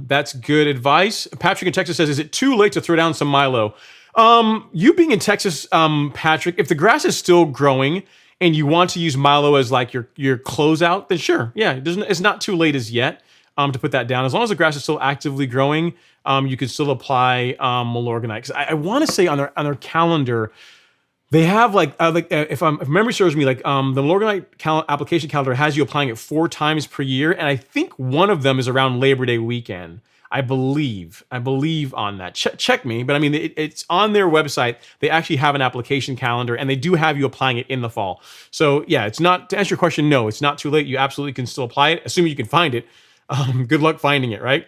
That's good advice. Patrick in Texas says, is it too late to throw down some Milo? You being in Texas, Patrick, if the grass is still growing and you want to use Milo as like your closeout, then sure. Yeah, it's not too late as yet to put that down. As long as the grass is still actively growing, you can still apply Milorganite. 'Cause I want to say on their calendar, they have if memory serves me, the Milorganite application calendar has you applying it 4 times per year, and I think one of them is around Labor Day weekend. I believe on that. Check me, but I mean it's on their website. They actually have an application calendar, and they do have you applying it in the fall. So yeah, it's not, to answer your question. No, it's not too late. You absolutely can still apply it, assuming you can find it. Good luck finding it, right?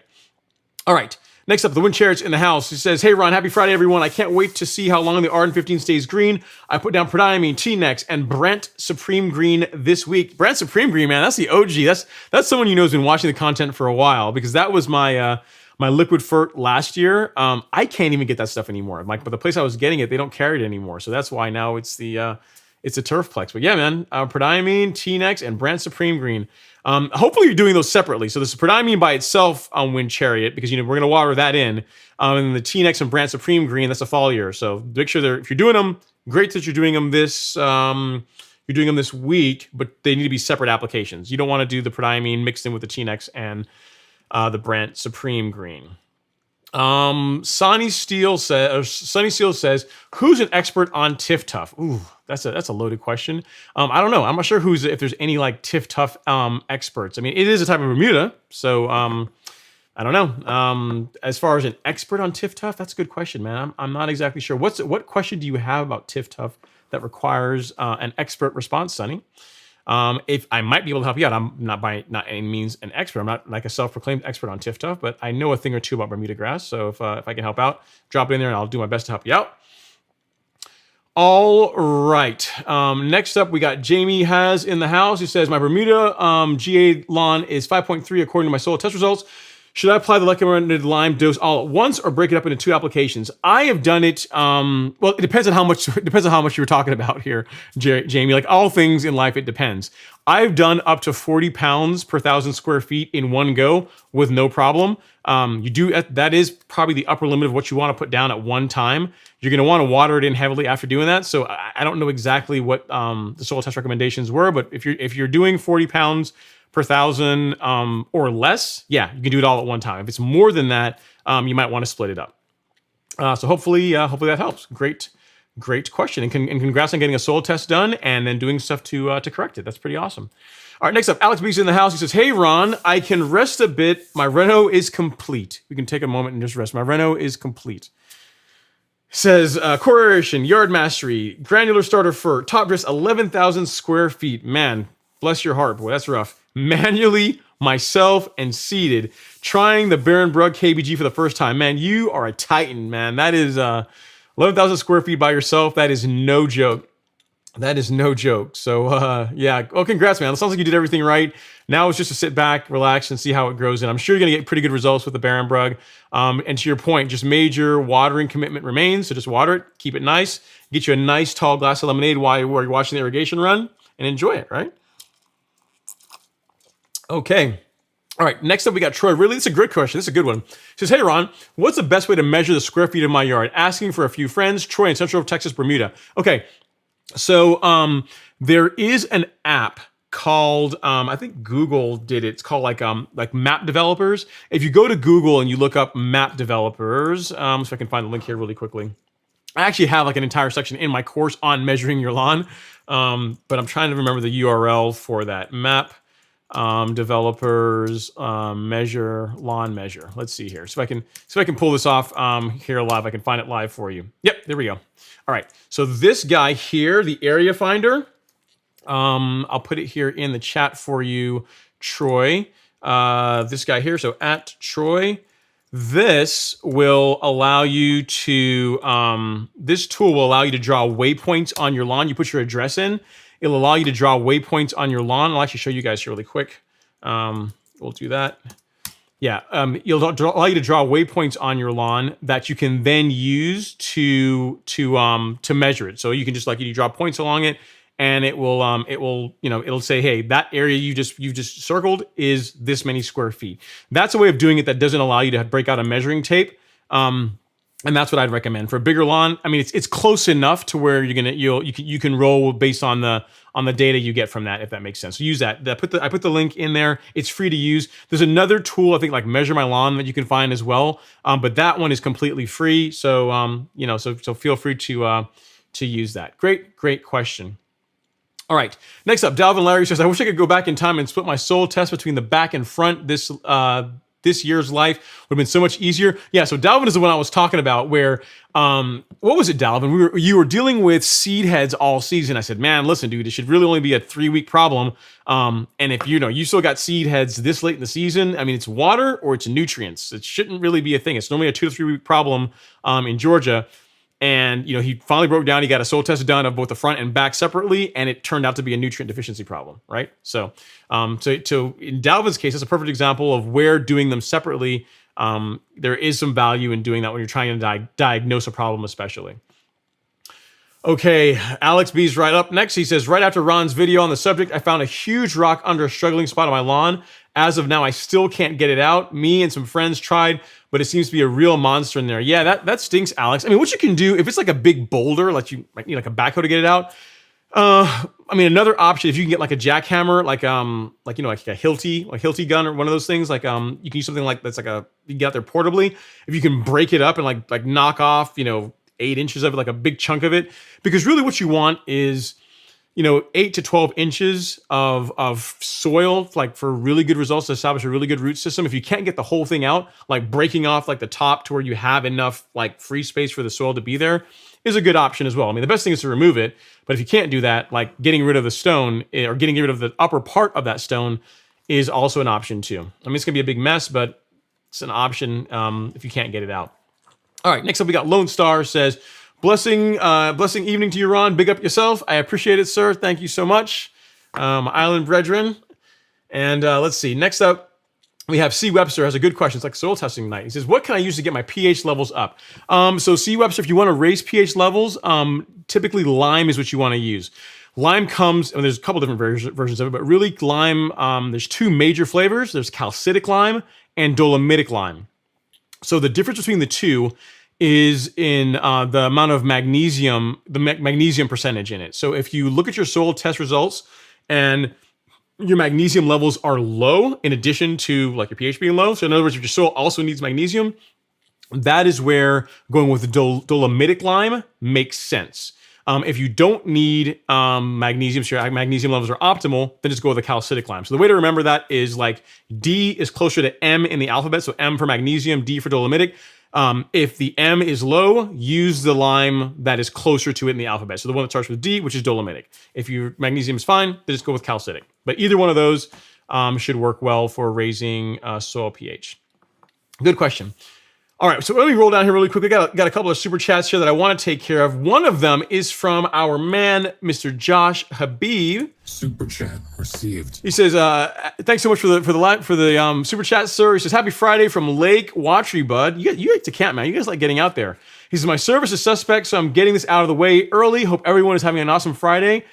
All right. Next up, the Wind Chariot's in the house. He says, hey, Ron, happy Friday, everyone. I can't wait to see how long the Arden-15 stays green. I put down Prodiamine, T-Nex, and Brent Supreme Green this week. Brent Supreme Green, man, that's the OG. That's someone you know has been watching the content for a while, because that was my my liquid fert last year. I can't even get that stuff anymore. But the place I was getting it, they don't carry it anymore. So that's why now it's a Turfplex. But yeah, man, Prodiamine, T-Nex, and Brent Supreme Green. Hopefully you're doing those separately. So this is Prodiamine by itself on Wind Chariot, because we're going to water that in. And the T-Nex and Brand Supreme Green, that's a foliar. So make sure if you're doing them, great that you're doing them this week, but they need to be separate applications. You don't want to do the Prodiamine mixed in with the T-Nex and the Brand Supreme Green. Sunny Steele says, who's an expert on Tiff Tuff? Ooh, that's a loaded question. I don't know. I'm not sure if there's any like Tiff Tuff experts. I mean, it is a type of Bermuda, so I don't know. As far as an expert on Tiff Tuff, that's a good question, man. I'm not exactly sure. What question do you have about Tiff Tuff that requires an expert response, Sonny? If I might be able to help you out, I'm not any means an expert. I'm not like a self-proclaimed expert on Tiff Tuff, but I know a thing or two about Bermuda grass. So if I can help out, drop it in there and I'll do my best to help you out. All right. Next up, we got Jamie Has in the house, who says, my Bermuda GA lawn is 5.3 according to my soil test results. Should I apply the recommended lime dose all at once or break it up into 2 applications? I have done it. Well, it depends on how much. Depends on how much you were talking about here, Jamie. Like all things in life, it depends. I've done up to 40 pounds per 1,000 square feet in one go with no problem. That is probably the upper limit of what you want to put down at one time. You're going to want to water it in heavily after doing that. So I don't know exactly what the soil test recommendations were, but if you're doing 40 pounds per 1,000 or less, yeah, you can do it all at one time. If it's more than that, you might want to split it up. So hopefully that helps. Great question, and congrats on getting a soil test done and then doing stuff to correct it. That's pretty awesome. All right, next up, Alex B's in the house. He says, hey, Ron, I can rest a bit. My reno is complete. We can take a moment and just rest. My reno is complete. Says, core aeration, yard mastery, granular starter fur, top dress, 11,000 square feet. Man, bless your heart, boy, that's rough. Manually, myself, and seeded, trying the Barenbrug KBG for the first time. Man, you are a titan, man. That is 11,000 square feet by yourself. That is no joke. That is no joke. So, yeah. Well, congrats, man. It sounds like you did everything right. Now it's just to sit back, relax, and see how it grows in. I'm sure you're going to get pretty good results with the Barenbrug. And to your point, just major watering commitment remains. So just water it, keep it nice, get you a nice tall glass of lemonade while you're watching the irrigation run, and enjoy it, right? Okay. All right, next up we got Troy. Really, this is a good question. This is a good one. He says, hey, Ron, what's the best way to measure the square feet of my yard? Asking for a few friends, Troy in Central Texas, Bermuda. Okay, so there is an app called, I think Google did it. It's called like Map Developers. If you go to Google and you look up Map Developers, so I can find the link here really quickly. I actually have like an entire section in my course on measuring your lawn, but I'm trying to remember the URL for that. Map Developers measure lawn measure. Let's see here. So if I can pull this off here live, I can find it live for you. Yep, there we go. All right. So this guy here, the area finder, I'll put it here in the chat for you, Troy. This guy here. So at Troy, this will allow you to, this tool will allow you to draw waypoints on your lawn. You put your address in. It'll allow you to draw waypoints on your lawn. I'll actually show you guys here really quick. We'll do that. Yeah, it'll allow you to draw waypoints on your lawn that you can then use to measure it. So you can just you draw points along it, and it'll say, hey, that area you just circled is this many square feet. That's a way of doing it that doesn't allow you to break out a measuring tape. And that's what I'd recommend for a bigger lawn. I mean, it's close enough to where you can roll based on the data you get from that, if that makes sense. So use that. I put the link in there. It's free to use. There's another tool, I think, like Measure My Lawn, that you can find as well. But that one is completely free. So so feel free to use that. Great question. All right. Next up, Dalvin Larry says, I wish I could go back in time and split my soil test between the back and front this year's life. Would have been so much easier. Yeah, so Dalvin is the one I was talking about where, what was it, Dalvin? You were dealing with seed heads all season. I said, man, listen, dude, it should really only be a 3-week problem. And if you still got seed heads this late in the season, I mean, it's water or it's nutrients. It shouldn't really be a thing. It's normally a 2 to 3 week problem in Georgia. And, he finally broke down. He got a soil test done of both the front and back separately, and it turned out to be a nutrient deficiency problem, right? So in Dalvin's case, that's a perfect example of where doing them separately, there is some value in doing that when you're trying to diagnose a problem, especially. Okay, Alex B's right up next. He says, right after Ron's video on the subject, I found a huge rock under a struggling spot on my lawn. As of now, I still can't get it out. Me and some friends tried, but it seems to be a real monster in there. Yeah, that stinks, Alex. I mean, what you can do, if it's like a big boulder, like you might need like a backhoe to get it out. I mean, another option, if you can get like a jackhammer, like a Hilti gun or one of those things, you can use something like that's like you can get out there portably. If you can break it up and like knock off, 8 inches of it, like a big chunk of it, because really what you want is 8 to 12 inches of soil, like for really good results to establish a really good root system. If you can't get the whole thing out, like breaking off like the top to where you have enough like free space for the soil to be there is a good option as well. I mean, the best thing is to remove it, but if you can't do that, like getting rid of the stone or getting rid of the upper part of that stone is also an option too. I mean, it's gonna be a big mess, but it's an option if you can't get it out. All right, next up we got Lone Star says, blessing evening to you, Ron. Big up yourself. I appreciate it, sir. Thank you so much. Island brethren. And let's see. Next up, we have C. Webster has a good question. It's like soil testing night. He says, what can I use to get my pH levels up? So C. Webster, if you want to raise pH levels, typically lime is what you want to use. Lime comes, and there's a couple different versions of it, but really lime, there's 2 major flavors. There's calcitic lime and dolomitic lime. So the difference between the two is in the amount of magnesium, the magnesium percentage in it. So if you look at your soil test results and your magnesium levels are low, in addition to like your pH being low, so in other words, if your soil also needs magnesium, that is where going with the dolomitic lime makes sense. If you don't need magnesium, so your magnesium levels are optimal, then just go with the calcitic lime. So the way to remember that is like D is closer to M in the alphabet, so M for magnesium, D for dolomitic. If the M is low, use the lime that is closer to it in the alphabet. So the one that starts with D, which is dolomitic. If your magnesium is fine, then just go with calcitic. But either one of those should work well for raising soil pH. Good question. All right, so let me roll down here really quickly. Got a couple of super chats here that I want to take care of. One of them is from our man, Mr. Josh Habib. Super chat received. He says, "Thanks so much for the super chat, sir." He says, "Happy Friday from Lake Watry, bud. You like to camp, man. You guys like getting out there." He says, "My service is suspect, so I'm getting this out of the way early. Hope everyone is having an awesome Friday."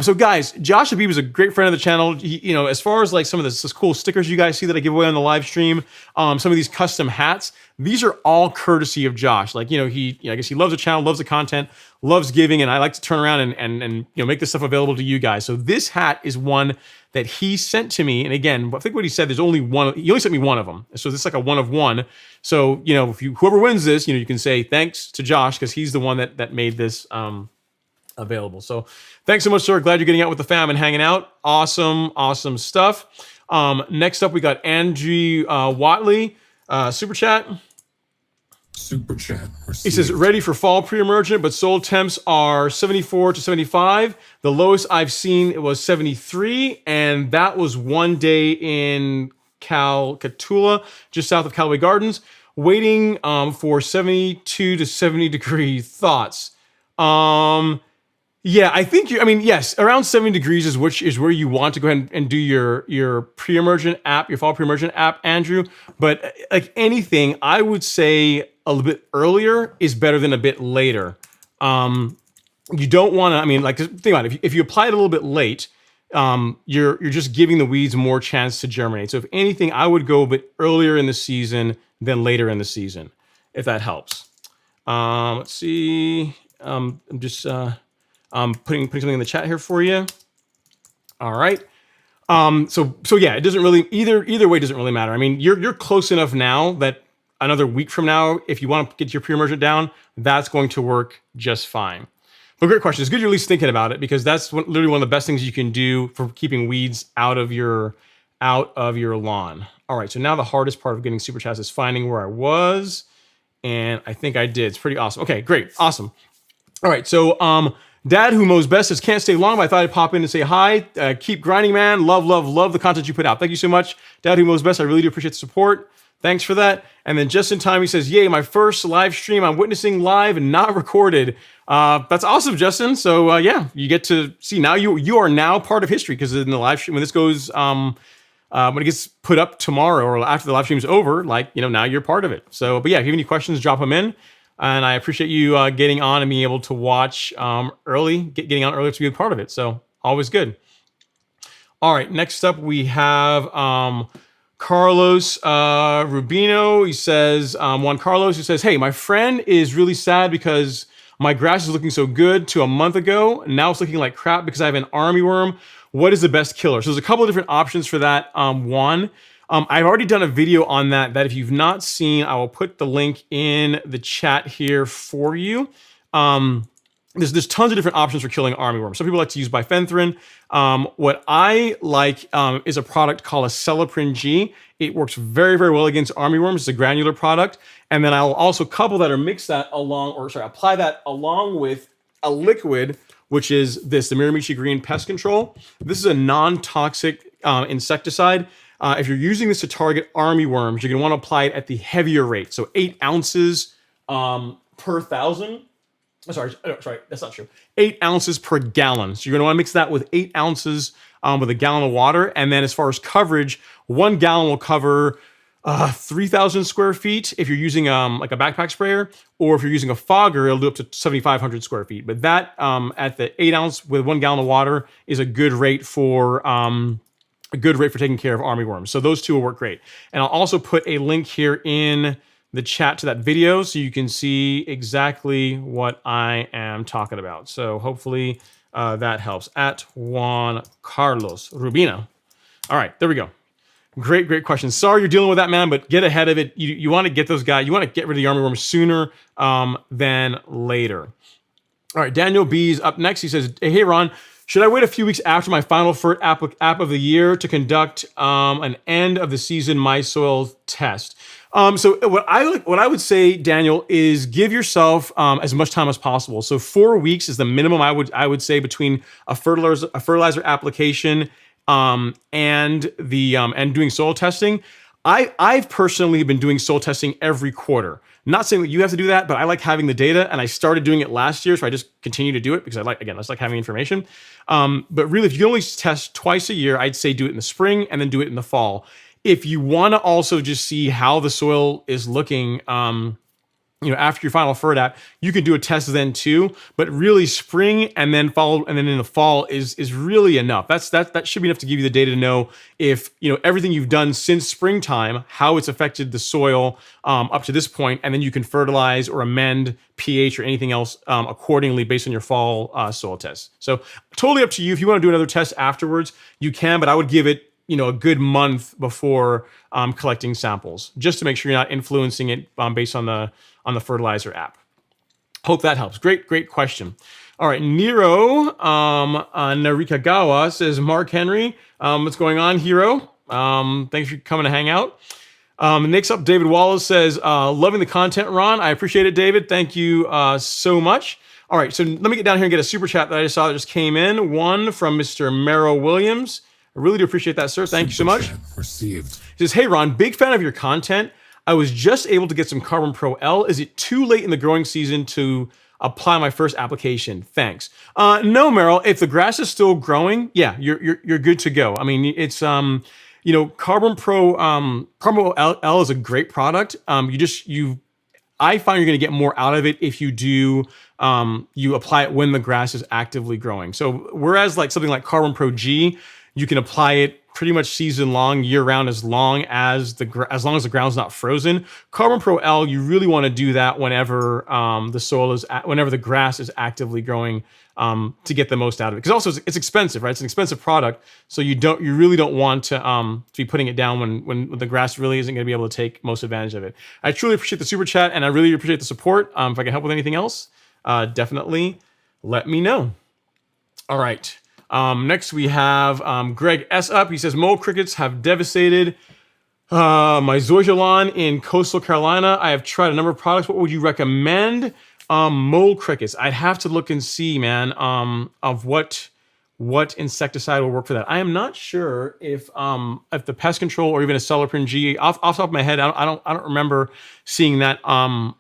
So guys, Josh Habib is a great friend of the channel. He, as far as like some of this cool stickers you guys see that I give away on the live stream, some of these custom hats, these are all courtesy of Josh. Like, I guess he loves the channel, loves the content, loves giving, and I like to turn around and make this stuff available to you guys. So this hat is one that he sent to me. And again, I think what he said, there's only one, he only sent me one of them. So this is like a one of one. So, if whoever wins this, you can say thanks to Josh, because he's the one that made this, available. So thanks so much, sir. Glad you're getting out with the fam and hanging out. Awesome stuff. Next up, we got Andrew Watley, super chat. Super chat received. He says, ready for fall pre-emergent, but soil temps are 74 to 75. The lowest I've seen, it was 73. And that was one day in Calcatula, just south of Callaway Gardens, waiting for 72 to 70 degree thoughts. Yeah, I think yes, around 70 degrees is where you want to go ahead and do your pre-emergent app, your fall pre-emergent app, Andrew. But like anything, I would say a little bit earlier is better than a bit later. you don't want to. I mean, like think about it. If you apply it a little bit late, you're just giving the weeds more chance to germinate. So if anything, I would go a bit earlier in the season than later in the season, if that helps. Let's see. I'm just putting something in the chat here for you. All right. So yeah, it doesn't really either way doesn't really matter. I mean, you're close enough now that another week from now, if you want to get your pre-emergent down, that's going to work just fine. But great question. It's good you're at least thinking about it, because that's literally one of the best things you can do for keeping weeds out of your lawn. All right, so now the hardest part of getting super chats is finding where I was, and I think I did. It's pretty awesome. Okay, great, awesome. All right, so Dad, who mows best, says can't stay long, but I thought I'd pop in and say hi. Keep grinding, man. Love the content you put out. Thank you so much, Dad, who mows best. I really do appreciate the support. Thanks for that. And then just in time, he says, yay, my first live stream I'm witnessing live and not recorded. That's awesome, Justin. So yeah, you get to see now you are now part of history, because in the live stream, when this goes, when it gets put up tomorrow or after the live stream's over, like, now you're part of it. So, but yeah, if you have any questions, drop them in. And I appreciate you getting on and being able to watch early, getting on early to be a part of it. So always good. All right, next up we have Carlos Rubino. He says, Juan Carlos, who says, hey, my friend is really sad because my grass is looking so good to a month ago. Now it's looking like crap because I have an armyworm. What is the best killer? So there's a couple of different options for that. One, I've already done a video on that if you've not seen, I will put the link in the chat here for you. There's tons of different options for killing armyworm. Some people like to use bifenthrin. What I like is a product called a Celiprin G. It works very, very well against armyworms. It's a granular product. And then I'll also couple that or mix that apply that along with a liquid, which is the Mirimichi Green Pest Control. This is a non-toxic insecticide. If you're using this to target armyworms, you're going to want to apply it at the heavier rate. So 8 ounces per thousand. Sorry, that's not true. 8 ounces per gallon. So you're going to want to mix that with 8 ounces with a gallon of water. And then as far as coverage, 1 gallon will cover 3,000 square feet if you're using like a backpack sprayer, or if you're using a fogger, it'll do up to 7,500 square feet. But that at the 8 ounce with 1 gallon of water is a good rate for taking care of armyworms. So those two will work great. And I'll also put a link here in the chat to that video so you can see exactly what I am talking about. So hopefully that helps. At Juan Carlos Rubino. All right, there we go. Great question. Sorry you're dealing with that, man, but get ahead of it. You want to get those guys, you want to get rid of the armyworms sooner than later. All right, Daniel B's up next. He says, hey, Ron, should I wait a few weeks after my final FERT app of the year to conduct an end of the season my soil test? So what I would say, Daniel, is give yourself as much time as possible. So 4 weeks is the minimum I would say between a fertilizer application and doing soil testing. I've personally been doing soil testing every quarter. Not saying that you have to do that, but I like having the data, and I started doing it last year, so I just continue to do it because I like having information. But really, if you can only test twice a year, I'd say do it in the spring and then do it in the fall. If you want to also just see how the soil is looking, after your final FERT app, you can do a test then too. But really, spring and then in the fall is really enough. That should be enough to give you the data to know if everything you've done since springtime, how it's affected the soil up to this point, and then you can fertilize or amend pH or anything else accordingly based on your fall soil test. So totally up to you. If you want to do another test afterwards, you can, but I would give it a good month before collecting samples, just to make sure you're not influencing it based on the fertilizer app. Hope that helps. Great question. All right, Nero Narikagawa says, Mark Henry, what's going on, Hero? Thanks for coming to hang out. Next up, David Wallace says, loving the content, Ron. I appreciate it, David. Thank you so much. All right, so let me get down here and get a super chat that I just saw that just came in. One from Mr. Merrill Williams. I really do appreciate that, sir. Thank you so much. Received. He says, hey, Ron, big fan of your content. I was just able to get some Carbon Pro L. Is it too late in the growing season to apply my first application? Thanks. No, Merrill, if the grass is still growing, yeah, you're good to go. I mean, it's, Carbon Pro L is a great product. I find you're going to get more out of it if you do you apply it when the grass is actively growing. So whereas like something like Carbon Pro G, you can apply it pretty much season long, year round, as long as the ground's not frozen. Carbon Pro L, you really want to do that whenever whenever the grass is actively growing, to get the most out of it. Because also it's expensive, right? It's an expensive product, so you really don't want to be putting it down when the grass really isn't going to be able to take most advantage of it. I truly appreciate the super chat, and I really appreciate the support. If I can help with anything else, definitely let me know. All right. Next we have Greg S. up. He says, mole crickets have devastated my zoysia lawn in coastal Carolina. I have tried a number of products. What would you recommend? Mole crickets. I'd have to look and see, man, of what insecticide will work for that. I am not sure if the pest control or even a Celoprin G, off the top of my head, I don't remember seeing that on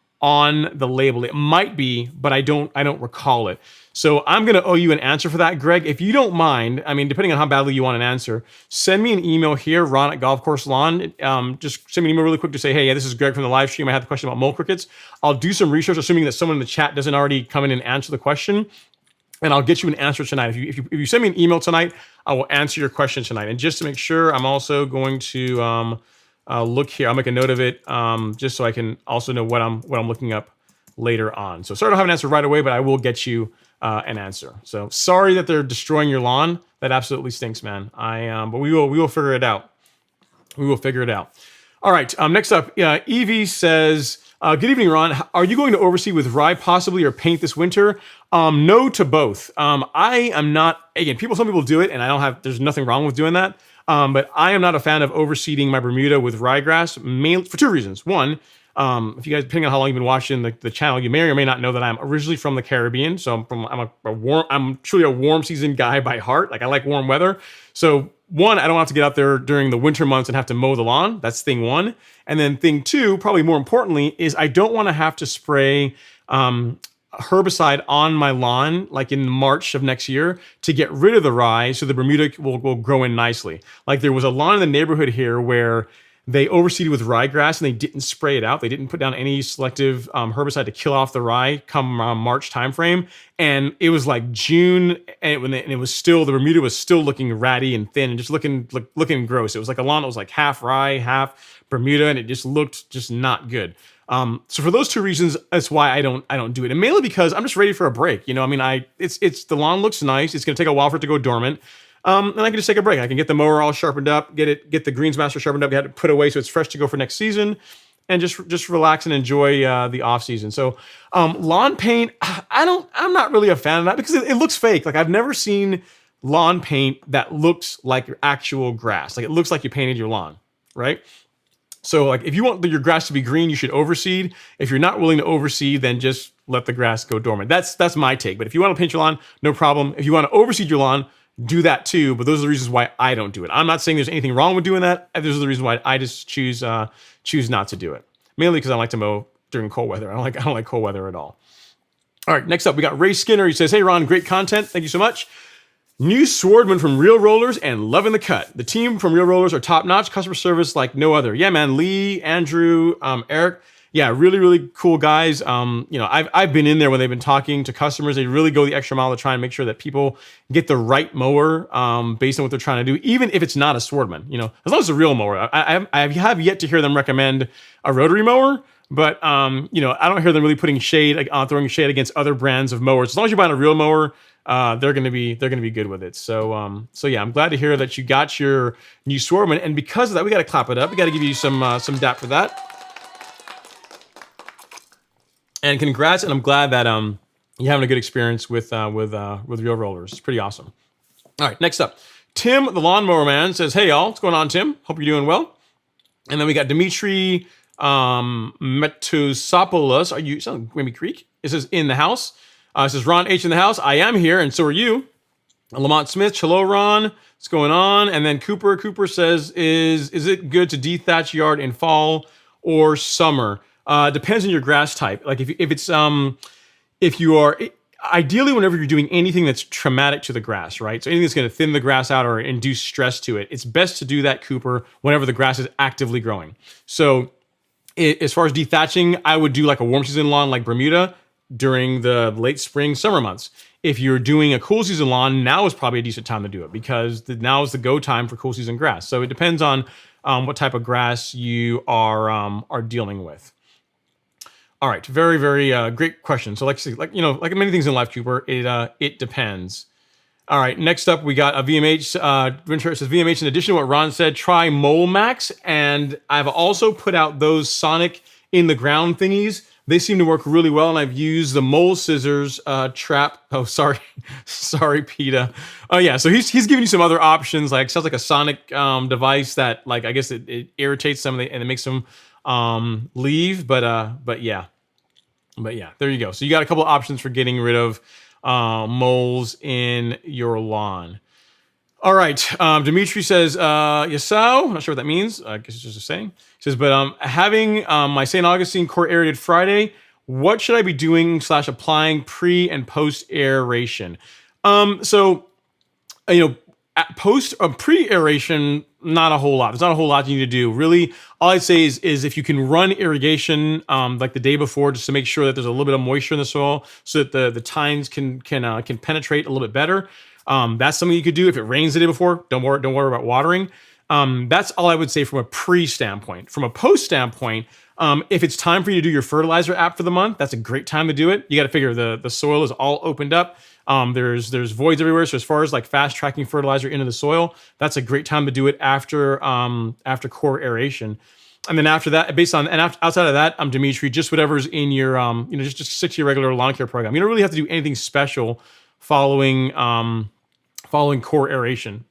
the label. It might be, but I don't recall it. So I'm going to owe you an answer for that, Greg. If you don't mind, I mean, depending on how badly you want an answer, send me an email here, Ron at Golf Course Lawn. Just send me an email really quick to say, hey, yeah, this is Greg from the live stream. I had the question about mole crickets. I'll do some research, assuming that someone in the chat doesn't already come in and answer the question, and I'll get you an answer tonight. If you send me an email tonight, I will answer your question tonight. And just to make sure, I'm also going to look here. I'll make a note of it, just so I can also know what I'm looking up later on. So sorry I don't have an answer right away, but I will get you an answer. So sorry that they're destroying your lawn. That absolutely stinks, man. But we will figure it out. We will figure it out. All right. Next up, Evie says, good evening, Ron. Are you going to overseed with rye possibly or paint this winter? No to both. I am not, again, some people do it, and there's nothing wrong with doing that. But I am not a fan of overseeding my Bermuda with ryegrass, mainly for two reasons. One, if you guys, depending on how long you've been watching the channel, you may or may not know that I'm originally from the Caribbean. So I'm truly a warm season guy by heart. Like, I like warm weather. So one, I don't have to get out there during the winter months and have to mow the lawn. That's thing one. And then thing two, probably more importantly, is I don't want to have to spray herbicide on my lawn like in March of next year to get rid of the rye so the Bermuda will grow in nicely. Like, there was a lawn in the neighborhood here where they overseeded with ryegrass and they didn't spray it out. They didn't put down any selective herbicide to kill off the rye come March timeframe. And it was like June, and it was still, the Bermuda was still looking ratty and thin and just looking gross. It was like a lawn that was like half rye, half Bermuda, and it just looked just not good. So for those two reasons, that's why I don't do it. And mainly because I'm just ready for a break. You know, I mean, it's the lawn looks nice. It's going to take a while for it to go dormant. And I can just take a break. I can get the mower all sharpened up, get the greens master sharpened up, get it put away so it's fresh to go for next season, and just relax and enjoy the off season. So lawn paint, I'm not really a fan of that because it looks fake. Like, I've never seen lawn paint that looks like your actual grass. Like, it looks like you painted your lawn, right? So like, if you want your grass to be green, you should overseed. If you're not willing to overseed, then just let the grass go dormant. That's my take. But if you want to paint your lawn, no problem. If you want to overseed your lawn, do that too. But those are the reasons why I don't do it. I'm not saying there's anything wrong with doing that. Those are the reasons why I just choose not to do it. Mainly because I like to mow during cold weather. I don't like cold weather at all. All right, next up, we got Ray Skinner. He says, hey, Ron, great content. Thank you so much. New swordman from Real Rollers and loving the cut. The team from Real Rollers are top-notch, customer service like no other. Yeah, man, Lee, Andrew, Eric. Yeah, really, really cool guys. I've been in there when they've been talking to customers. They really go the extra mile to try and make sure that people get the right mower based on what they're trying to do, even if it's not a swordman. You know, as long as it's a real mower. I have yet to hear them recommend a rotary mower, but I don't hear them really putting shade, throwing shade against other brands of mowers. As long as you're buying a real mower, they're gonna be good with it. So yeah, I'm glad to hear that you got your new swordman, and because of that, we got to clap it up. We got to give you some dap for that. And congrats, and I'm glad that you're having a good experience with Real Rollers. It's pretty awesome. All right, next up, Tim, the lawnmower man, says, "Hey y'all, what's going on, Tim? Hope you're doing well." And then we got Dimitri Metosopoulos. Are you sound Grammy Creek? It says in the house. It says Ron H in the house. I am here, and so are you. Lamont Smith, hello Ron. What's going on? And then Cooper. Cooper says, is it good to dethatch yard in fall or summer? Depends on your grass type. Like if you are ideally, whenever you're doing anything that's traumatic to the grass, right? So anything that's going to thin the grass out or induce stress to it, it's best to do that, Cooper, whenever the grass is actively growing. So As far as dethatching, I would do like a warm season lawn like Bermuda during the late spring, summer months. If you're doing a cool season lawn, now is probably a decent time to do it because now is the go time for cool season grass. So it depends on what type of grass you are dealing with. All right, very, very great question. So like many things in life, Cooper, it depends. All right, next up we got a VMH. Ventura says VMH. In addition to what Ron said, try Mole Max, and I've also put out those Sonic in the ground thingies. They seem to work really well, and I've used the mole scissors trap. Oh, sorry, sorry, PETA. Oh yeah, so he's giving you some other options. Like sounds like a Sonic device that like I guess it irritates them and it makes them leave. But yeah, there you go. So you got a couple of options for getting rid of moles in your lawn. All right. Dimitri says, Yasau. Not sure what that means. I guess it's just a saying. He says, but having my St. Augustine core aerated Friday, what should I be doing / applying pre and post aeration? Post pre aeration, not a whole lot. There's not a whole lot you need to do. Really, all I'd say is if you can run irrigation like the day before, just to make sure that there's a little bit of moisture in the soil, so that the tines can penetrate a little bit better. That's something you could do. If it rains the day before, don't worry about watering. That's all I would say from a pre standpoint. From a post standpoint, if it's time for you to do your fertilizer app for the month, that's a great time to do it. You got to figure the soil is all opened up. There's voids everywhere. So as far as like fast tracking fertilizer into the soil, that's a great time to do it after core aeration. And then after that, outside of that, Dimitri, just whatever's in your just stick to your regular lawn care program. You don't really have to do anything special following core aeration.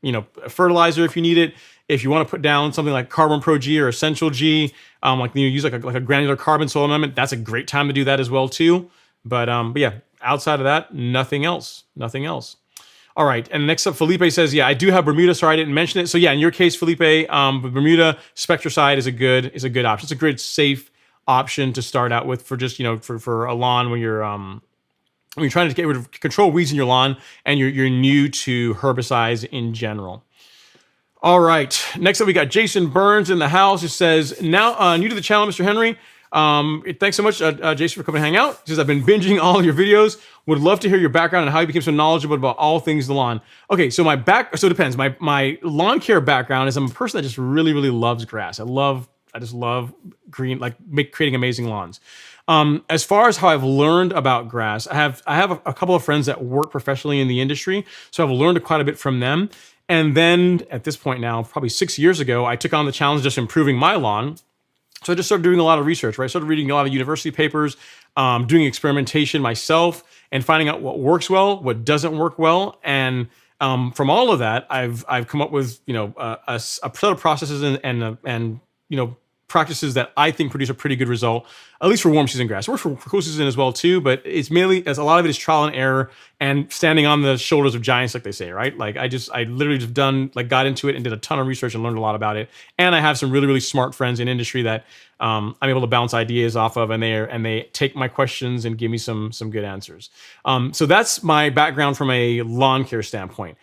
Fertilizer if you need it. If you want to put down something like Carbon Pro G or Essential G, use like a granular carbon soil amendment, that's a great time to do that as well too. But yeah, outside of that, nothing else. All right, and next up, Felipe says, yeah, I do have Bermuda. Sorry, I didn't mention it. So yeah, in your case, Felipe, Bermuda Spectracide is a good option. It's a great safe option to start out with for just for a lawn when you're trying to control weeds in your lawn and you're new to herbicides in general. All right. Next up, we got Jason Burns in the house. It says, now new to the channel, Mr. Henry. Thanks so much, Jason, for coming to hang out. He says, I've been binging all of your videos. Would love to hear your background and how you became so knowledgeable about all things the lawn. Okay, so it depends. My lawn care background is I'm a person that just really, really loves grass. I just love green, creating amazing lawns. As far as how I've learned about grass, I have a couple of friends that work professionally in the industry, so I've learned quite a bit from them. And then at this point now, probably 6 years ago, I took on the challenge of just improving my lawn. So I just started doing a lot of research, right? I started reading a lot of university papers, doing experimentation myself, and finding out what works well, what doesn't work well. And from all of that, I've come up with a set of processes and practices that I think produce a pretty good result, at least for warm season grass. It works for cool season as well too, but it's mainly, as a lot of it is trial and error and standing on the shoulders of giants, like they say, right? Like I literally just got into it and did a ton of research and learned a lot about it. And I have some really, really smart friends in industry that I'm able to bounce ideas off of, and they take my questions and give me some good answers. So that's my background from a lawn care standpoint.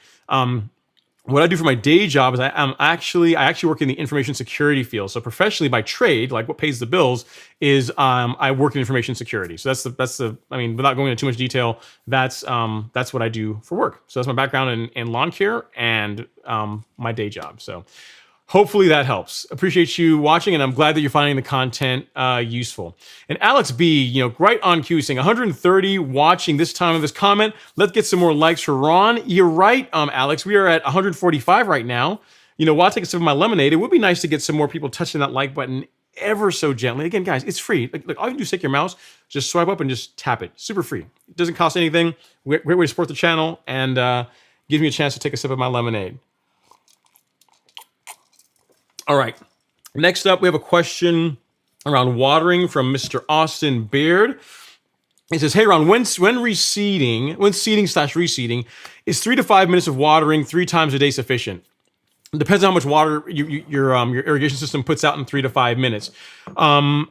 What I do for my day job is I actually work in the information security field. So professionally, by trade, like what pays the bills is I work in information security. So that's the without going into too much detail, that's what I do for work. So that's my background in lawn care and my day job. So hopefully that helps. Appreciate you watching, and I'm glad that you're finding the content useful. And Alex B, right on cue, saying 130 watching this time of this comment. Let's get some more likes for Ron. You're right, Alex. We are at 145 right now. While I take a sip of my lemonade, it would be nice to get some more people touching that like button ever so gently. Again, guys, it's free. Look, all you can do is take your mouse, just swipe up and just tap it. Super free. It doesn't cost anything. Great way to support the channel, and gives me a chance to take a sip of my lemonade. All right. Next up, we have a question around watering from Mr. Austin Beard. He says, hey, Ron, when seeding / reseeding, is 3 to 5 minutes of watering 3 times a day sufficient? It depends on how much water your irrigation system puts out in 3 to 5 minutes. In a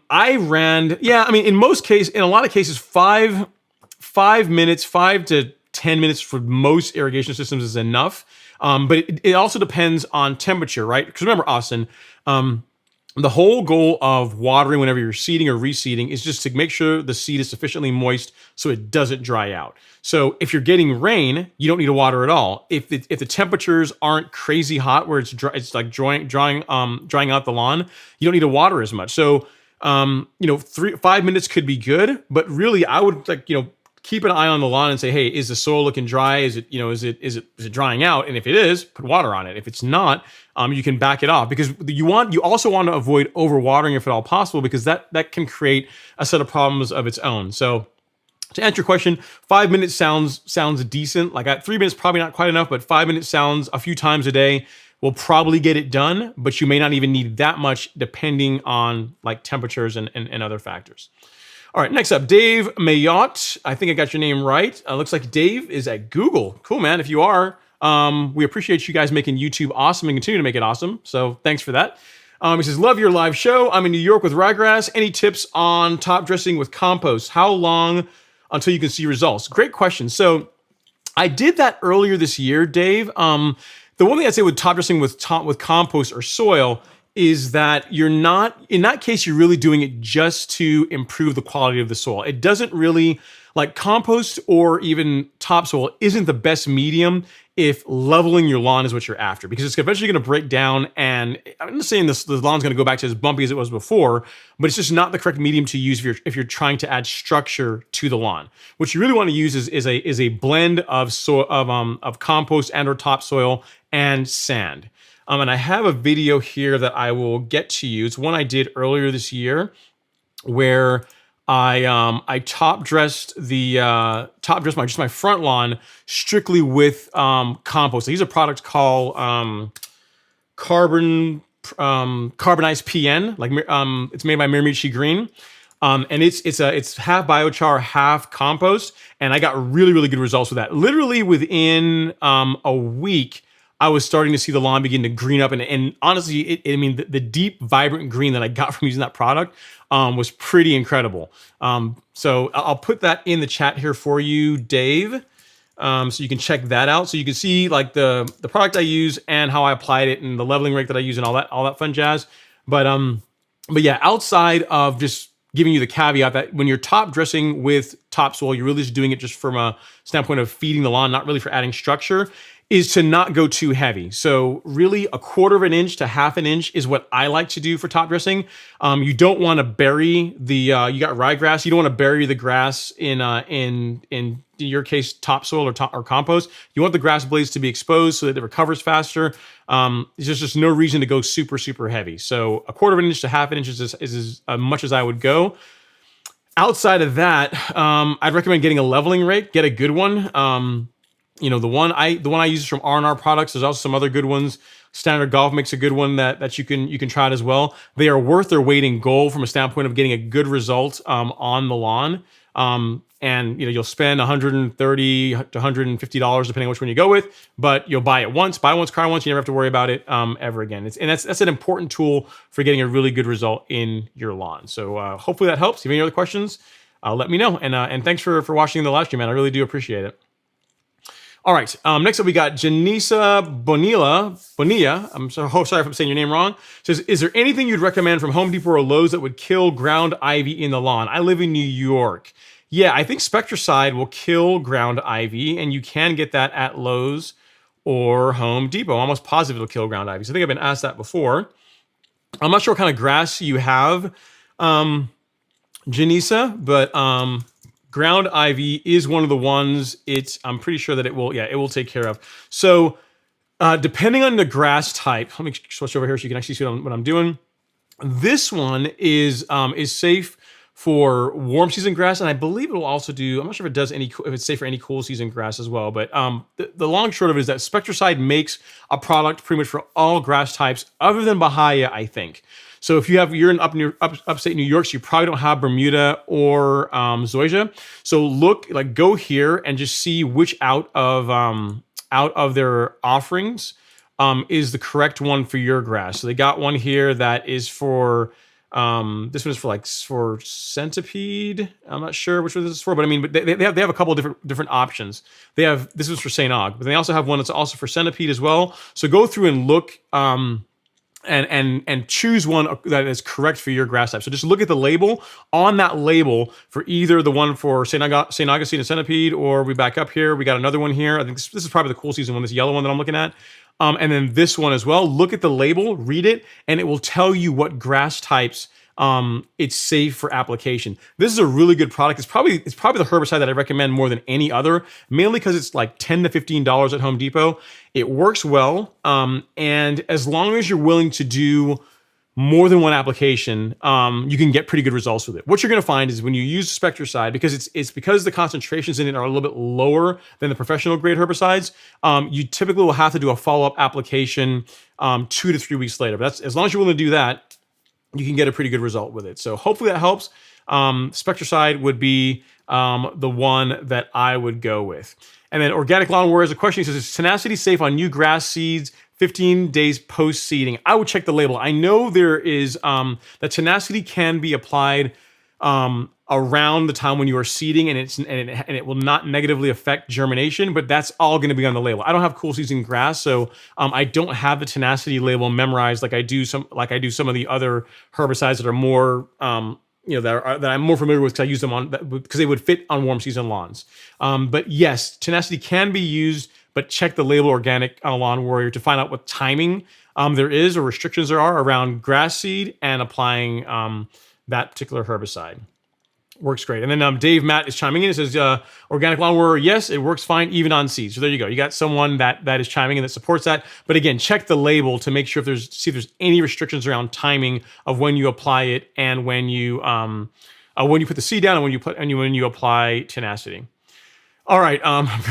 lot of cases, 5 minutes, 5 to 10 minutes for most irrigation systems is enough. But it also depends on temperature, right? Because remember, Austin, The whole goal of watering whenever you're seeding or reseeding is just to make sure the seed is sufficiently moist so it doesn't dry out. So if you're getting rain, you don't need to water at all. If the temperatures aren't crazy hot where it's like drying out the lawn, you don't need to water as much. So 5 minutes could be good, but really I would keep an eye on the lawn and say, hey, is the soil looking dry? Is it drying out? And if it is, put water on it. If it's not, you can back it off, because you also want to avoid overwatering if at all possible, because that can create a set of problems of its own. So to answer your question, 5 minutes sounds decent. Like 3 minutes probably not quite enough, but 5 minutes sounds a few times a day will probably get it done, but you may not even need that much depending on like temperatures and other factors. All right, next up, Dave Mayotte. I think I got your name right. Looks like Dave is at Google. Cool, man. If you are, we appreciate you guys making YouTube awesome and continue to make it awesome. So thanks for that. He says, love your live show. I'm in New York with ryegrass. Any tips on top dressing with compost? How long until you can see results? Great question. So I did that earlier this year, Dave. The one thing I'd say with top dressing with compost or soil is that you're not, in that case, you're really doing it just to improve the quality of the soil. It doesn't really, like compost or even topsoil isn't the best medium if leveling your lawn is what you're after, because it's eventually going to break down. And I'm not saying the lawn's going to go back to as bumpy as it was before, but it's just not the correct medium to use if you're trying to add structure to the lawn. What you really want to use is a blend of compost and or topsoil and sand. And I have a video here that I will get to you. It's one I did earlier this year where I top dressed my front lawn strictly with compost. I use a product called carbonized PN. It's made by Mirimichi Green. And it's half biochar, half compost, and I got really, really good results with that. Literally within a week, I was starting to see the lawn begin to green up, and honestly, the deep, vibrant green that I got from using that product was pretty incredible. So I'll put that in the chat here for you, Dave, so you can check that out. So you can see like the product I use and how I applied it and the leveling rate that I use and all that fun jazz. But yeah, outside of just giving you the caveat that when you're top dressing with topsoil, you're really just doing it just from a standpoint of feeding the lawn, not really for adding structure, is to not go too heavy. So really 1/4 inch to 1/2 inch is what I like to do for top dressing. You don't want to bury the, you got ryegrass, you don't want to bury the grass in your case, topsoil or compost. You want the grass blades to be exposed so that it recovers faster. There's just no reason to go super, super heavy. So 1/4 inch to 1/2 inch is as much as I would go. Outside of that, I'd recommend getting a leveling rake, get a good one. The one I use is from R&R Products. There's also some other good ones. Standard Golf makes a good one that you can try it as well. They are worth their weight in gold from a standpoint of getting a good result on the lawn. And you'll spend $130 to $150 depending on which one you go with, but you'll buy once, cry once. You never have to worry about it ever again. That's an important tool for getting a really good result in your lawn. So hopefully that helps. If you have any other questions, let me know. And thanks for watching the live stream, man. I really do appreciate it. All right, next up we got Janisa Bonilla. I'm sorry if I'm saying your name wrong. Says, is there anything you'd recommend from Home Depot or Lowe's that would kill ground ivy in the lawn? I live in New York. Yeah, I think Spectracide will kill ground ivy, and you can get that at Lowe's or Home Depot. I'm almost positive it'll kill ground ivy. So I think I've been asked that before. I'm not sure what kind of grass you have, Janisa, but ground ivy is one of the ones I'm pretty sure that it will take care of. So depending on the grass type, let me switch over here so you can actually see what I'm doing. This one is safe for warm season grass, and I believe it will also do, I'm not sure if it's safe for any cool season grass as well, but the long and short of it is that Spectracide makes a product pretty much for all grass types other than Bahia, I think. So if you're in upstate New York, so you probably don't have Bermuda or Zoysia. So go here and just see which out of their offerings is the correct one for your grass. So they got one here that is for this one is for centipede. I'm not sure which one this is for, but they have a couple of different options. This is for St. Aug, but they also have one that's also for centipede as well. So go through and look and choose one that is correct for your grass type. So just look at the label. On that label for either the one for St. Augustine and Centipede, or we back up here, we got another one here. I think this is probably the cool season one, this yellow one that I'm looking at. And then this one as well. Look at the label, read it, and it will tell you what grass types it's safe for application. This is a really good product. It's probably the herbicide that I recommend more than any other, mainly because it's like $10 to $15 at Home Depot. It works well, and as long as you're willing to do more than one application, you can get pretty good results with it. What you're going to find is when you use Spectracide, because it's because the concentrations in it are a little bit lower than the professional grade herbicides, you typically will have to do a follow-up application 2 to 3 weeks later. But that's, as long as you're willing to do that, you can get a pretty good result with it. So hopefully that helps. Spectracide would be the one that I would go with. And then Organic Lawn Warriors, a question, he says, is tenacity safe on new grass seeds 15 days post-seeding? I would check the label. I know there is, that tenacity can be applied around the time when you are seeding, and it will not negatively affect germination, but that's all going to be on the label. I don't have cool season grass, so I don't have the tenacity label memorized like I do some of the other herbicides that are more that I'm more familiar with because I use them because they would fit on warm season lawns. But yes, tenacity can be used, but check the label Organic Lawn Warrior to find out what timing there is or restrictions there are around grass seed and applying that particular herbicide. Works great. And then Dave Matt is chiming in. It says, Organic Lawn Warrior, yes, it works fine even on seeds. So there you go. You got someone that is chiming in that supports that. But again, check the label to make sure see if there's any restrictions around timing of when you apply it and when you put the seed down and when you apply tenacity. All right,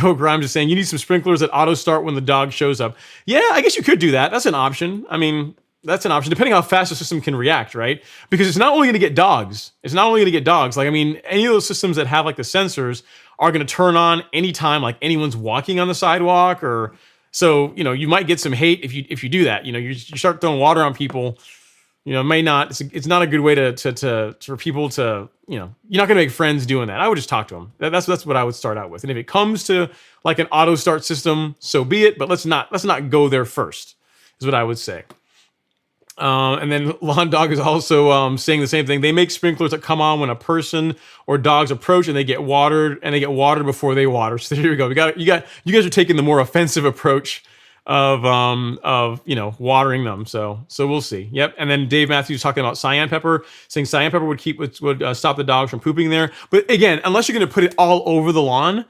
Bill Grimes is saying you need some sprinklers that auto start when the dog shows up. Yeah, I guess you could do that. That's an option. I mean, that's an option, depending how fast the system can react, right? Because it's not only going to get dogs. Like, I mean, any of those systems that have like the sensors are going to turn on anytime like anyone's walking on the sidewalk, or so, you might get some hate if you do that. You start throwing water on people. It may not. It's not a good way for people to. You're not going to make friends doing that. I would just talk to them. That's what I would start out with. And if it comes to like an auto start system, so be it. But let's not go there first. Is what I would say. And then Lawn Dog is also saying the same thing. They make sprinklers that come on when a person or dogs approach and they get watered before they water. So there you go. You guys are taking the more offensive approach of watering them. So we'll see. Yep. And then Dave Matthews talking about cyan pepper, saying cyan pepper would stop the dogs from pooping there. But again, unless you're going to put it all over the lawn,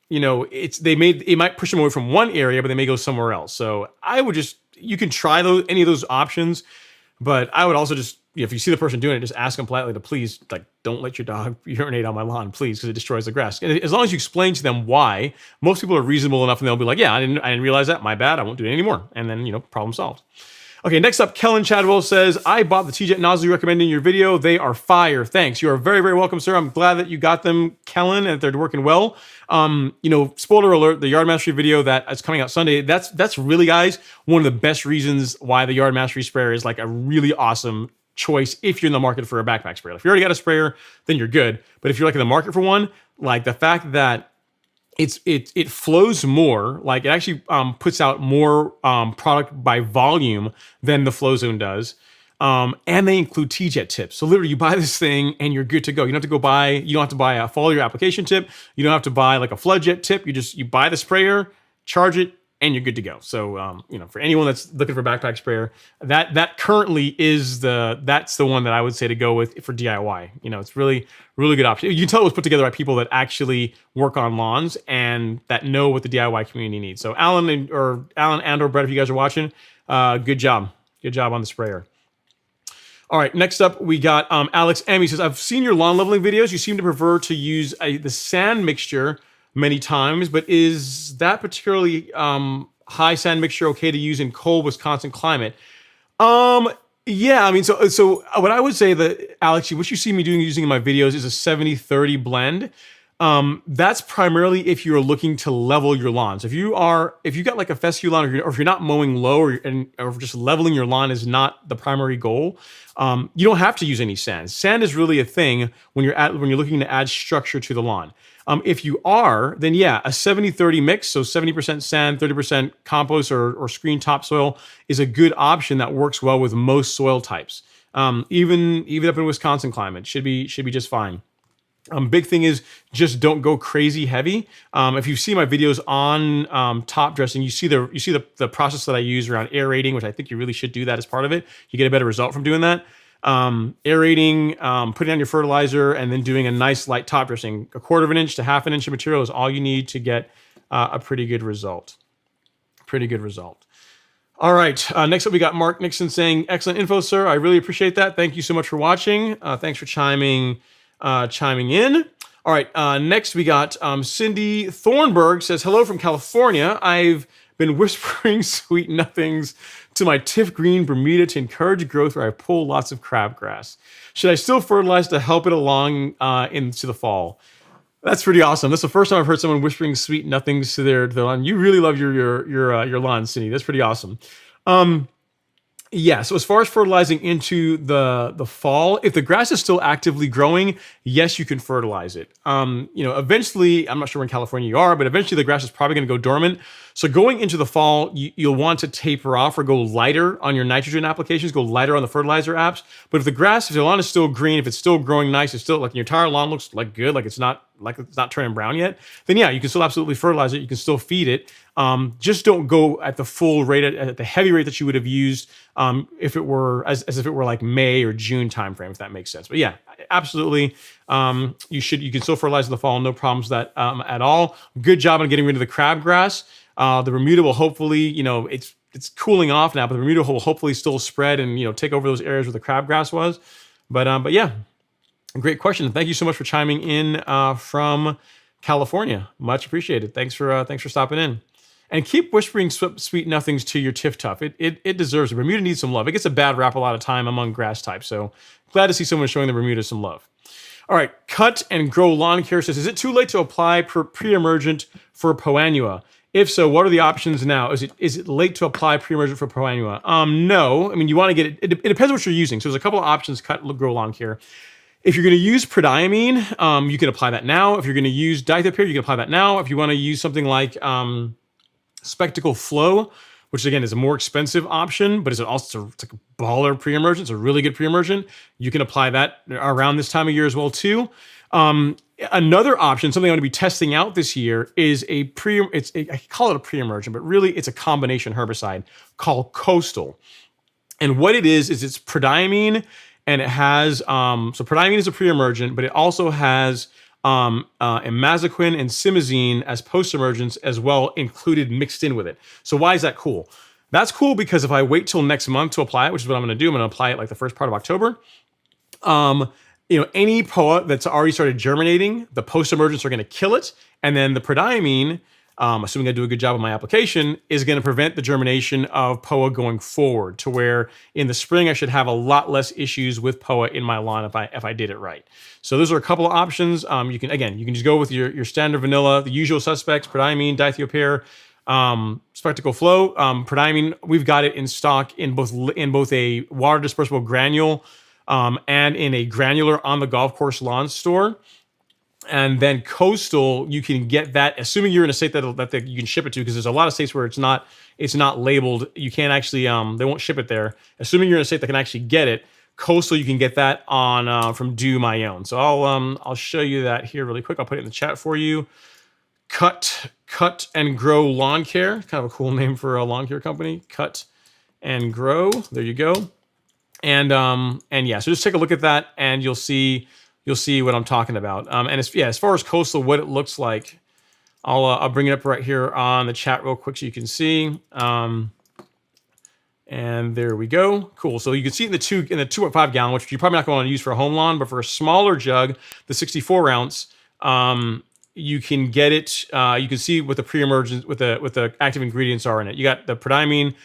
it might push them away from one area, but they may go somewhere else. So you can try any of those options, but I would also just, if you see the person doing it, just ask them politely to please, like, don't let your dog urinate on my lawn, please, because it destroys the grass. And as long as you explain to them why, most people are reasonable enough and they'll be like, yeah, I didn't realize that, my bad, I won't do it anymore. And then, problem solved. Okay, next up, Kellen Chadwell says, I bought the TJet nozzle you recommended in your video. They are fire. Thanks. You are very, very welcome, sir. I'm glad that you got them, Kellen, and that they're working well. Spoiler alert, the Yard Mastery video that is coming out Sunday, that's really, guys, one of the best reasons why the Yard Mastery sprayer is like a really awesome choice if you're in the market for a backpack sprayer. If you already got a sprayer, then you're good. But if you're like in the market for one, like the fact that it flows more, like it actually puts out more product by volume than the Flow Zone does. And they include TJet tips. So literally you buy this thing and you're good to go. You don't have to buy a follow your application tip. You don't have to buy like a flood jet tip. You buy the sprayer, charge it, and you're good to go. So, for anyone that's looking for a backpack sprayer, that currently that's the one that I would say to go with for DIY. It's really, really good option. You can tell it was put together by people that actually work on lawns and that know what the DIY community needs. So Alan and or Brett, if you guys are watching, good job. Good job on the sprayer. All right, next up, we got Alex M. He says, I've seen your lawn leveling videos. You seem to prefer to use the sand mixture many times, but is that particularly high sand mixture okay to use in cold Wisconsin climate? Yeah, I mean, so what I would say that, Alex, what you see me using in my videos is a 70-30 blend. That's primarily if you're looking to level your lawn. So if you got like a fescue lawn, or if you're not mowing low, or just leveling your lawn is not the primary goal, you don't have to use any sand. Sand is really a thing when you're looking to add structure to the lawn. If you are, then yeah, a 70-30 mix, so 70% sand, 30% compost or screen topsoil is a good option that works well with most soil types. Even up in Wisconsin climate, should be just fine. Big thing is just don't go crazy heavy. If you see my videos on top dressing, you see the process that I use around aerating, which I think you really should do that as part of it. You get a better result from doing that. Aerating, putting on your fertilizer, and then doing a nice light top dressing. 1/4 inch to 1/2 inch of material is all you need to get a pretty good result. All right. Next up, we got Mark Nixon saying, "Excellent info, sir. I really appreciate that. Thank you so much for watching. Thanks for chiming in." All right. Next, we got Cindy Thornburg says, "Hello from California. I've been whispering sweet nothings to my tiff green Bermuda to encourage growth where I pull lots of crabgrass. Should I still fertilize to help it along into the fall?" That's pretty awesome. That's the first time I've heard someone whispering sweet nothings to their lawn. You really love your lawn, Cindy. That's pretty awesome. Yeah, so as far as fertilizing into the fall, if the grass is still actively growing, yes, you can fertilize it. Eventually, I'm not sure where in California you are, but eventually the grass is probably going to go dormant. So going into the fall, you'll want to taper off or go lighter on your nitrogen applications, go lighter on the fertilizer apps. But if the lawn is still green, if it's still growing nice, it's still like your entire lawn looks like good, like it's not turning brown yet, then yeah, you can still absolutely fertilize it. You can still feed it. Just don't go at the full rate, at the heavy rate that you would have used if it were as if it were like May or June timeframe, if that makes sense. But yeah, absolutely, you can still fertilize in the fall, no problems with that at all. Good job on getting rid of the crabgrass. The Bermuda will hopefully, it's cooling off now, but the Bermuda will hopefully still spread and take over those areas where the crabgrass was. But yeah. Great question. Thank you so much for chiming in from California. Much appreciated. Thanks for stopping in. And keep whispering sweet nothings to your tiff tuff. It deserves it. Bermuda needs some love. It gets a bad rap a lot of time among grass types. So glad to see someone showing the Bermuda some love. All right. Cut and Grow Lawn Care says, "Is it too late to apply pre-emergent for Poanua? If so, what are the options now? Is it late to apply pre-emergent for Poanua?" No. I mean, you want to get it. It depends what you're using. So there's a couple of options. Cut, Grow Lawn Care. If you're going to use prodiamine, you can apply that now. If you're going to use dithiopyr, you can apply that now. If you want to use something like Spectacle Flow, which again is a more expensive option, but it's like a baller pre-emergent. It's a really good pre-emergent. You can apply that around this time of year as well too. Another option, something I'm going to be testing out this year, is I call it a pre-emergent, but really it's a combination herbicide called Coastal. And what it is it's prodiamine. And it has, so prodiamine is a pre-emergent, but it also has imazaquin and simazine as post-emergents as well included mixed in with it. So why is that cool? That's cool because if I wait till next month to apply it, which is what I'm going to do, I'm going to apply it like the first part of October. Any POA that's already started germinating, the post-emergents are going to kill it. And then the prodiamine, assuming I do a good job of my application, is going to prevent the germination of POA going forward to where in the spring I should have a lot less issues with POA in my lawn if I did it right. So those are a couple of options. You can just go with your standard vanilla, the usual suspects: prodiamine, dithiopyr, Spectacle Flow. Prodiamine, we've got it in stock in both a water dispersible granule and in a granular on the golf course lawn store. And then Coastal, you can get that, assuming you're in a state that you can ship it to, because there's a lot of states where it's not labeled. You can't actually, they won't ship it there. Assuming you're in a state that can actually get it, Coastal, you can get that on from Do My Own. So I'll show you that here really quick. I'll put it in the chat for you. Cut and Grow Lawn Care, kind of a cool name for a lawn care company. Cut and Grow. There you go. And yeah, so just take a look at that, and you'll see what I'm talking about. And as far as Coastal, what it looks like, I'll bring it up right here on the chat real quick so you can see. And there we go. Cool. So you can see in the 2.5 gallon, which you're probably not going to use for a home lawn, but for a smaller jug, the 64 ounce, you can get it. You can see what the pre-emergent with the active ingredients are in it. You got the prodiamine,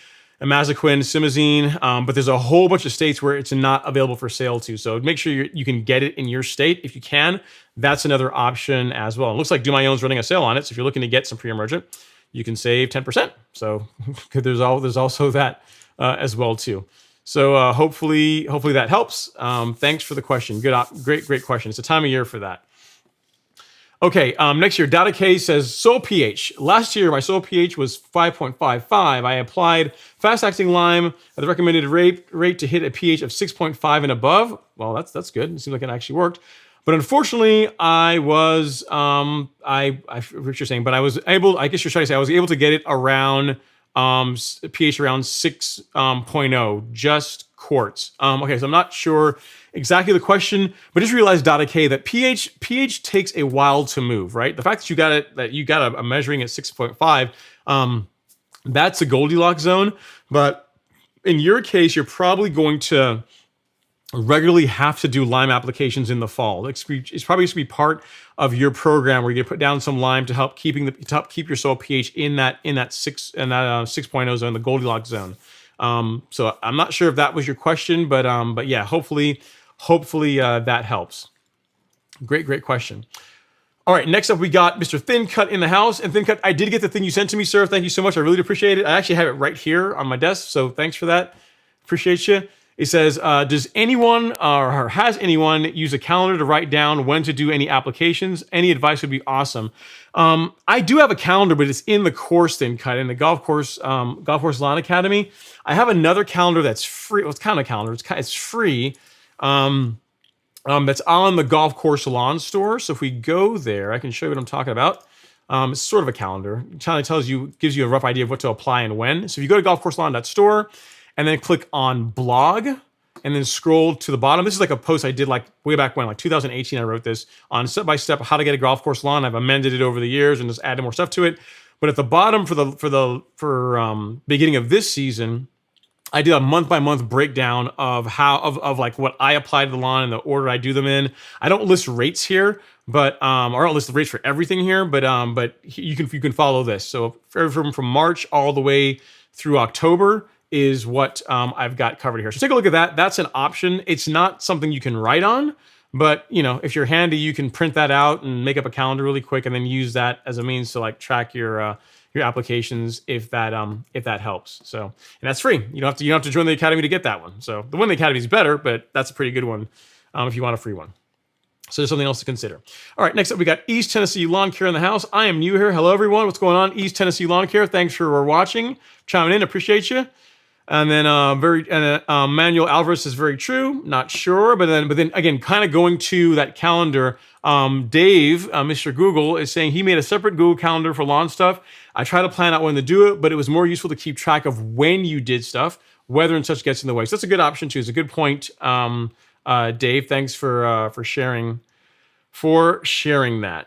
imazaquin, simazine, but there's a whole bunch of states where it's not available for sale too. So make sure you can get it in your state if you can. That's another option as well. It looks like Do My Own's running a sale on it. So if you're looking to get some pre-emergent, you can save 10%. So there's also that as well too. So hopefully that helps. Thanks for the question. Great question. It's a time of year for that. Okay, next year, Data K says soil pH. Last year, my soil pH was 5.55. I applied fast-acting lime at the recommended rate to hit a pH of 6.5 and above. Well, that's good. It seems like it actually worked. But unfortunately, I was, what you're saying, but I was able, I guess you're trying to say, I was able to get it around pH around 6.0, just quarts. Okay, so I'm not sure exactly the question, but just realize, Data K, that pH takes a while to move, right? The fact that you got a measuring at 6.5, that's a Goldilocks zone. But in your case, you're probably going to regularly have to do lime applications in the fall. It's probably going to be part of your program where you put down some lime to help keep your soil pH in that 6.0 zone, the Goldilocks zone. So I'm not sure if that was your question, but yeah, hopefully that helps. Great question. All right, next up we got Mr. Thin Cut in the house. And Thin Cut, I did get the thing you sent to me, sir. Thank you so much. I really appreciate it. I actually have it right here on my desk, so thanks for that. Appreciate you. It says, does anyone or has anyone used a calendar to write down when to do any applications? Any advice would be awesome. I do have a calendar, but it's in the course, Thin Cut, in the Golf Course Lawn Academy. I have another calendar that's free. Well, it's kind of a calendar. It's free. That's on the Golf Course Lawn store. So if we go there, I can show you what I'm talking about. It's sort of a calendar. It kind of gives you a rough idea of what to apply and when. So if you go to golfcourselawn.store and then click on blog and then scroll to the bottom. This is like a post I did like way back when, like 2018. I wrote this on step-by-step how to get a golf course lawn. I've amended it over the years and just added more stuff to it. But at the bottom for beginning of this season, I did a month-by-month breakdown of like what I apply to the lawn and the order I do them in. I don't list rates here, but or I don't list the rates for everything here, but you can follow this. So from March all the way through October is what I've got covered here. So take a look at that. That's an option. It's not something you can write on, but if you're handy, you can print that out and make up a calendar really quick, and then use that as a means to like track your applications if that helps. So, and that's free. You don't have to join the academy to get that one. So the one in the academy is better, but that's a pretty good one if you want a free one. So there's something else to consider. All right, next up we got East Tennessee Lawn Care in the house. I am new here. Hello everyone. What's going on? East Tennessee Lawn Care. Thanks for watching, chiming in. Appreciate you. And then Manuel Alvarez is very true. Not sure, but then again, kind of going to that calendar. Dave, Mr. Google, is saying he made a separate Google calendar for lawn stuff. I try to plan out when to do it, but it was more useful to keep track of when you did stuff. Weather and such gets in the way. So that's a good option too. It's a good point, Dave. Thanks for sharing that.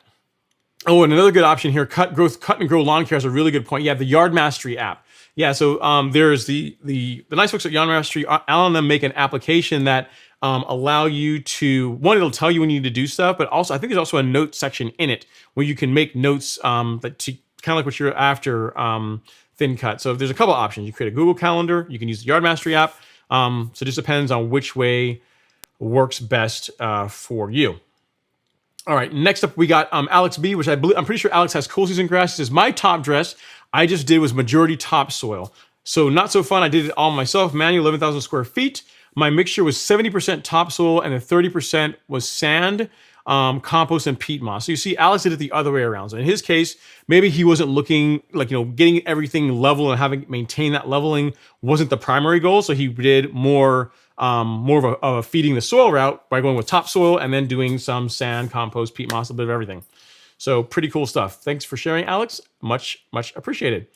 Oh, and another good option here, Cut and Grow Lawn Care is a really good point. Yeah, the Yard Mastery app. Yeah, so there's the nice folks at Yard Mastery. Alan and them make an application that allow you to, one, it'll tell you when you need to do stuff, but also I think there's also a notes section in it where you can make notes that to kind of like what you're after, Thin Cut. So there's a couple options. You create a Google Calendar. You can use the Yard Mastery app. So it just depends on which way works best for you. All right, next up we got Alex B, which I'm pretty sure Alex has cool season grass. He says, my top dress I just did was majority topsoil. So not so fun. I did it all myself, manual, 11,000 square feet. My mixture was 70% topsoil and the 30% was sand, compost, and peat moss. So you see, Alex did it the other way around. So in his case, maybe he wasn't looking like, getting everything level and having maintain that leveling wasn't the primary goal. So he did more of a feeding the soil route by going with topsoil and then doing some sand, compost, peat moss, a bit of everything. So pretty cool stuff. Thanks for sharing, Alex. Much appreciated.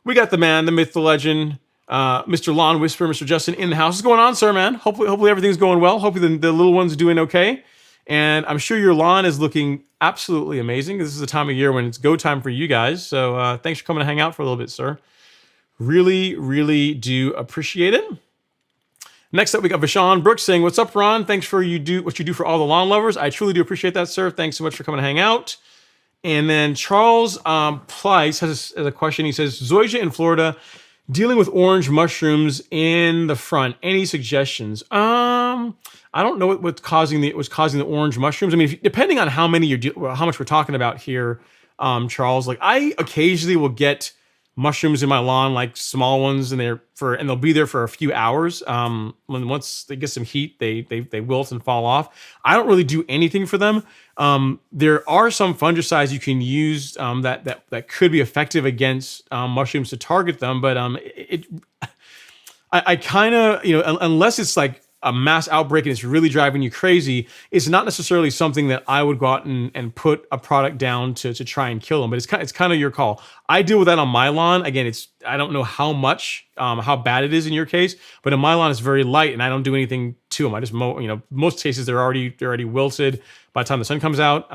We got the man, the myth, the legend, Mr. Lawn Whisperer, Mr. Justin in the house. What's going on, sir, man? Hopefully everything's going well. Hopefully the little one's doing okay. And I'm sure your lawn is looking absolutely amazing. This is the time of year when it's go time for you guys. So thanks for coming to hang out for a little bit, sir. Really do appreciate it. Next up, we got Vashon Brooks saying, what's up, Ron? Thanks for what you do for all the lawn lovers. I truly do appreciate that, sir. Thanks so much for coming to hang out. And then Charles Pleiss has a question. He says, Zoysia in Florida, dealing with orange mushrooms in the front. Any suggestions? I don't know what's causing the orange mushrooms. I mean, depending on how much we're talking about here, Charles. Like I occasionally will get mushrooms in my lawn, like small ones, and they'll be there for a few hours. Once they get some heat, they wilt and fall off. I don't really do anything for them. There are some fungicides you can use that could be effective against mushrooms to target them, but I kind of, unless it's like a mass outbreak and it's really driving you crazy, it's not necessarily something that I would go out and put a product down to try and kill them. But it's kind of your call. I deal with that on my lawn. Again, I don't know how much, how bad it is in your case, but in my lawn it's very light and I don't do anything to them. I just mow. Most cases they're already wilted by the time the sun comes out.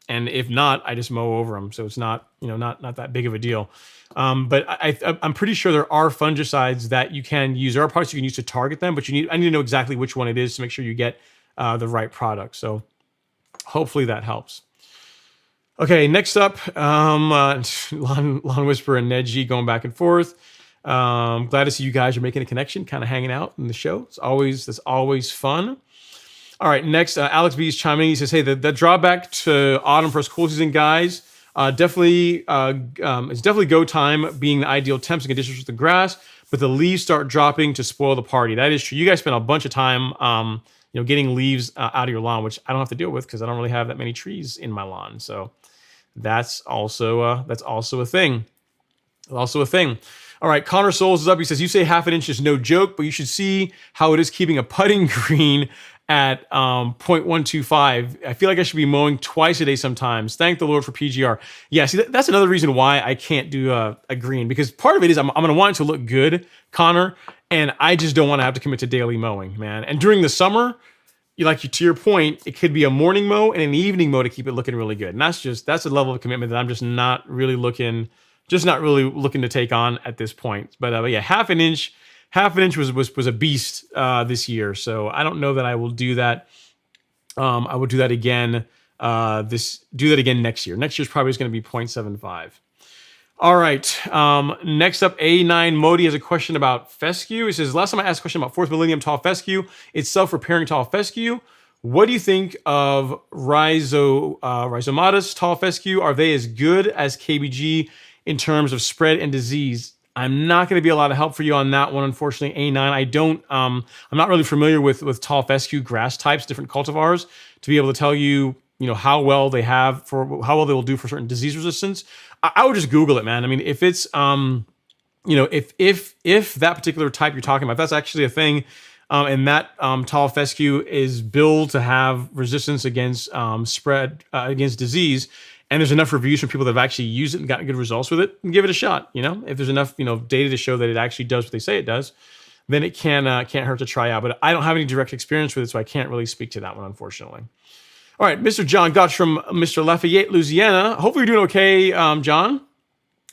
And if not, I just mow over them. So it's not, not that big of a deal. But I'm pretty sure there are fungicides that you can use. There are products you can use to target them, but I need to know exactly which one it is to make sure you get the right product. So hopefully that helps. Okay, next up, Lawn Whisperer and Ned G going back and forth. Glad to see you guys are making a connection, kind of hanging out in the show. That's always fun. All right, next, Alex B is chiming in. He says, hey, the drawback to autumn first cool season, guys, it's definitely go time being the ideal temps and conditions for the grass, but the leaves start dropping to spoil the party. That is true. You guys spend a bunch of time, getting leaves out of your lawn, which I don't have to deal with because I don't really have that many trees in my lawn. So that's also a thing. All right, Connor Souls is up. He says, you say half an inch is no joke, but you should see how it is keeping a putting green at 0.125. I feel like I should be mowing twice a day sometimes. Thank the Lord for PGR. Yeah, see, that's another reason why I can't do a green, because part of it is I'm going to want it to look good, Connor, and I just don't want to have to commit to daily mowing, man. And during the summer, to your point, it could be a morning mow and an evening mow to keep it looking really good. And that's a level of commitment that I'm just not really looking to take on at this point. But yeah, half an inch was a beast this year. So I don't know that I will do that. I will do that again. Next year. Next year's probably is going to be 0.75. All right. Next up, A9 Modi has a question about fescue. He says, last time I asked a question about 4th millennium tall fescue, it's self-repairing tall fescue. What do you think of Rhizomatus tall fescue? Are they as good as KBG in terms of spread and disease? I'm not going to be a lot of help for you on that one, unfortunately, A9. I'm not really familiar with tall fescue grass types, different cultivars, to be able to tell you, how well they will do for certain disease resistance. I would just Google it, man. I mean, if it's, if that particular type you're talking about, that's actually a thing, and that tall fescue is billed to have resistance against spread against disease, and there's enough reviews from people that have actually used it and gotten good results with it, and give it a shot. If there's enough data to show that it actually does what they say it does, then it can't hurt to try out. But I don't have any direct experience with it, so I can't really speak to that one, unfortunately. All right, Mr. John Gotch from Mr. Lafayette, Louisiana. Hopefully you're doing okay, John.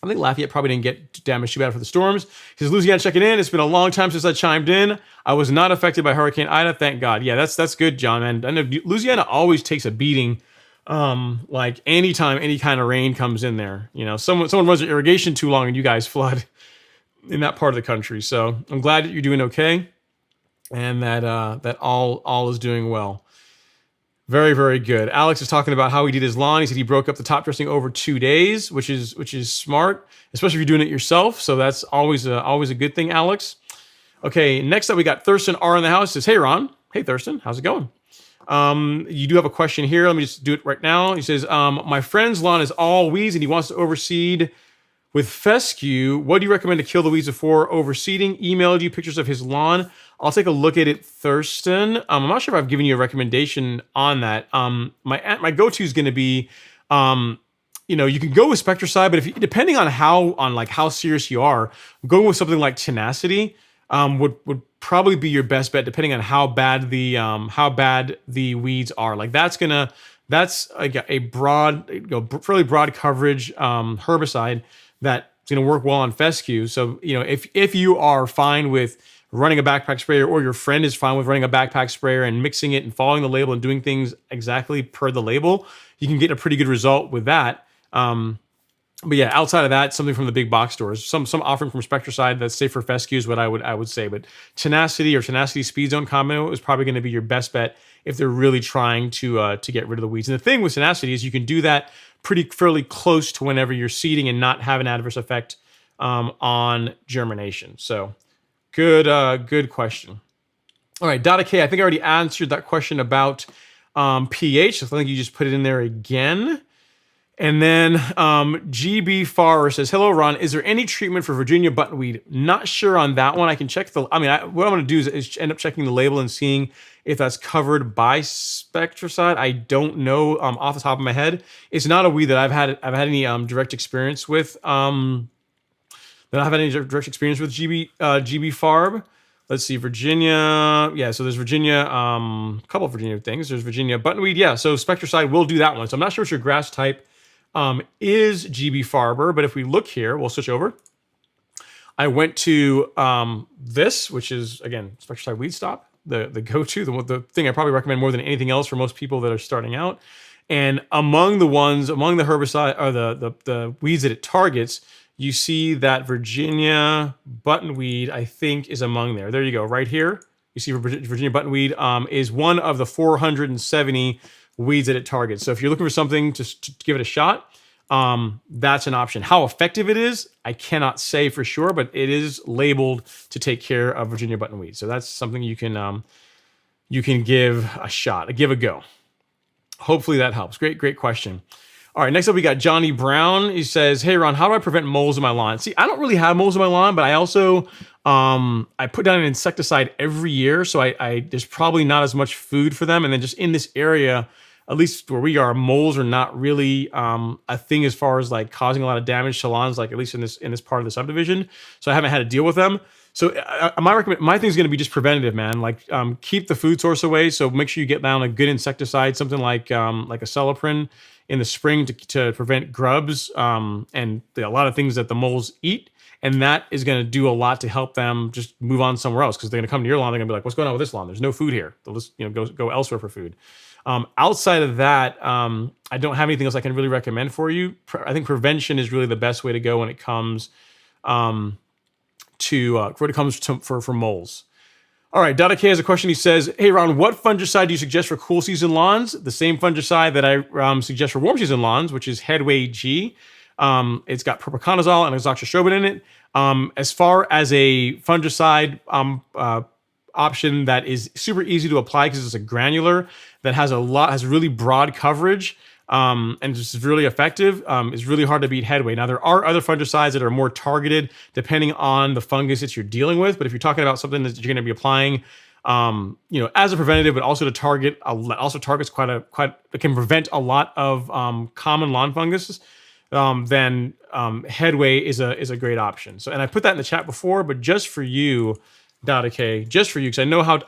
I think Lafayette probably didn't get damaged too bad for the storms. He says, Louisiana checking in. It's been a long time since I chimed in. I was not affected by Hurricane Ida, thank God. Yeah, that's good, John. And I know Louisiana always takes a beating. Like anytime any kind of rain comes in there, someone runs their irrigation too long and you guys flood in that part of the country. So I'm glad that you're doing okay, and that all is doing well. Very, very good. Alex is talking about how he did his lawn. He said he broke up the top dressing over 2 days, which is smart, especially if you're doing it yourself. So that's always a good thing, Alex. Okay, next up we got Thurston R in the house. He says, hey Ron. Hey Thurston, how's it going? You do have a question here. Let me just do it right now. He says, my friend's lawn is all weeds and he wants to overseed with fescue. What do you recommend to kill the weeds before overseeding? Emailed you pictures of his lawn. I'll take a look at it, Thurston. I'm not sure if I've given you a recommendation on that. My go-to is going to be, you can go with Spectracide, but depending on how serious you are, going with something like Tenacity would probably be your best bet, depending on how bad the weeds are. Like that's like a broad, fairly broad coverage herbicide that's going to work well on fescue. So if you are fine with running a backpack sprayer, or your friend is fine with running a backpack sprayer and mixing it and following the label and doing things exactly per the label, you can get a pretty good result with that. But yeah, outside of that, something from the big box stores, some offering from Spectracide that's safe for fescue is what I would say. But Tenacity or Tenacity Speed Zone combo is probably going to be your best bet if they're really trying to get rid of the weeds. And the thing with Tenacity is you can do that fairly close to whenever you're seeding and not have an adverse effect on germination. So good question. All right, Data K, I think I already answered that question about pH. So I think you just put it in there again. And then GB Farr says, hello, Ron. Is there any treatment for Virginia buttonweed? Not sure on that one. I can check what I'm going to do is end up checking the label and seeing if that's covered by Spectracide. I don't know off the top of my head. It's not a weed that I've had any direct experience with. GB Farb. Let's see, Virginia. Yeah, so there's Virginia, a couple of Virginia things. There's Virginia buttonweed. Yeah, so Spectracide will do that one. So I'm not sure what your grass type is, GB Farber, but if we look here, we'll switch over. I went to this, which is, again, Spectracide Weed Stop, the go-to, the thing I probably recommend more than anything else for most people that are starting out. And among the herbicide, or the weeds that it targets, you see that Virginia buttonweed, I think, is among there. There you go, right here. You see Virginia buttonweed is one of the 470 weeds that it targets. So if you're looking for something to give it a shot, that's an option. How effective it is, I cannot say for sure, but it is labeled to take care of Virginia buttonweed. So that's something you can give a shot, give a go. Hopefully that helps. Great question. All right, next up we got Johnny Brown. He says, hey, Ron, how do I prevent moles in my lawn? See, I don't really have moles in my lawn, but I also, I put down an insecticide every year, so there's probably not as much food for them. And then just in this area, at least where we are, moles are not really a thing as far as like causing a lot of damage to lawns, like at least in this part of the subdivision. So I haven't had to deal with them. So my thing is going to be just preventative, man. Like keep the food source away. So make sure you get down a good insecticide, something like a Celiprin in the spring to prevent grubs and a lot of things that the moles eat. And that is going to do a lot to help them just move on somewhere else, because they're going to come to your lawn. They're going to be like, what's going on with this lawn? There's no food here. They'll just go elsewhere for food. Outside of that, I don't have anything else I can really recommend for you. I think prevention is really the best way to go when it comes for moles. All right, Dada K has a question. He says, hey, Ron, what fungicide do you suggest for cool season lawns? The same fungicide that I suggest for warm season lawns, which is Headway G. It's got propiconazole and azoxystrobin in it. As far as a fungicide option that is super easy to apply because it's a granular that has really broad coverage and just really effective, is really hard to beat Headway. Now, there are other fungicides that are more targeted depending on the fungus that you're dealing with. But if you're talking about something that you're going to be applying, as a preventative, but also to target, it can prevent a lot of common lawn fungus, then Headway is a great option. So, and I put that in the chat before, but just for you, Dada K, just for you, because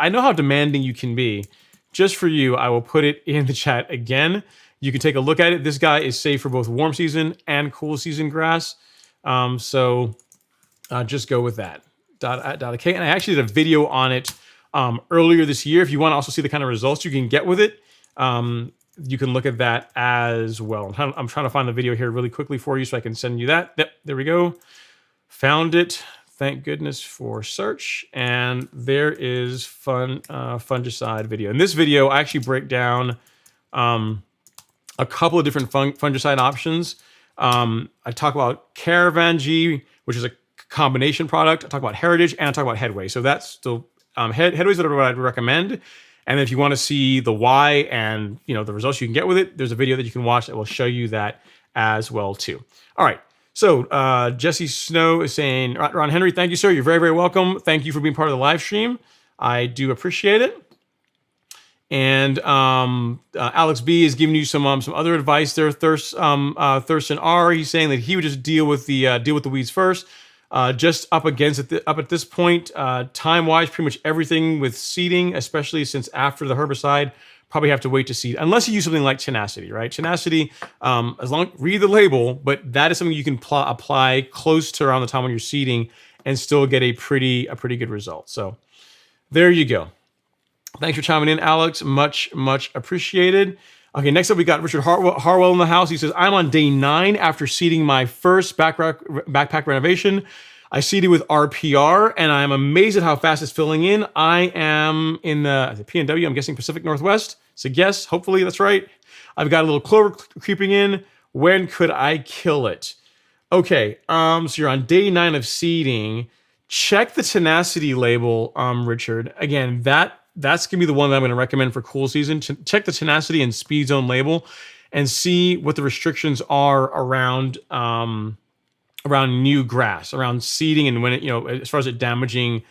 I know how demanding you can be. Just for you, I will put it in the chat again. You can take a look at it. This guy is safe for both warm season and cool season grass. So just go with that. Dada K. And I actually did a video on it earlier this year. If you want to also see the kind of results you can get with it, you can look at that as well. I'm trying to find the video here really quickly for you so I can send you that. Yep, there we go. Found it. Thank goodness for search. And there is fungicide video. In this video, I actually break down a couple of different fungicide options. I talk about Caravan G, which is a combination product. I talk about Heritage, and I talk about Headway. So that's still Headway's what I'd recommend. And if you want to see the why and the results you can get with it, there's a video that you can watch that will show you that as well too. All right. So Jesse Snow is saying, Ron Henry, thank you, sir. You're very, very welcome. Thank you for being part of the live stream. I do appreciate it. And Alex B is giving you some other advice there. Thurston R, he's saying that he would just deal with the weeds first. Just up at this point, time wise, pretty much everything with seeding, especially since after the herbicide, probably have to wait to seed, unless you use something like Tenacity, right? Tenacity, read the label, but that is something you can apply close to around the time when you're seeding and still get a pretty good result. So there you go. Thanks for chiming in, Alex. Much appreciated. Okay, next up we got Richard Harwell in the house. He says, I'm on day 9 after seeding my first backpack renovation. I seeded with RPR, and I'm amazed at how fast it's filling in. I am in the PNW, I'm guessing Pacific Northwest. So yes, hopefully that's right. I've got a little clover creeping in. When could I kill it? Okay, so you're on day 9 of seeding. Check the tenacity label, Richard. Again, that's gonna be the one that I'm gonna recommend for cool season. Check the tenacity and speed zone label, and see what the restrictions are around new grass, around seeding, and when it, as far as it damaging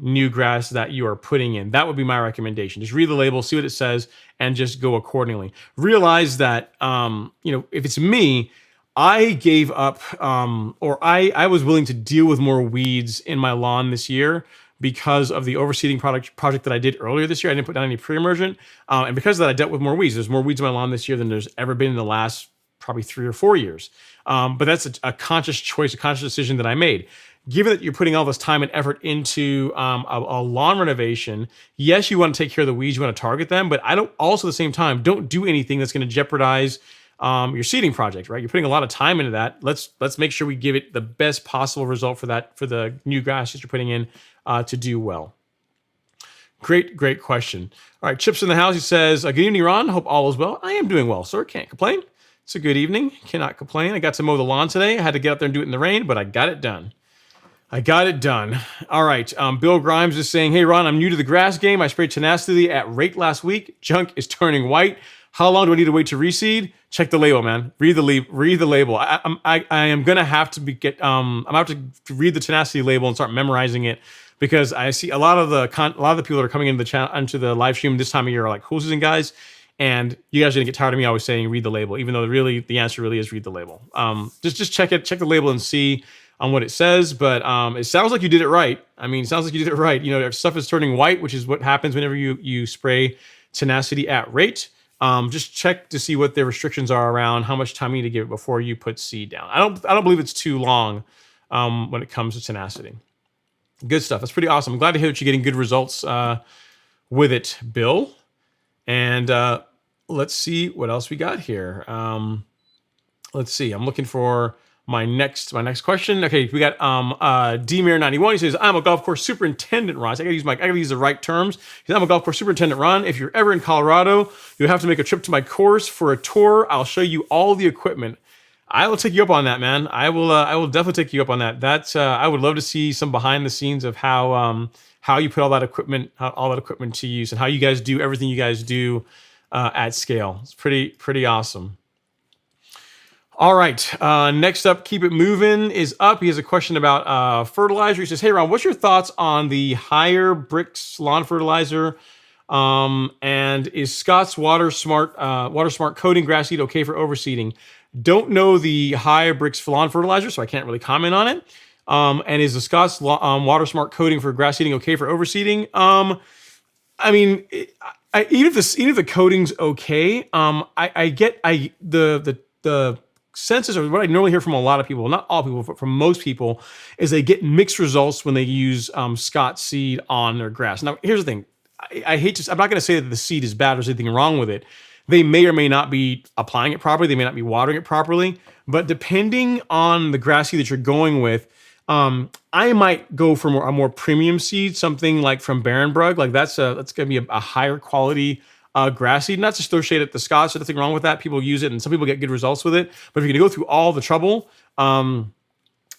new grass that you are putting in. That would be my recommendation. Just read the label, see what it says, and just go accordingly. Realize that if it's me, I gave up, or I was willing to deal with more weeds in my lawn this year because of the overseeding project that I did earlier this year. I didn't put down any pre-emergent, and because of that, I dealt with more weeds. There's more weeds in my lawn this year than there's ever been in the last probably 3 or 4 years. But that's a conscious choice, a conscious decision that I made. Given that you're putting all this time and effort into a lawn renovation, yes, you want to take care of the weeds, you want to target them, but I don't. Also, at the same time, don't do anything that's going to jeopardize your seeding project. Right? You're putting a lot of time into that. Let's make sure we give it the best possible result for the new grass that you're putting in to do well. Great question. All right, Chip's in the house. He says, "Good evening, Ron. Hope all is well. I am doing well, sir. Can't complain. It's a good evening. Cannot complain. I got to mow the lawn today. I had to get out there and do it in the rain, but I got it done. All right. Bill Grimes is saying, "Hey, Ron, I'm new to the grass game. I sprayed tenacity at rate last week. Junk is turning white. How long do I need to wait to reseed? Check the label, man. Read the label. I am gonna have to I'm gonna have to read the tenacity label and start memorizing it, because I see a lot of the people that are coming into the channel, into the live stream this time of year are like cool season guys, and you guys are gonna get tired of me always saying read the label, even though really the answer really is read the label. Just check the label and see on what it says. But it sounds like you did it right. I mean, it sounds like you did it right. If stuff is turning white, which is what happens whenever you spray tenacity at rate. Just check to see what the restrictions are around how much time you need to give it before you put seed down. I don't believe it's too long when it comes to tenacity. Good stuff. That's pretty awesome. I'm glad to hear that you're getting good results with it, Bill. And let's see what else we got here. Let's see. I'm looking for my next question. Okay, we got DMare91. He says, "I'm a golf course superintendent, Ron." So I gotta use the right terms. He says, "I'm a golf course superintendent, Ron. If you're ever in Colorado, you'll have to make a trip to my course for a tour. I'll show you all the equipment." I will take you up on that, man. I will definitely take you up on that. That's I would love to see some behind the scenes of how you put all that equipment to use, and how you guys do everything you guys do at scale. It's pretty awesome. All right. Next up, Keep It Moving is up. He has a question about fertilizer. He says, "Hey, Ron, what's your thoughts on the higher bricks lawn fertilizer? And is Scott's Water Smart coating grass seed okay for overseeding?" Don't know the higher bricks lawn fertilizer, so I can't really comment on it. And is the Scott's Water Smart coating for grass seeding okay for overseeding? I mean, even if the coating's okay, the census, or what I normally hear from a lot of people, not all people, but from most people, is they get mixed results when they use Scott seed on their grass. Now, here's the thing. I'm not going to say that the seed is bad or there's anything wrong with it. They may or may not be applying it properly. They may not be watering it properly. But depending on the grass seed that you're going with, I might go for a more premium seed, something like from Barenbrug. Like that's going to be a higher quality grass seed. Not just throw shade at the Scots. There's nothing wrong with that. People use it, and some people get good results with it. But if you're going to go through all the trouble,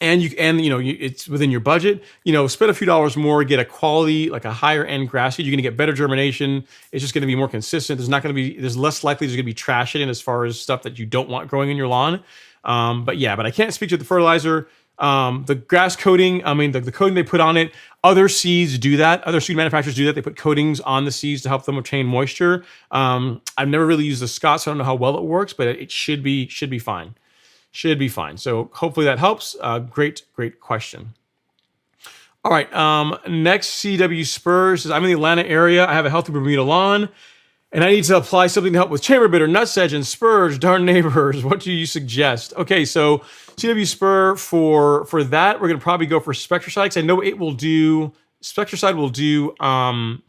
and it's within your budget, spend a few dollars more, get a quality, like a higher end grass seed. You're going to get better germination. It's just going to be more consistent. There's less likely there's going to be trash in it as far as stuff that you don't want growing in your lawn. But I can't speak to the fertilizer. The grass coating, the coating they put on it, other seeds do that. Other seed manufacturers do that. They put coatings on the seeds to help them obtain moisture. I've never really used the Scott, so I don't know how well it works, but it should be fine. Should be fine. So hopefully that helps. Great question. All right. Next, CW Spurs says, "I'm in the Atlanta area. I have a healthy Bermuda lawn, and I need to apply something to help with chamber bitter, nutsedge, and spurge. Darn neighbors, what do you suggest?" Okay, so CW Spur, for that, we're going to probably go for Spectracide, because I know Spectracide will do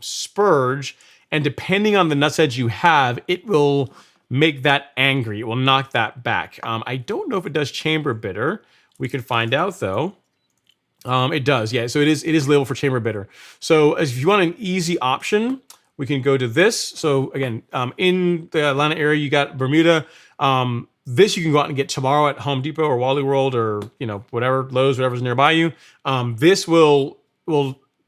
spurge, and depending on the nutsedge you have, it will make that angry. It will knock that back. I don't know if it does chamber bitter. We can find out though. It does, yeah. So it is labeled for chamber bitter. So if you want an easy option, we can go to this. So again, in the Atlanta area, you got Bermuda. This you can go out and get tomorrow at Home Depot or Wally World or whatever, Lowe's, whatever's nearby you. This will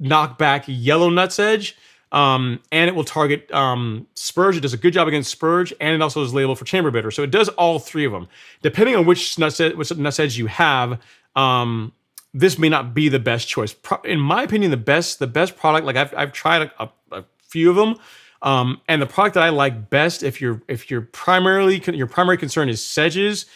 knock back yellow nutsedge, and it will target spurge. It does a good job against spurge, and it also is labeled for chamber bitter. So it does all three of them. Depending on which nutsedge you have, this may not be the best choice. In my opinion, the best product, like I've tried a few of them. And the product that I like best, if your primary concern is sedges,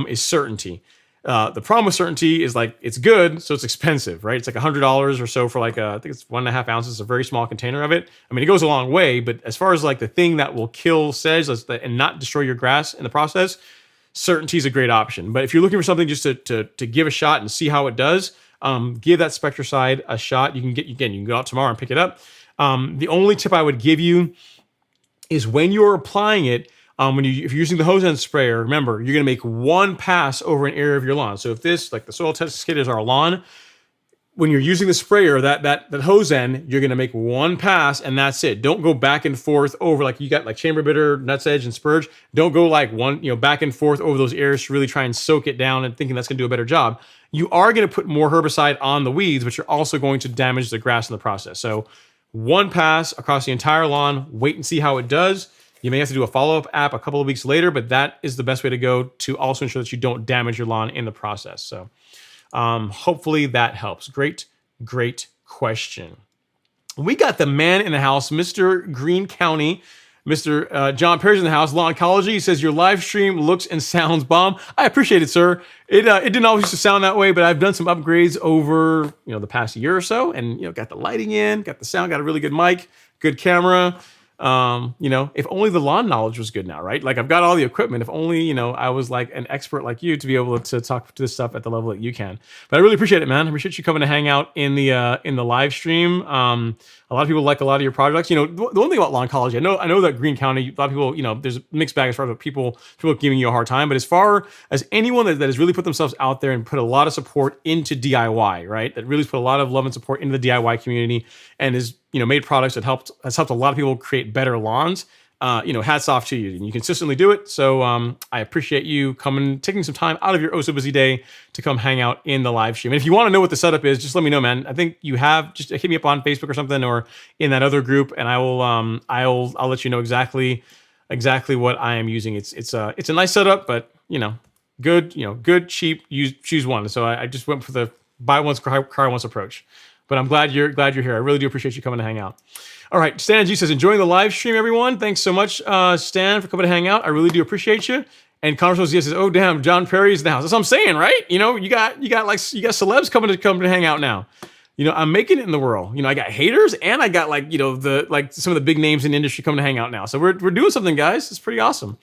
is Certainty. The problem with Certainty is like it's good, so it's expensive, right? It's like $100 or so for like I think it's 1.5 ounces, a very small container of it. I mean, it goes a long way, but as far as like the thing that will kill sedge and not destroy your grass in the process, Certainty is a great option. But if you're looking for something just to give a shot and see how it does, give that Spectracide a shot. You can go out tomorrow and pick it up. The only tip I would give you is when you're applying it, if you're using the hose end sprayer, remember, you're going to make one pass over an area of your lawn. So if this, like the soil test kit is our lawn, when you're using the sprayer, that hose end, you're going to make one pass and that's it. Don't go back and forth over, like you got like chamber bitter, nutsedge, and spurge. Don't go like back and forth over those areas to really try and soak it down and thinking that's going to do a better job. You are going to put more herbicide on the weeds, but you're also going to damage the grass in the process. So one pass across the entire lawn, wait and see how it does. You may have to do a follow-up app a couple of weeks later, but that is the best way to go to also ensure that you don't damage your lawn in the process. So hopefully that helps. Great question. We got the man in the house, Mr. Green County. Mr. John Perry's in the house, Law Oncology. He says, your live stream looks and sounds bomb. I appreciate it, sir. It didn't always used to sound that way, but I've done some upgrades over the past year or so, and got the lighting in, got the sound, got a really good mic, good camera. If only the lawn knowledge was good now, right? Like I've got all the equipment. If only, I was like an expert like you to be able to talk to this stuff at the level that you can. But I really appreciate it, man. I appreciate you coming to hang out in the live stream. A lot of people like a lot of your projects. The one thing about lawn ecology, I know that Green County, a lot of people, there's a mixed bag as far as people giving you a hard time. But as far as anyone that has really put themselves out there and put a lot of support into DIY, right? That really put a lot of love and support into the DIY community and is made products that has helped a lot of people create better lawns. Hats off to you. And you consistently do it. So I appreciate you taking some time out of your oh so busy day to come hang out in the live stream. And if you want to know what the setup is, just let me know, man. I think you have, just hit me up on Facebook or something, or in that other group, and I will I'll let you know exactly what I am using. It's a nice setup, but good, cheap, choose one. So I just went for the buy once, cry once approach. But I'm glad you're here. I really do appreciate you coming to hang out. All right, Stan G says, enjoying the live stream, everyone. Thanks so much, Stan, for coming to hang out. I really do appreciate you. And Conrad says, oh damn, John Perry's in the house. That's what I'm saying, right? You got celebs coming to hang out now. I'm making it in the world. I got haters, and I got some of the big names in the industry coming to hang out now. So we're doing something, guys. It's pretty awesome.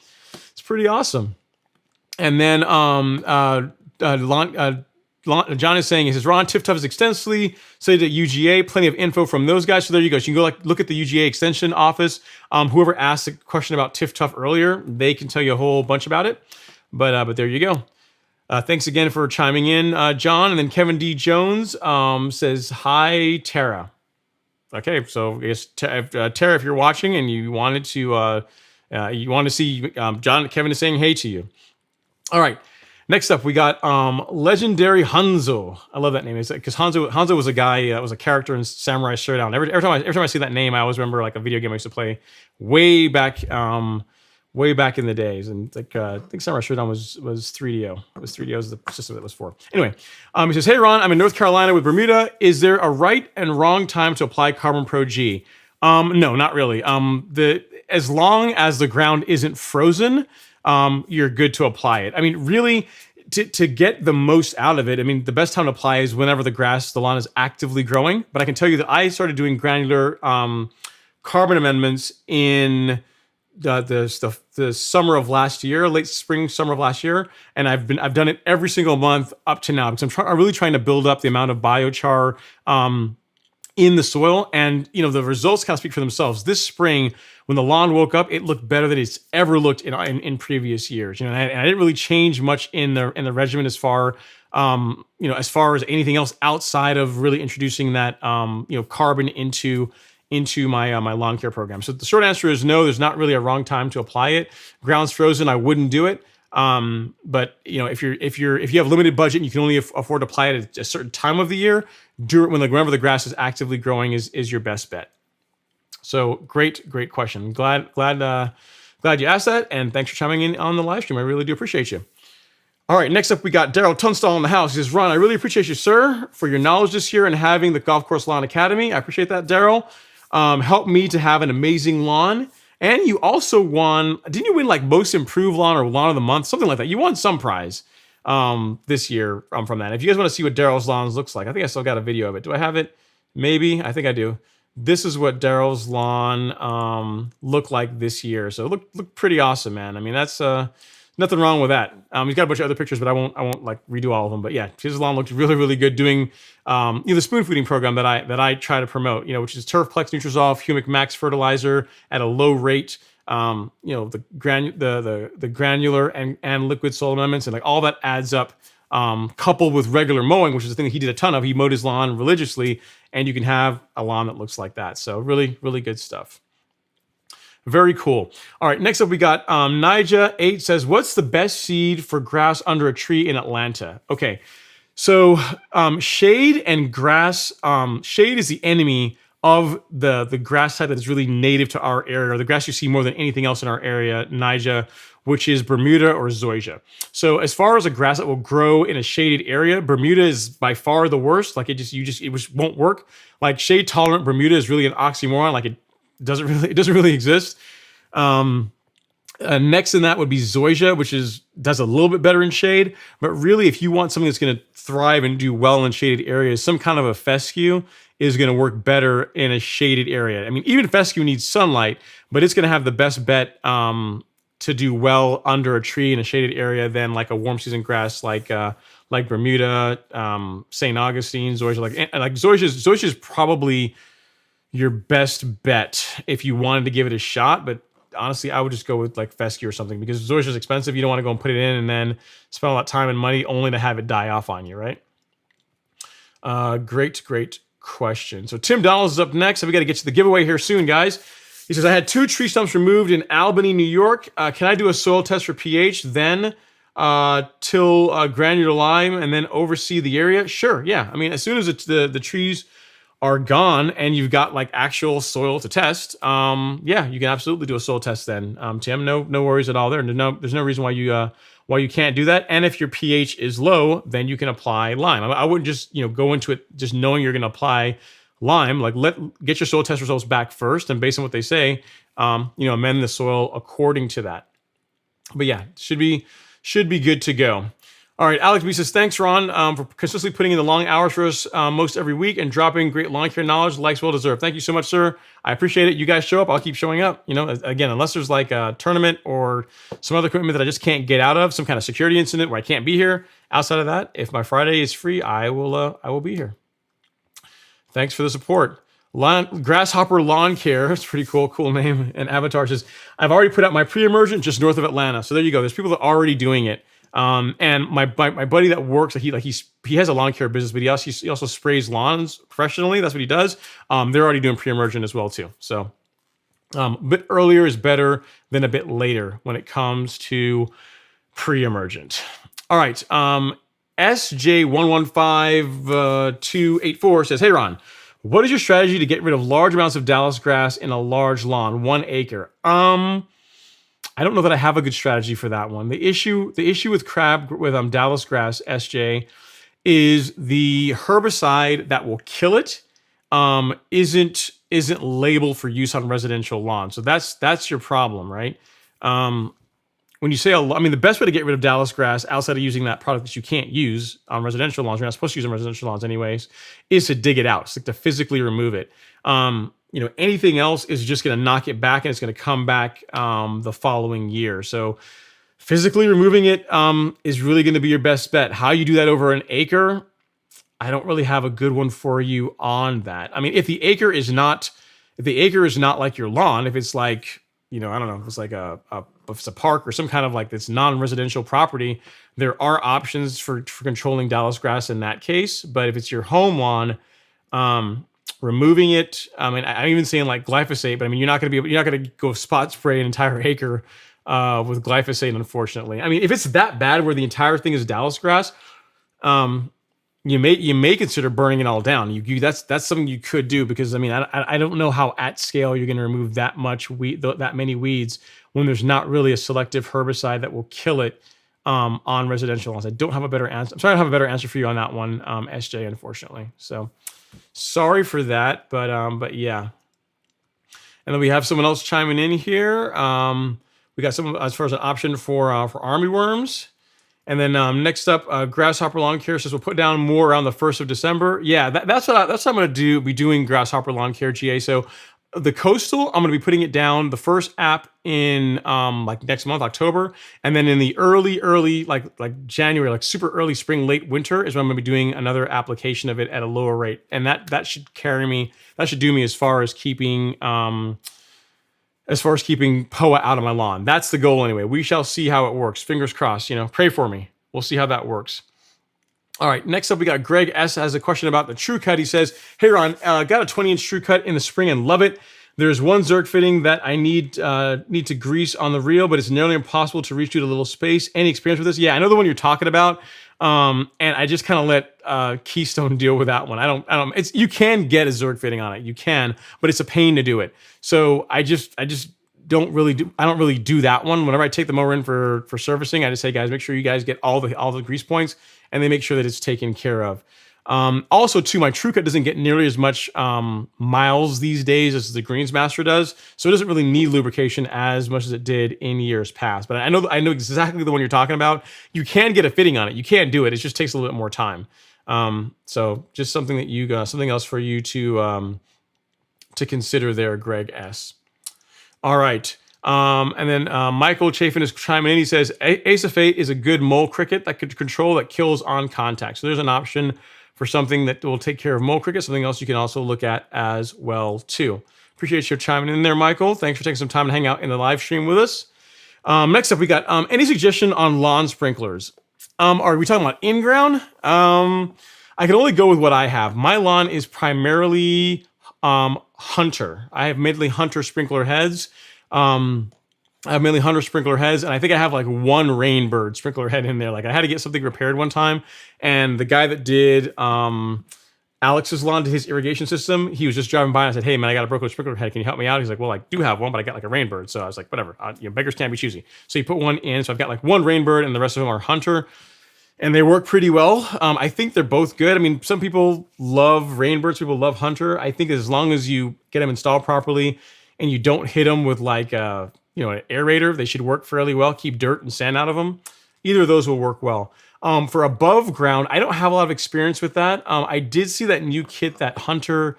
And then John is saying, he says, Ron, TIF Tough is extensively studied at UGA, plenty of info from those guys. So there you go. So you can go look at the UGA extension office. Whoever asked a question about TIF Tough earlier, they can tell you a whole bunch about it. But there you go. Thanks again for chiming in, John. And then Kevin D. Jones says, hi, Tara. Okay, so I guess Tara, if you're watching and you wanted to see Kevin is saying hey to you. All right. Next up, we got legendary Hanzo. I love that name. It's because Hanzo was a guy, was a character in Samurai Showdown. Every time I see that name, I always remember like a video game I used to play way back in the days. And I think Samurai Showdown was 3DO. It was 3DO was the system that was for. Anyway, he says, hey Ron, I'm in North Carolina with Bermuda. Is there a right and wrong time to apply Carbon Pro G? No, not really. As long as the ground isn't frozen, you're good to apply it. I mean, really, to get the most out of it, I mean, the best time to apply is whenever the lawn is actively growing. But I can tell you that I started doing granular carbon amendments in the summer of last year, late spring, summer of last year, and I've done it every single month up to now because I'm really trying to build up the amount of biochar in the soil, and the results kind of speak for themselves. This spring, when the lawn woke up, it looked better than it's ever looked in previous years. And I didn't really change much in the regimen as far as anything else outside of really introducing that carbon into my lawn care program. So the short answer is no. There's not really a wrong time to apply it. Ground's frozen, I wouldn't do it. But if you have limited budget and you can only afford to apply it at a certain time of the year, do it whenever the grass is actively growing is your best bet. So great question. Glad you asked that, and thanks for chiming in on the live stream. I really do appreciate you. All right, next up we got Daryl Tunstall in the house. He says, Ron, I really appreciate you, sir, for your knowledge this year and having the Golf Course Lawn Academy. I appreciate that, Daryl. Helped me to have an amazing lawn. And you also won, didn't you win like most improved lawn or lawn of the month? Something like that. You won some prize this year from that. If you guys want to see what Daryl's lawns looks like, I think I still got a video of it. Do I have it? Maybe. I think I do. This is what Daryl's lawn looked like this year. So it looked pretty awesome, man. I mean, that's nothing wrong with that. He's got a bunch of other pictures, but I won't like redo all of them. But yeah, his lawn looked really good doing the spoon feeding program that I try to promote, which is Turfplex Nutrisolve Humic Max fertilizer at a low rate. The granular and liquid soil amendments, and like all that adds up, coupled with regular mowing, which is the thing that he did a ton of. He mowed his lawn religiously, and you can have a lawn that looks like that. So really good stuff. Very cool. All right, next up we got Nija8 says, what's the best seed for grass under a tree in Atlanta? Okay, so shade and grass, shade is the enemy of the grass type that is really native to our area, or the grass you see more than anything else in our area, Nija, which is Bermuda or Zoysia. So as far as a grass that will grow in a shaded area, Bermuda is by far the worst. Like it just won't work. Like shade tolerant Bermuda is really an oxymoron. Like it doesn't really exist. Next in that would be Zoysia, which does a little bit better in shade. But really, if you want something that's going to thrive and do well in shaded areas, some kind of a fescue is going to work better in a shaded area. I mean, even fescue needs sunlight, but it's going to have the best bet to do well under a tree in a shaded area than like a warm season grass like Bermuda, St. Augustine, Zoysia. Like Zoysia is probably your best bet if you wanted to give it a shot. But honestly, I would just go with like fescue or something, because Zoysia is expensive. You don't want to go and put it in and then spend a lot of time and money only to have it die off on you, right? Great question. So Tim Donald is up next. So we got to get to the giveaway here soon, guys. He says, I had 2 tree stumps removed in Albany, New York. Can I do a soil test for pH then till granular lime and then oversee the area? Sure, yeah. I mean, as soon as the trees are gone and you've got like actual soil to test, yeah, you can absolutely do a soil test then, Tim. No worries at all there. There's no reason why you can't do that. And if your pH is low, then you can apply lime. I wouldn't just go into it just knowing you're going to apply lime. Like get your soil test results back first, and based on what they say, amend the soil according to that. But yeah, should be good to go. All right, Alex B says, thanks, Ron, for consistently putting in the long hours for us most every week and dropping great lawn care knowledge. Likes well deserved. Thank you so much, sir. I appreciate it. You guys show up, I'll keep showing up. Again, unless there's like a tournament or some other commitment that I just can't get out of, some kind of security incident where I can't be here. Outside of that, if my Friday is free, I will be here. Thanks for the support. Grasshopper Lawn Care. That's pretty cool name. And Avatar says, I've already put out my Pre-Emergent just north of Atlanta. So there you go. There's people that are already doing it. And my buddy that works, he has a lawn care business, but he also sprays lawns professionally. That's what he does. They're already doing Pre-Emergent as well too. So a bit earlier is better than a bit later when it comes to Pre-Emergent. All right. SJ115284 says, hey Ron, what is your strategy to get rid of large amounts of Dallas grass in a large lawn, 1 acre? I don't know that I have a good strategy for that one. The issue with Dallas grass, SJ, is the herbicide that will kill it isn't labeled for use on residential lawns. So that's your problem, right? When you say the best way to get rid of Dallas grass outside of using that product that you can't use on residential lawns, you're not supposed to use on residential lawns anyways, is to dig it out. It's like to physically remove it. Anything else is just going to knock it back, and it's going to come back the following year. So physically removing it is really going to be your best bet. How you do that over an acre, I don't really have a good one for you on that. I mean, if the acre is not like your lawn, if it's like, I don't know, if it's like if it's a park or some kind of like this non-residential property, there are options for controlling Dallas grass in that case. But if it's your home lawn, removing it, I'm even saying like glyphosate, but you're not going to go spot spray an entire acre with glyphosate, unfortunately. I mean, if it's that bad where the entire thing is Dallas grass, you may consider burning it all down. That's something you could do, because I mean, I don't know how at scale you're going to remove that much that many weeds when there's not really a selective herbicide that will kill it on residential lawns. I don't have a better answer. I'm sorry, I don't have a better answer for you on that one, SJ, unfortunately. So sorry for that, but yeah. And then we have someone else chiming in here. We got some as far as an option for armyworms. And then next up, grasshopper lawn care says we'll put down more around the 1st of December. Yeah, that's what I'm going to be doing grasshopper lawn care, GA. So the coastal, I'm going to be putting it down the first app in like next month, October, and then in the early like January, like super early spring, late winter is when I'm going to be doing another application of it at a lower rate, and that should carry me. That should do me as far as keeping POA out of my lawn. That's the goal anyway. We shall see how it works. Fingers crossed, pray for me. We'll see how that works. All right, next up we got Greg S. has a question about the True Cut. He says, hey Ron, got a 20-inch True Cut in the spring and love it. There's one Zerk fitting that I need to grease on the reel, but it's nearly impossible to reach due to little space. Any experience with this? Yeah, I know the one you're talking about. And I just kind of let Keystone deal with that one. I don't. You can get a Zerk fitting on it. You can, but it's a pain to do it. So I just don't really do. I don't really do that one. Whenever I take the mower in for servicing, I just say, guys, make sure you guys get all the grease points, and they make sure that it's taken care of. Also, too, my True Cut doesn't get nearly as much miles these days as the Greensmaster does, so it doesn't really need lubrication as much as it did in years past. But I know exactly the one you're talking about. You can get a fitting on it. You can do it. It just takes a little bit more time. So just something that you got, something else for you to consider there, Greg S. All right. And then Michael Chafin is chiming in. He says, Ace of Fate is a good mole cricket that could control that kills on contact. So there's an option for something that will take care of mole cricket. Something else you can also look at as well, too. Appreciate you chiming in there, Michael. Thanks for taking some time to hang out in the live stream with us. Next up, we got any suggestion on lawn sprinklers? Are we talking about in-ground? I can only go with what I have. My lawn is primarily Hunter. I have mainly Hunter sprinkler heads. And I think I have like one Rainbird sprinkler head in there. Like I had to get something repaired one time, and the guy that did Alex's lawn, to his irrigation system, he was just driving by and I said, hey man, I got a broken sprinkler head. Can you help me out? He's like, well, I do have one, but I got like a Rainbird. So I was like, whatever, beggars can't be choosy. So he put one in. So I've got like one Rainbird and the rest of them are Hunter. And they work pretty well. I think they're both good. I mean, some people love Rainbirds, people love Hunter. I think as long as you get them installed properly and you don't hit them with like an aerator, they should work fairly well. Keep dirt and sand out of them. Either of those will work well. For above ground, I don't have a lot of experience with that. I did see that new kit that Hunter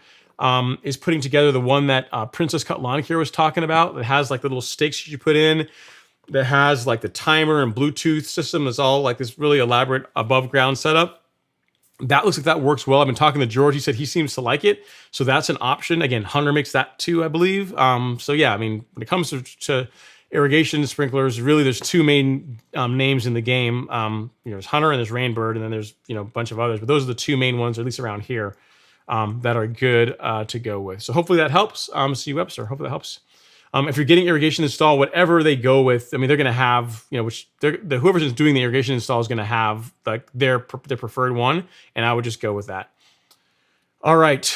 is putting together, the one that Princess Cut Lawn Care was talking about, that has like the little stakes you put in, that has like the timer and Bluetooth system. That's all like this really elaborate above ground setup. That looks like that works well. I've been talking to George. He said he seems to like it. So that's an option. Again, Hunter makes that too, I believe. So yeah, I mean, when it comes to irrigation sprinklers, really there's two main names in the game. There's Hunter and there's Rainbird, and then there's a bunch of others. But those are the two main ones, at least around here, that are good to go with. So hopefully that helps. See you, Webster. Hopefully that helps. If you're getting irrigation install, whatever they go with, I mean, they're going to have, whoever's doing the irrigation install is going to have like their preferred one, and I would just go with that. All right.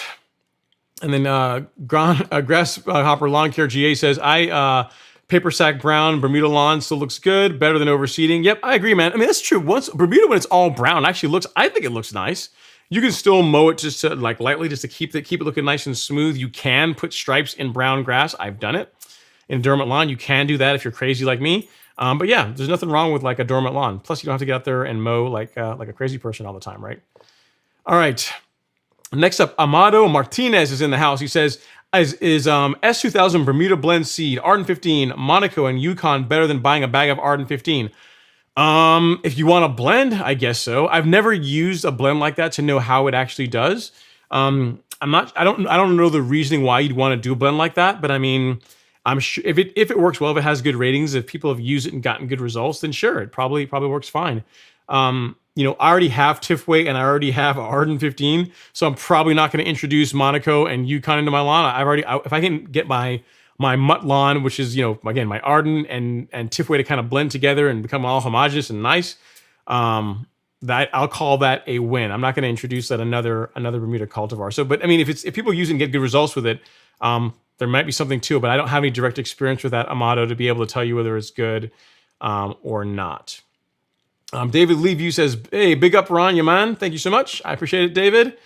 And then Grasshopper Lawn Care GA says, paper sack brown Bermuda lawn still looks good, better than overseeding. Yep, I agree, man. I mean, that's true. Once Bermuda, when it's all brown, actually I think it looks nice. You can still mow it just to like lightly, just to keep it looking nice and smooth. You can put stripes in brown grass. I've done it. In dormant lawn, you can do that if you're crazy like me. But yeah, there's nothing wrong with like a dormant lawn. Plus, you don't have to get out there and mow like a crazy person all the time, right? All right. Next up, Amado Martinez is in the house. He says, is S2000 Bermuda Blend Seed, Arden 15, Monaco, and Yukon better than buying a bag of Arden 15? If you want a blend, I guess so. I've never used a blend like that to know how it actually does. I don't know the reasoning why you'd want to do a blend like that, but I mean, I'm sure if it works well, if it has good ratings, if people have used it and gotten good results, then sure, it probably works fine. I already have Tifway and I already have Arden 15, so I'm probably not going to introduce Monaco and Yukon into my lawn. If I can get my my mutt lawn, which is, again, my Arden and Tiffway to kind of blend together and become all homogeneous and nice. That I'll call that a win. I'm not going to introduce that another Bermuda cultivar. So, but I mean, if people use it and get good results with it, there might be something to it, but I don't have any direct experience with that Amato to be able to tell you whether it's good or not. David Leeview says, hey, big up Ron, you man. Thank you so much. I appreciate it, David.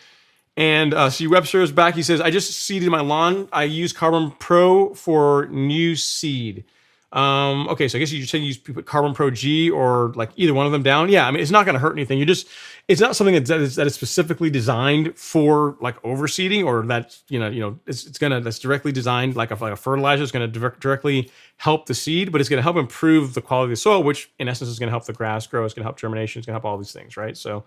And C. Webster is back. He says, I just seeded my lawn. I use Carbon Pro for new seed. Okay, so I guess you should put Carbon Pro G or like either one of them down. Yeah, I mean, it's not going to hurt anything. It's not something that is specifically designed for like overseeding, or that's, that's directly designed like a fertilizer. It's going to directly help the seed, but it's going to help improve the quality of the soil, which in essence is going to help the grass grow. It's going to help germination. It's going to help all these things, right? So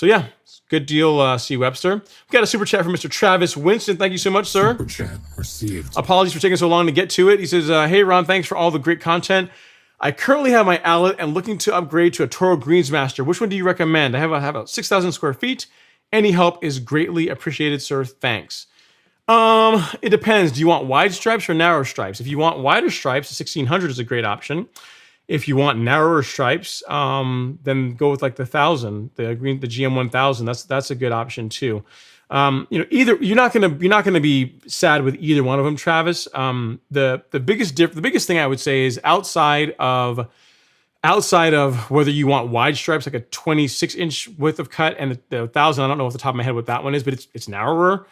yeah, good deal, C. Webster. We got a super chat from Mr. Travis Winston. Thank you so much, sir. Super chat received. Apologies for taking so long to get to it. He says, hey, Ron, thanks for all the great content. I currently have my outlet and looking to upgrade to a Toro Greensmaster. Which one do you recommend? I have about 6,000 square feet. Any help is greatly appreciated, sir. Thanks. It depends. Do you want wide stripes or narrow stripes? If you want wider stripes, the 1600 is a great option. If you want narrower stripes, then go with like the 1000, the GM 1000. That's a good option too. Either you're not gonna be sad with either one of them, Travis. The biggest thing I would say is outside of whether you want wide stripes, like a 26-inch width of cut, and the 1000. I don't know off the top of my head what that one is, but it's narrower.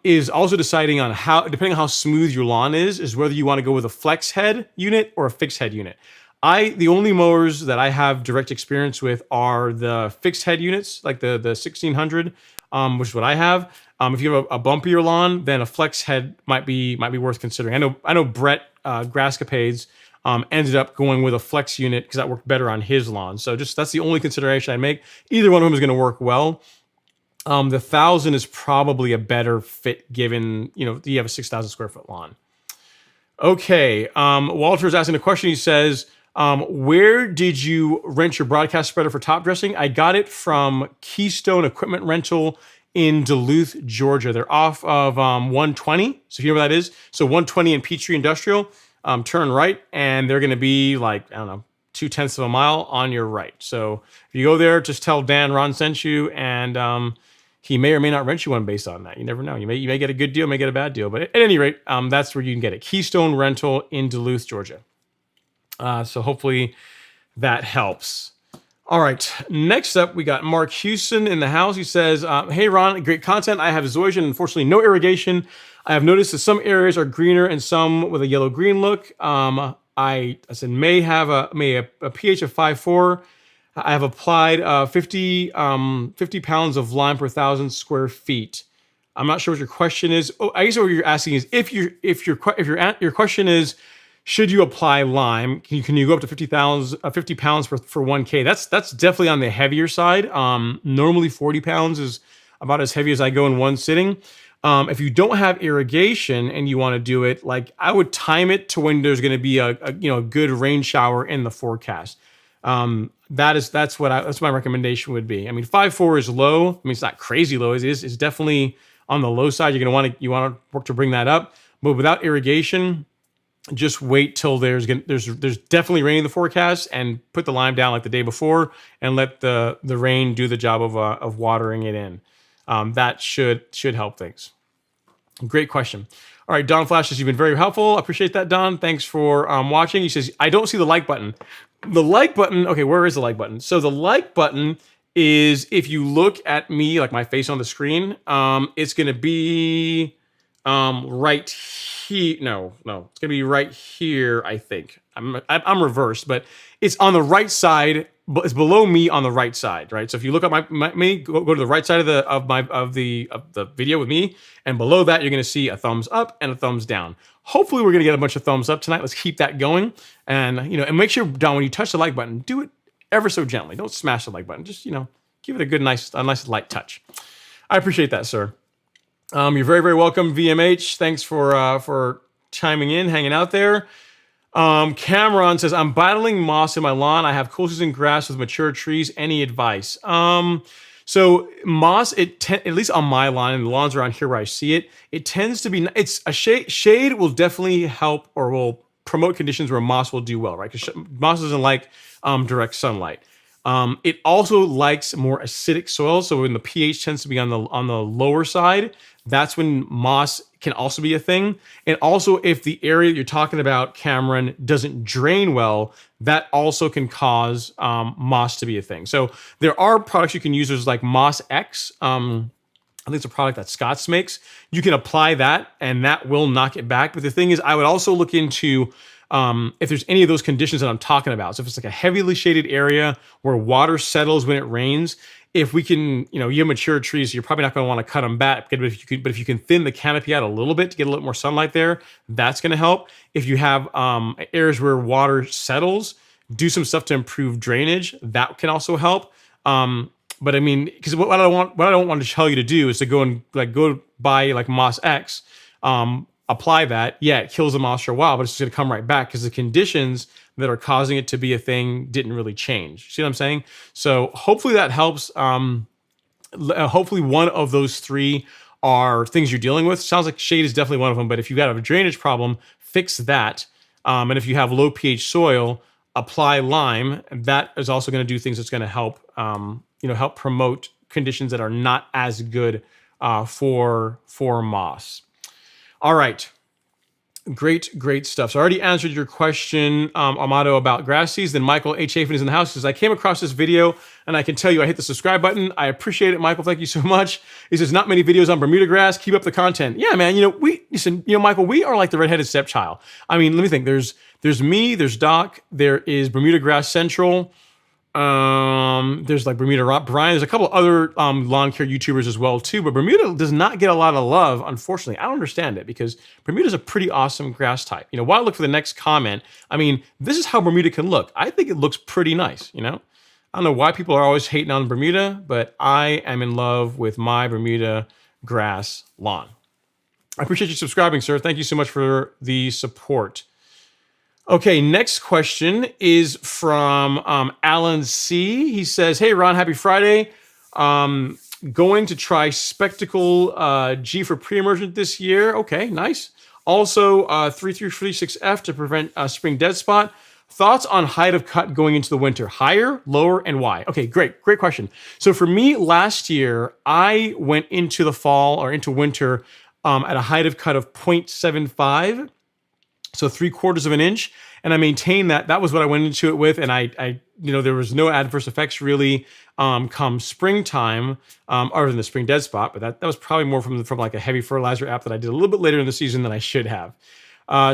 Is also deciding on depending on how smooth your lawn is whether you want to go with a flex head unit or a fixed head unit. The only mowers that I have direct experience with are the fixed head units, like the 1600, which is what I have. If you have a bumpier lawn, then a flex head might be worth considering. I know Brett Grasscapades ended up going with a flex unit because that worked better on his lawn. So that's the only consideration I make. Either one of them is going to work well. The 1000 is probably a better fit given you have a 6,000 square foot lawn. Okay, Walter's asking a question. He says, where did you rent your broadcast spreader for top dressing? I got it from Keystone Equipment Rental in Duluth, Georgia. They're off of 120. So if you know where that is. So 120 in Peachtree Industrial, turn right, and they're going to be like, I don't know, 0.2 of a mile on your right. So if you go there, just tell Dan Ron sent you, and he may or may not rent you one based on that. You never know. You may get a good deal, may get a bad deal. But at any rate, that's where you can get it. Keystone Rental in Duluth, Georgia. So hopefully that helps. All right. Next up, we got Mark Houston in the house. He says, hey, Ron, great content. I have Zoysia and unfortunately no irrigation. I have noticed that some areas are greener and some with a yellow-green look. I said may have a pH of 5.4. I have applied 50 pounds of lime per 1,000 square feet. I'm not sure what your question is. Oh, I guess what you're asking is if your question is, should you apply lime? Can you go up to 50 pounds for 1K? That's definitely on the heavier side. Normally 40 pounds is about as heavy as I go in one sitting. If you don't have irrigation and you want to do it, like I would time it to when there's going to be a good rain shower in the forecast. That's my recommendation would be. I mean, 5.4 is low. I mean, it's not crazy low. It's definitely on the low side. You want to work to bring that up, but without irrigation, just wait till there's definitely rain in the forecast and put the lime down like the day before and let the rain do the job of watering it in. That should help things. Great question. All right, Don Flash says you've been very helpful. I appreciate that, Don. Thanks for watching. He says, I don't see the like button. The like button, okay, where is the like button? So the like button is if you look at me, like my face on the screen, it's going to be right here. No, it's going to be right here, I think. I'm reversed, but it's on the right side. It's below me on the right side, right? So if you look at me, go to the right side of the video with me, and below that you're going to see a thumbs up and a thumbs down. Hopefully, we're going to get a bunch of thumbs up tonight. Let's keep that going, and and make sure, Don, when you touch the like button, do it ever so gently. Don't smash the like button. Just give it a nice light touch. I appreciate that, sir. You're very, very welcome, VMH. Thanks for chiming in, hanging out there. Cameron says, I'm battling moss in my lawn. I have cool season grass with mature trees. Any advice? So moss, at least on my line and the lawns around here where I see it, it tends to be, it's a shade. Shade will definitely help or will promote conditions where moss will do well, right? Because moss doesn't like direct sunlight. It also likes more acidic soil. So when the pH tends to be on the lower side, that's when moss can also be a thing. And also, if the area you're talking about, Cameron, doesn't drain well, that also can cause moss to be a thing. So there are products you can use. There's like Moss X. I think it's a product that Scott's makes. You can apply that, and that will knock it back. But the thing is, I would also look into if there's any of those conditions that I'm talking about. So if it's like a heavily shaded area where water settles when it rains, if we can, you have mature trees, so you're probably not going to want to cut them back. But if you can thin the canopy out a little bit to get a little more sunlight there, that's going to help. If you have areas where water settles, do some stuff to improve drainage. That can also help. But I mean, because what I don't want to tell you to do is to go buy like Moss X, apply that. Yeah, it kills the moss for a while, but it's just going to come right back because the conditions that are causing it to be a thing didn't really change. See what I'm saying? So hopefully that helps. Hopefully one of those three are things you're dealing with. Sounds like shade is definitely one of them, but if you've got a drainage problem, fix that. And if you have low pH soil, apply lime. That is also going to do things that's going to help, help promote conditions that are not as good for moss. All right. Great stuff. So I already answered your question, Amato, about grass seeds. Then Michael H. Chafin is in the house. He says, I came across this video and I can tell you I hit the subscribe button. I appreciate it, Michael. Thank you so much. He says, not many videos on Bermuda grass. Keep up the content. Yeah, man. Michael, we are like the redheaded stepchild. I mean, let me think. There's me, there's Doc, there is Bermuda Grass Central. There's like Bermuda Brian. There's a couple other lawn care YouTubers as well too, but Bermuda does not get a lot of love, unfortunately. I don't understand it because Bermuda is a pretty awesome grass type. While I look for the next comment, I mean, this is how Bermuda can look. I think it looks pretty nice. I don't know why people are always hating on Bermuda, but I am in love with my Bermuda grass lawn. I appreciate you subscribing, sir. Thank you so much for the support. Okay, next question is from Alan C. He says, hey, Ron, happy Friday. Going to try Spectacle G for Pre-Emergent this year. Okay, nice. Also, 3336F to prevent spring dead spot. Thoughts on height of cut going into the winter? Higher, lower, and why? Okay, great question. So for me, last year, I went into the fall or into winter at a height of cut of 0.75. So 3/4 of an inch, and I maintained that. That was what I went into it with, and I there was no adverse effects really come springtime, other than the spring dead spot. But that was probably more from like a heavy fertilizer app that I did a little bit later in the season than I should have.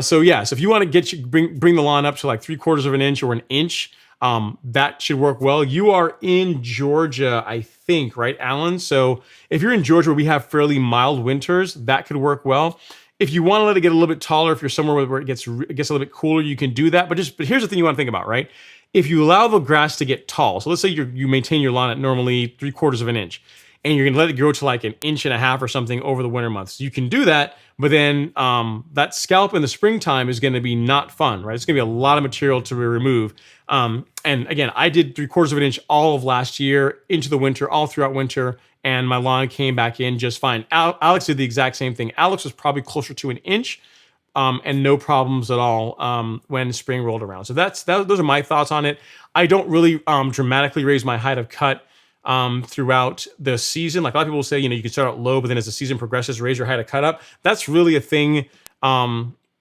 So if you want to bring the lawn up to like 3/4 of an inch or an inch, that should work well. You are in Georgia, I think, right, Alan? So if you're in Georgia where we have fairly mild winters, that could work well. If you want to let it get a little bit taller, if you're somewhere where it gets a little bit cooler, you can do that. But here's the thing you want to think about, right? If you allow the grass to get tall, so let's say you maintain your lawn at normally 3/4 of an inch, and you're going to let it grow to like 1.5 inches or something over the winter months. You can do that, but then that scalp in the springtime is going to be not fun, right? It's going to be a lot of material to remove. And again, I did 3/4 of an inch all of last year into the winter, all throughout winter, and my lawn came back in just fine. Alex did the exact same thing. Alex was probably closer to 1 inch, and no problems at all when spring rolled around. So those are my thoughts on it. I don't really dramatically raise my height of cut throughout the season. Like a lot of people will say, you can start out low, but then as the season progresses, raise your height of cut up. That's really a thing.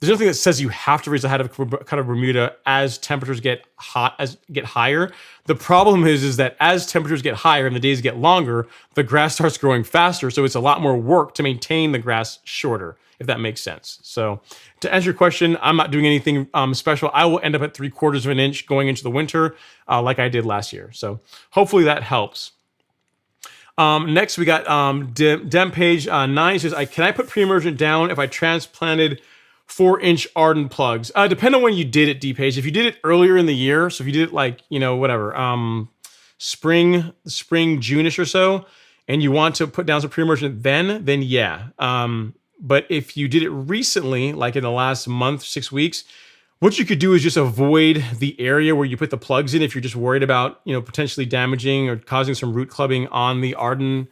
There's nothing that says you have to raise the height of cut of Bermuda as temperatures get higher. The problem is that as temperatures get higher and the days get longer, the grass starts growing faster. So it's a lot more work to maintain the grass shorter, if that makes sense. So to answer your question, I'm not doing anything special. I will end up at 3/4 of an inch going into the winter, like I did last year. So hopefully that helps. Next, we got Dem Page 9 says, can I put Pre-Emergent down if I transplanted 4-inch Arden plugs? Depending on when you did it, D-Page. If you did it earlier in the year, so if you did it like, spring, June-ish or so, and you want to put down some Pre-Emergent then yeah. But if you did it recently, like in the last month, 6 weeks, What you could do is just avoid the area where you put the plugs in if you're just worried about, potentially damaging or causing some root clubbing on the Arden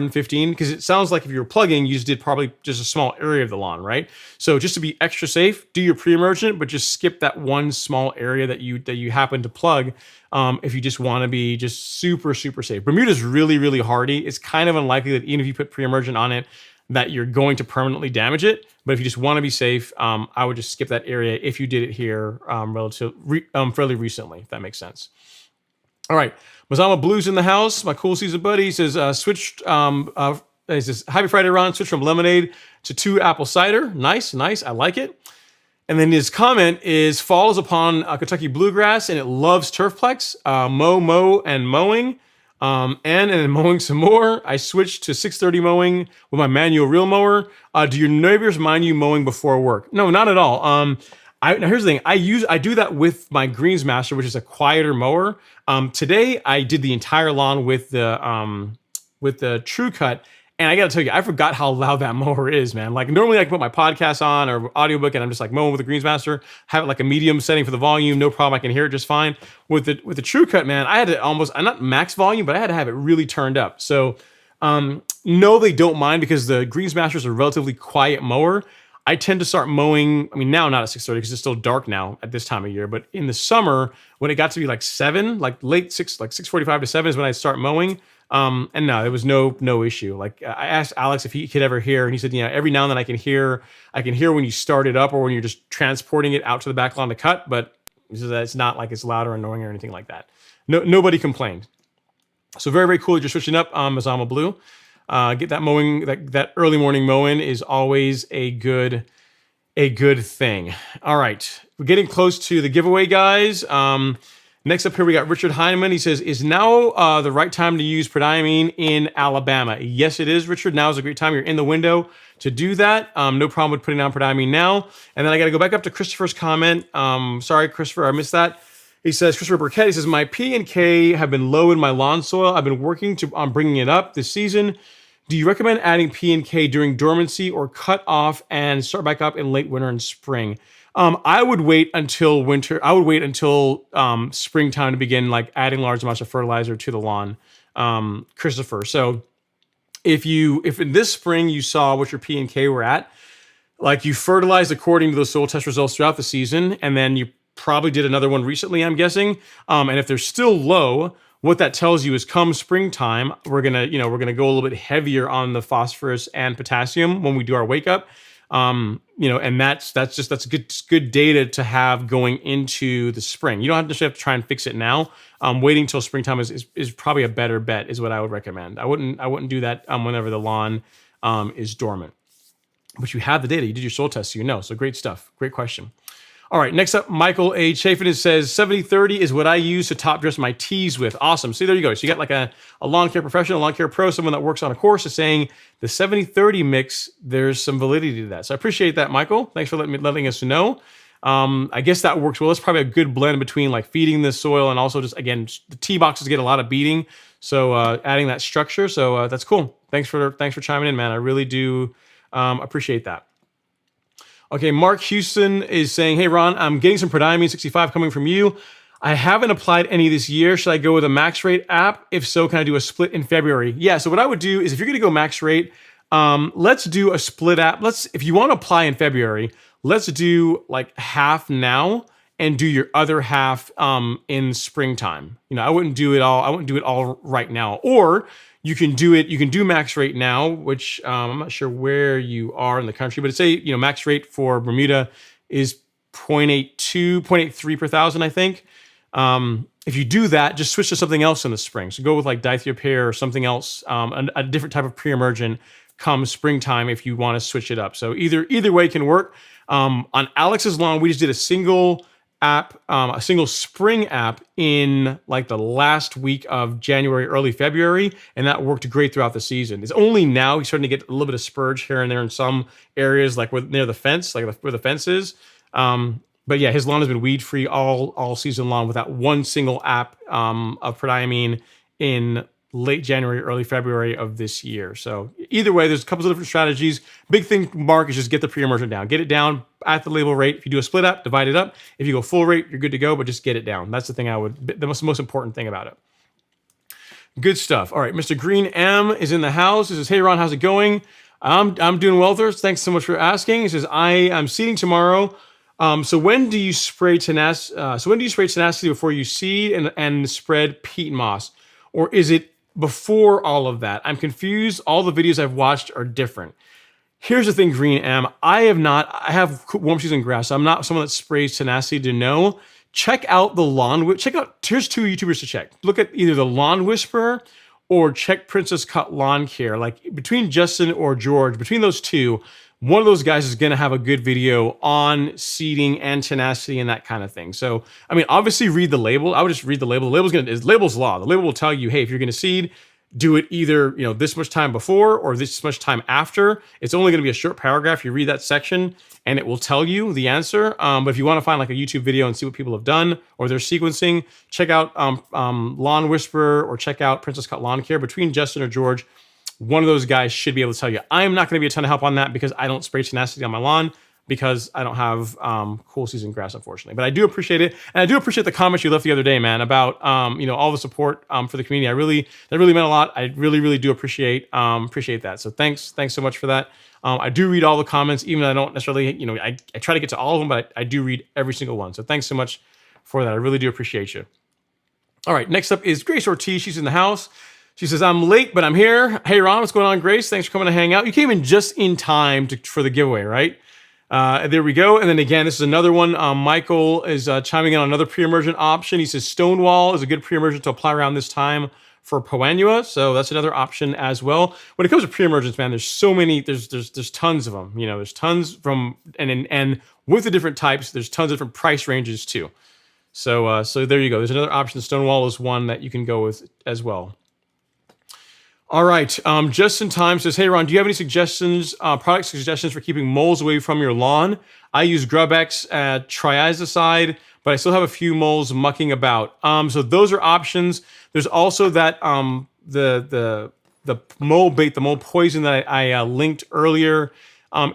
15, because it sounds like if you were plugging, you just did probably just a small area of the lawn, right? So just to be extra safe, do your pre-emergent, but just skip that one small area that you happen to plug, if you just want to be just super, super safe. Bermuda's really, really hardy. It's kind of unlikely that even if you put pre-emergent on it, that you're going to permanently damage it. But if you just want to be safe, I would just skip that area if you did it here fairly recently, if that makes sense. All right, Mazama Blues in the house. My cool season buddy says, switched, he says, happy Friday, Ron. Switched from lemonade to 2 apple cider. Nice, nice. I like it. And then his comment is, fall is upon Kentucky bluegrass and it loves turfplex, mow, and mowing. And then mowing some more. I switched to 6:30 mowing with my manual reel mower. Do your neighbors mind you mowing before work? No, not at all. Now here's the thing. I do that with my Greensmaster, which is a quieter mower. Today I did the entire lawn with the True Cut, and I got to tell you, I forgot how loud that mower is, man. Like normally I can put my podcast on or audiobook, and I'm just like mowing with the Greensmaster, have it like a medium setting for the volume, no problem. I can hear it just fine. With the True Cut, man, I had to almost not max volume, but I had to have it really turned up. So no, they don't mind because the Greensmaster is a relatively quiet mower. I tend to start mowing. I mean, now not at 6:30 because it's still dark now at this time of year. But in the summer, when it got to be like 7, like late 6, like 6:45 to 7 is when I start mowing. And no, there was no issue. Like I asked Alex if he could ever hear, and he said, every now and then I can hear when you start it up or when you're just transporting it out to the back lawn to cut. But he says that it's not like it's loud or annoying or anything like that. No, nobody complained. So very, very cool that you're switching up on Mazama Blue. Get that mowing, that early morning mowing is always a good thing. All right, we're getting close to the giveaway, guys. Next up here, we got Richard Heineman. He says, is now the right time to use prodiamine in Alabama? Yes, it is, Richard. Now is a great time. You're in the window to do that. No problem with putting down prodiamine now. And then I got to go back up to Christopher's comment. Sorry, Christopher, I missed that. He says, Christopher Burkett, he says, my P and K have been low in my lawn soil. I've been working on bringing it up this season. Do you recommend adding P and K during dormancy or cut off and start back up in late winter and spring? I would wait until winter. I would wait until springtime to begin like adding large amounts of fertilizer to the lawn, Christopher. So if in this spring you saw what your P and K were at, like you fertilized according to the soil test results throughout the season, and then you probably did another one recently, I'm guessing. And if they're still low, what that tells you is come springtime, we're gonna go a little bit heavier on the phosphorus and potassium when we do our wake up. And that's good data to have going into the spring. You don't have to try and fix it now. Waiting till springtime is probably a better bet, is what I would recommend. I wouldn't do that whenever the lawn is dormant. But you have the data. You did your soil test, so So great stuff. Great question. All right, next up, Michael A. Chafin says 70-30 is what I use to top dress my teas with. Awesome. See, there you go. So you got like a lawn care professional, lawn care pro, someone that works on a course is saying the 70-30 mix, there's some validity to that. So I appreciate that, Michael. Thanks for letting us know. I guess that works well. It's probably a good blend between like feeding the soil and also just, again, the tee boxes get a lot of beating. So adding that structure. So that's cool. Thanks for chiming in, man. I really do appreciate that. Okay, Mark Houston is saying, hey, Ron, I'm getting some prodiamine 65 coming from you. I haven't applied any this year. Should I go with a max rate app? If so, can I do a split in February? Yeah, so what I would do is if you're going to go max rate, let's do a split app. If you want to apply in February, let's do like half now and do your other half in springtime. I wouldn't do it all right now. Or you can do max rate now, which I'm not sure where you are in the country, but say, max rate for Bermuda is 0.83 per thousand, I think. If you do that, just switch to something else in the spring. So go with like dithiopyr or something else, a different type of pre-emergent come springtime if you want to switch it up. So either way can work. On Alex's lawn, we just did a single app, a single spring app in like the last week of January, early February, and that worked great throughout the season. It's only now he's starting to get a little bit of spurge here and there in some areas, like near the fence, like where the fence is. But yeah, his lawn has been weed free all season long with that one single app of prodiamine in late January, early February of this year. So either way, there's a couple of different strategies. Big thing, Mark, is just get the pre-emergent down. Get it down at the label rate. If you do a split up, divide it up. If you go full rate, you're good to go, but just get it down. That's the thing the most important thing about it. Good stuff. All right, Mr. Green M is in the house. He says, hey, Ron, how's it going? I'm doing well, there. Thanks so much for asking. He says, I'm seeding tomorrow. So when do you spray tenacity before you seed and spread peat moss? Or is it before all of that? I'm confused. All the videos I've watched are different. Here's the thing, Green M. I have warm season grass. So I'm not someone that sprays tenacity to know. Check out the here's two YouTubers to check. Look at either the Lawn Whisperer or check Princess Cut Lawn Care. Like between Justin or George, between those two, one of those guys is going to have a good video on seeding and tenacity and that kind of thing. So, I mean, obviously read the label. I would just read the label. The label's law. The label will tell you, hey, if you're going to seed, do it either, this much time before or this much time after. It's only going to be a short paragraph. You read that section and it will tell you the answer. But if you want to find like a YouTube video and see what people have done or their sequencing, check out Lawn Whisperer or check out Princess Cut Lawn Care. Between Justin or George, one of those guys should be able to tell you. I'm not going to be a ton of help on that because I don't spray tenacity on my lawn because I don't have cool season grass, unfortunately. But I do appreciate it. And I do appreciate the comments you left the other day, man, about all the support for the community. That really meant a lot. I really, really do appreciate that. So thanks so much for that. I do read all the comments, even though I don't necessarily, I try to get to all of them, but I do read every single one. So thanks so much for that. I really do appreciate you. All right, next up is Grace Ortiz. She's in the house. She says, I'm late, but I'm here. Hey, Ron, what's going on, Grace? Thanks for coming to hang out. You came in just in time for the giveaway, right? There we go. And then again, this is another one. Michael is chiming in on another pre-emergent option. He says Stonewall is a good pre-emergent to apply around this time for Poanua. So that's another option as well. When it comes to pre-emergents, man, there's so many, there's tons of them. There's tons from, and with the different types, there's tons of different price ranges too. So there you go. There's another option. Stonewall is one that you can go with as well. All right, just in time says, hey, Ron, do you have any product suggestions for keeping moles away from your lawn? I use GrubX Triazicide, but I still have a few moles mucking about. So those are options. There's also that the mole bait, the mole poison that I linked earlier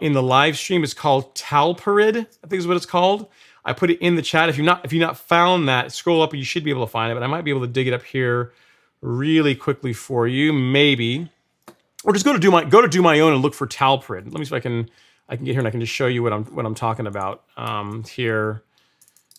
in the live stream. It's called Talparid, I think is what it's called. I put it in the chat. If you've not found that, scroll up and you should be able to find it, but I might be able to dig it up here really quickly for you, maybe, or just go to do my own and look for Talparid. Let me see if I can get here and I can just show you what I'm talking about here.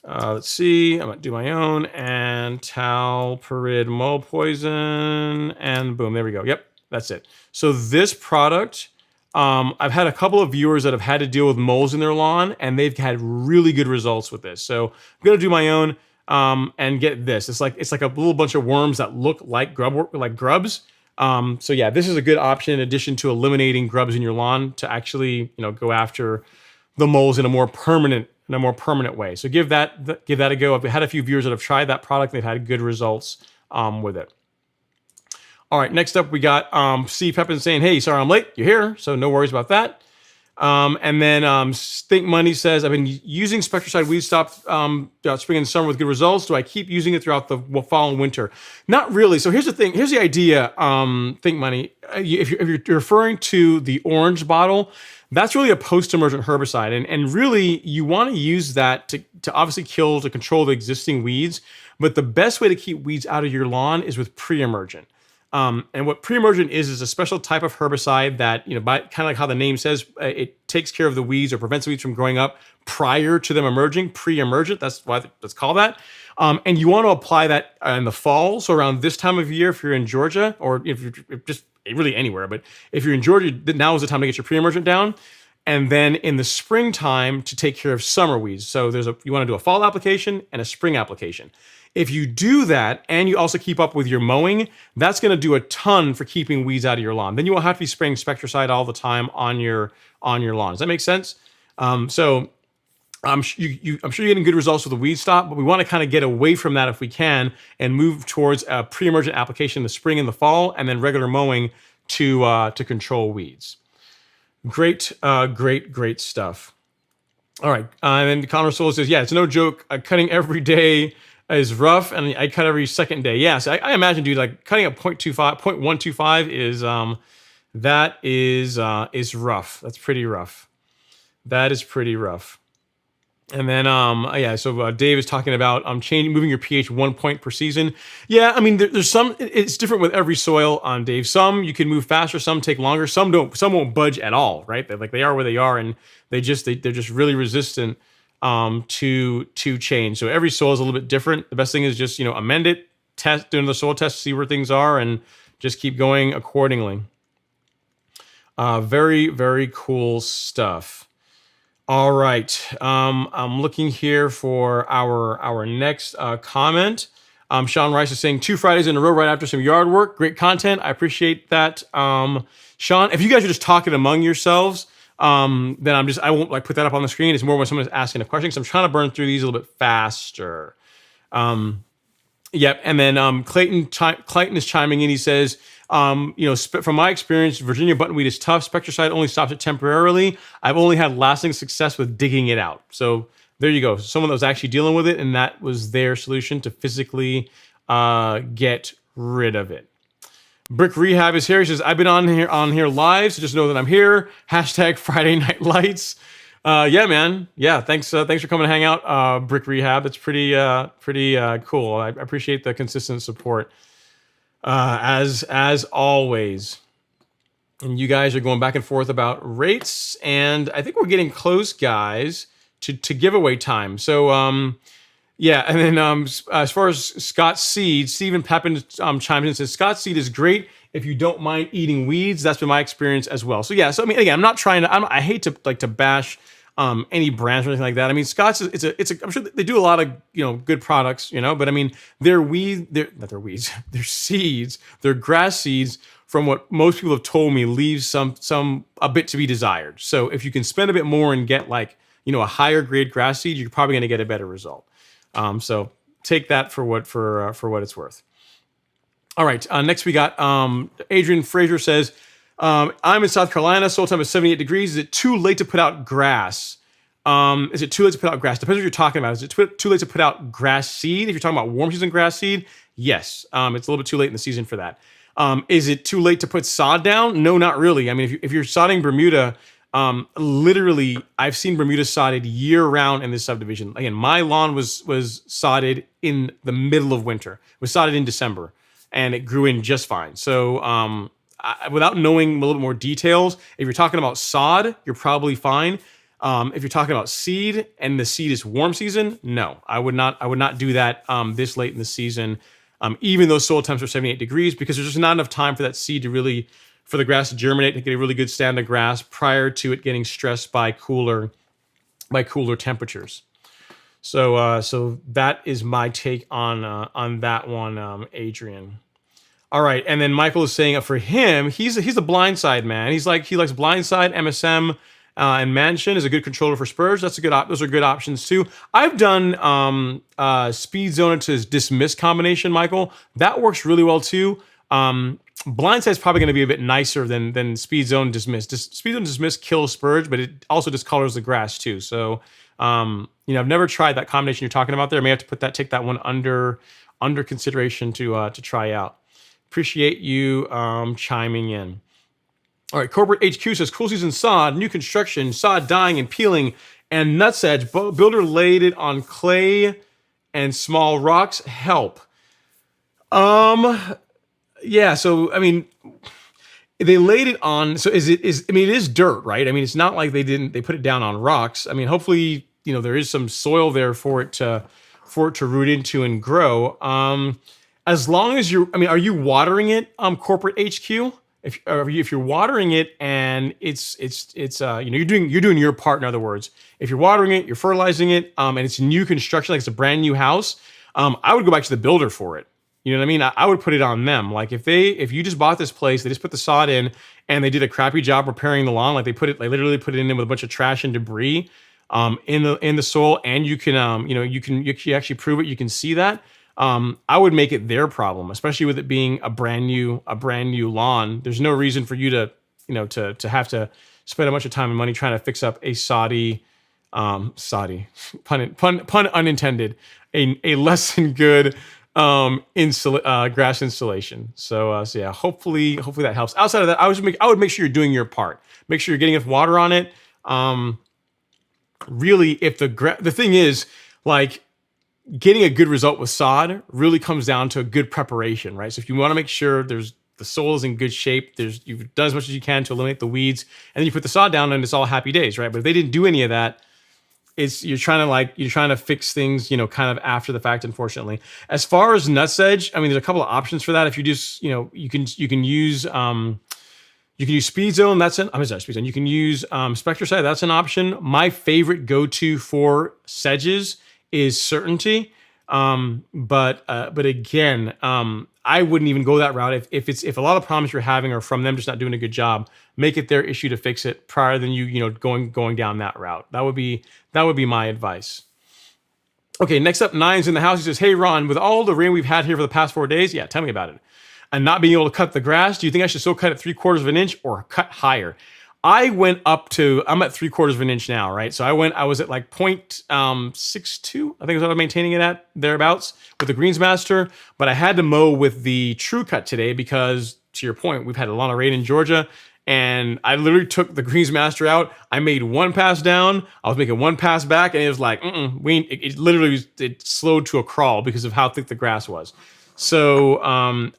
Let's see. I'm gonna do my own and Talparid mole poison and boom, there we go. Yep, that's it. So this product, I've had a couple of viewers that have had to deal with moles in their lawn and they've had really good results with this. So I'm gonna do my own. And get this. It's like a little bunch of worms that look like grubs. So yeah, this is a good option in addition to eliminating grubs in your lawn to actually, go after the moles in a more permanent way. So give that a go. I've had a few viewers that have tried that product. They've had good results with it. All right, next up we got Steve Pepin saying, hey, sorry I'm late. You're here, so no worries about that. And then Stink Money says, I've been using Spectracide weed stop spring and summer with good results. Do I keep using it throughout the fall and winter? Not really. So here's the thing. Here's the idea, Think Money. If you're referring to the orange bottle, that's really a post-emergent herbicide. And really, you want to use that to obviously to control the existing weeds. But the best way to keep weeds out of your lawn is with pre-emergent. And what pre-emergent is a special type of herbicide that, by kind of like how the name says, it takes care of the weeds or prevents the weeds from growing up prior to them emerging. Pre-emergent, that's why it's called that. And you want to apply that in the fall. So around this time of year, if you're in Georgia, or if you're just really anywhere, but if you're in Georgia, now is the time to get your pre-emergent down. And then in the springtime to take care of summer weeds. So you want to do a fall application and a spring application. If you do that and you also keep up with your mowing, that's going to do a ton for keeping weeds out of your lawn. Then you won't have to be spraying Spectracide all the time on your lawn. Does that make sense? So I'm sure you're getting good results with the weed stop, but we want to kind of get away from that if we can and move towards a pre-emergent application in the spring and the fall, and then regular mowing to control weeds. Great stuff. All right, and then Connor Soul says, yeah, it's no joke. Cutting every day is rough, and I cut every second day. Yeah, so I imagine, dude, like cutting at 0.25, 0.125 is rough. That's pretty rough. That is pretty rough. And then, yeah, so Dave is talking about moving your pH 1 point per season. Yeah, I mean, there's some, it's different with every soil, Dave. Some you can move faster, some take longer, some don't, some won't budge at all, right? They are where they are, and they're just really resistant to change. So every soil is a little bit different. The best thing is just, amend it, test, doing the soil test, see where things are, and just keep going accordingly. Very, very cool stuff. All right. I'm looking here for our next comment. Sean Rice is saying 2 Fridays in a row right after some yard work. Great content. I appreciate that. Sean, if you guys are just talking among yourselves, then I won't like put that up on the screen. It's more when someone's asking a question. So I'm trying to burn through these a little bit faster. Yep. And then Clayton is chiming in. He says, from my experience, Virginia buttonweed is tough. Spectracide only stops it temporarily. I've only had lasting success with digging it out. So there you go. Someone that was actually dealing with it, and that was their solution to physically get rid of it. Brick Rehab is here. He says, I've been on here live, so just know that I'm here. # Friday Night Lights. Yeah, man. Yeah, thanks for coming to hang out, Brick Rehab. It's pretty cool. I appreciate the consistent support. As always. And you guys are going back and forth about rates, and I think we're getting close, guys, to giveaway time. So yeah, and then as far as Scott's seed, Stephen Pepin chimes in and says Scott's seed is great if you don't mind eating weeds. That's been my experience as well. So yeah, so I mean, again, I'm not trying to. I hate to bash any brands or anything like that. I mean, Scott's I'm sure they do a lot of good products, but I mean they're seeds, they're grass seeds. From what most people have told me, leaves a bit to be desired. So if you can spend a bit more and get a higher grade grass seed, you're probably going to get a better result. So take that for what it's worth. All right, next we got Adrian Fraser says, I'm in South Carolina. Soil temp is 78 degrees. Is it too late to put out grass? Is it too late to put out grass? Depends what you're talking about. Is it too late to put out grass seed? If you're talking about warm season grass seed, yes. It's a little bit too late in the season for that. Is it too late to put sod down? No, not really. I mean, if you're sodding Bermuda, literally, I've seen Bermuda sodded year round in this subdivision. Again, my lawn was sodded in the middle of winter. It was sodded in December, and it grew in just fine. So, without knowing a little bit more details, if you're talking about sod, you're probably fine. If you're talking about seed and the seed is warm season, no, I would not do that this late in the season. Even though soil temps are 78 degrees, because there's just not enough time for that seed for the grass to germinate, to get a really good stand of grass prior to it getting stressed by cooler temperatures. So that is my take on that one, Adrian. All right, and then Michael is saying for him, he's a blindside man. He likes blindside, MSM, and Mansion is a good controller for spurs. Those are good options too. I've done speed zone to dismiss combination, Michael. That works really well too. Blindside is probably going to be a bit nicer than speed zone dismiss. Speed zone dismiss kills spurge, but it also discolors the grass too. So I've never tried that combination you're talking about there. I may have to take that one under consideration to try out. Appreciate you chiming in. All right, Corporate HQ says, cool season sod, new construction, sod dying and peeling, and nutsedge. Builder laid it on clay and small rocks. Help. Yeah, so, I mean, they laid it on, so it is dirt, right? I mean, it's not like they put it down on rocks. I mean, hopefully, there is some soil there for it to root into and grow. As long as are you watering it, Corporate HQ? If you're watering it and it's you're doing your part. In other words, if you're watering it, you're fertilizing it, and it's new construction, like it's a brand new house, I would go back to the builder for it. You know what I mean? I would put it on them. Like if you just bought this place, they just put the sod in and they did a crappy job repairing the lawn. Like they literally put it in with a bunch of trash and debris in the soil, and you can you can actually prove it. You can see that. I would make it their problem, especially with it being a brand new lawn. There's no reason for you to have to spend a bunch of time and money trying to fix up a soddy Soddy, pun unintended, a less than good grass installation. So yeah, hopefully that helps. Outside of that, I would make sure you're doing your part. Make sure you're getting enough water on it. Really, if the thing is, like, getting a good result with sod really comes down to a good preparation, right? So if you want to make sure the soil is in good shape, you've done as much as you can to eliminate the weeds, and then you put the sod down, and it's all happy days, right? But if they didn't do any of that, you're trying to fix things, kind of after the fact, unfortunately. As far as nutsedge, I mean, there's a couple of options for that. If you just, you can use Speed Zone. Speed Zone. You can use Spectracide. That's an option. My favorite go-to for sedges is Certainty. But again, I wouldn't even go that route. If a lot of problems you're having are from them just not doing a good job, make it their issue to fix it prior than going down that route. That would be my advice. Okay, next up, Nine's in the house. He says, "Hey Ron, with all the rain we've had here for the past 4 days, yeah, tell me about it. And not being able to cut the grass, do you think I should still cut it 3/4 of an inch or cut higher?" I'm at 3/4 of an inch now, right? So I was at like 0.62, I think is what I'm maintaining it at, thereabouts, with the Greensmaster. But I had to mow with the True Cut today because, to your point, we've had a lot of rain in Georgia. And I literally took the Greensmaster out. I made one pass down. I was making one pass back, and it was like, it literally slowed to a crawl because of how thick the grass was. So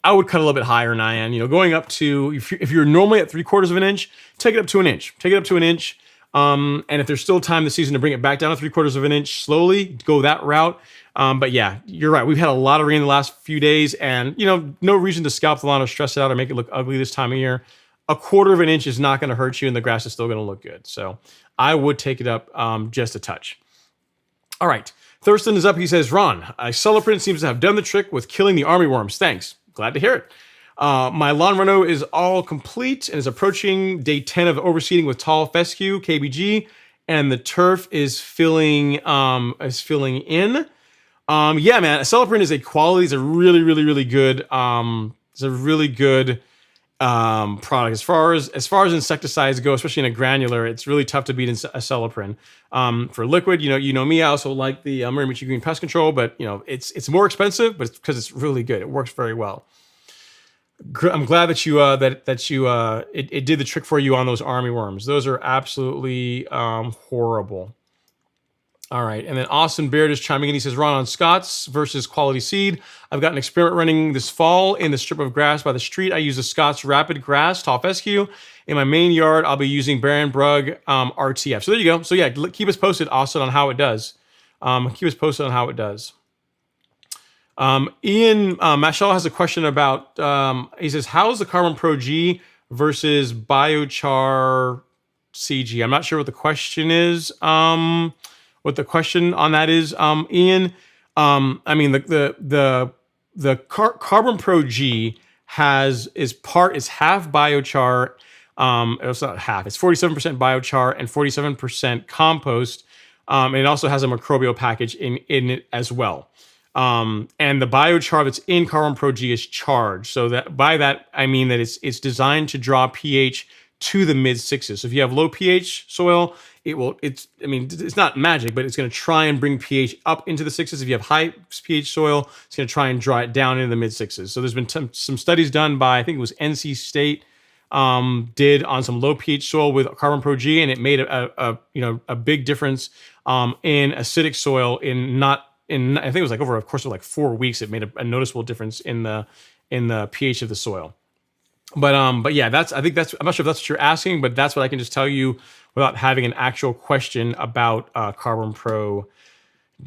I would cut a little bit higher, Nyan. Going up to, if you're normally at 3/4 of an inch, take it up to an inch. Take it up to an inch. And if there's still time this season to bring it back down to 3/4 of an inch slowly, go that route. But yeah, you're right. We've had a lot of rain the last few days, and no reason to scalp the lawn or stress it out or make it look ugly this time of year. 1/4 of an inch is not going to hurt you, and the grass is still going to look good. So I would take it up just a touch. All right. Thurston is up. He says, "Ron, Aceleprint seems to have done the trick with killing the armyworms. Thanks. Glad to hear it. My lawn reno is all complete and is approaching day 10 of overseeding with tall fescue, KBG, and the turf is filling in. Yeah, man, Aceleprint is a quality. It's a really, really, really good. It's a really good product. As far as insecticides go, especially in a granular, it's really tough to beat Aceleprint. For liquid, you know me, I also like the Mirimichi Green Pest Control, but it's more expensive, but it's because it's really good. It works very well. I'm glad that it did the trick for you on those armyworms. Those are absolutely horrible. All right, and then Austin Baird is chiming in. He says, "Ron, on Scott's versus Quality Seed, I've got an experiment running this fall in the strip of grass by the street. I use the Scott's Rapid Grass Tall Fescue. In my main yard, I'll be using Baron Brugg RTF." So there you go. So yeah, keep us posted, Austin, on how it does. Ian Mashal has a question about, he says, "How is the Carbon Pro G versus Biochar CG?" I'm not sure what the question is. What the question on that is, Ian. I mean, the Carbon Pro G is half biochar. It's not half. It's 47% biochar and 47% compost. And it also has a microbial package in it as well. And the biochar that's in Carbon Pro G is charged. So that by that I mean that it's designed to draw pH to the mid sixes. So if you have low pH soil, it's not magic, but it's going to try and bring pH up into the sixes. If you have high pH soil, it's going to try and draw it down into the mid sixes. So there's been some studies done by, I think it was NC State, did on some low pH soil with Carbon Pro G, and it made a big difference in acidic soil I think it was like over a course of like 4 weeks. It made a noticeable difference in the pH of the soil. But yeah, I'm not sure if that's what you're asking, but that's what I can just tell you without having an actual question about Carbon Pro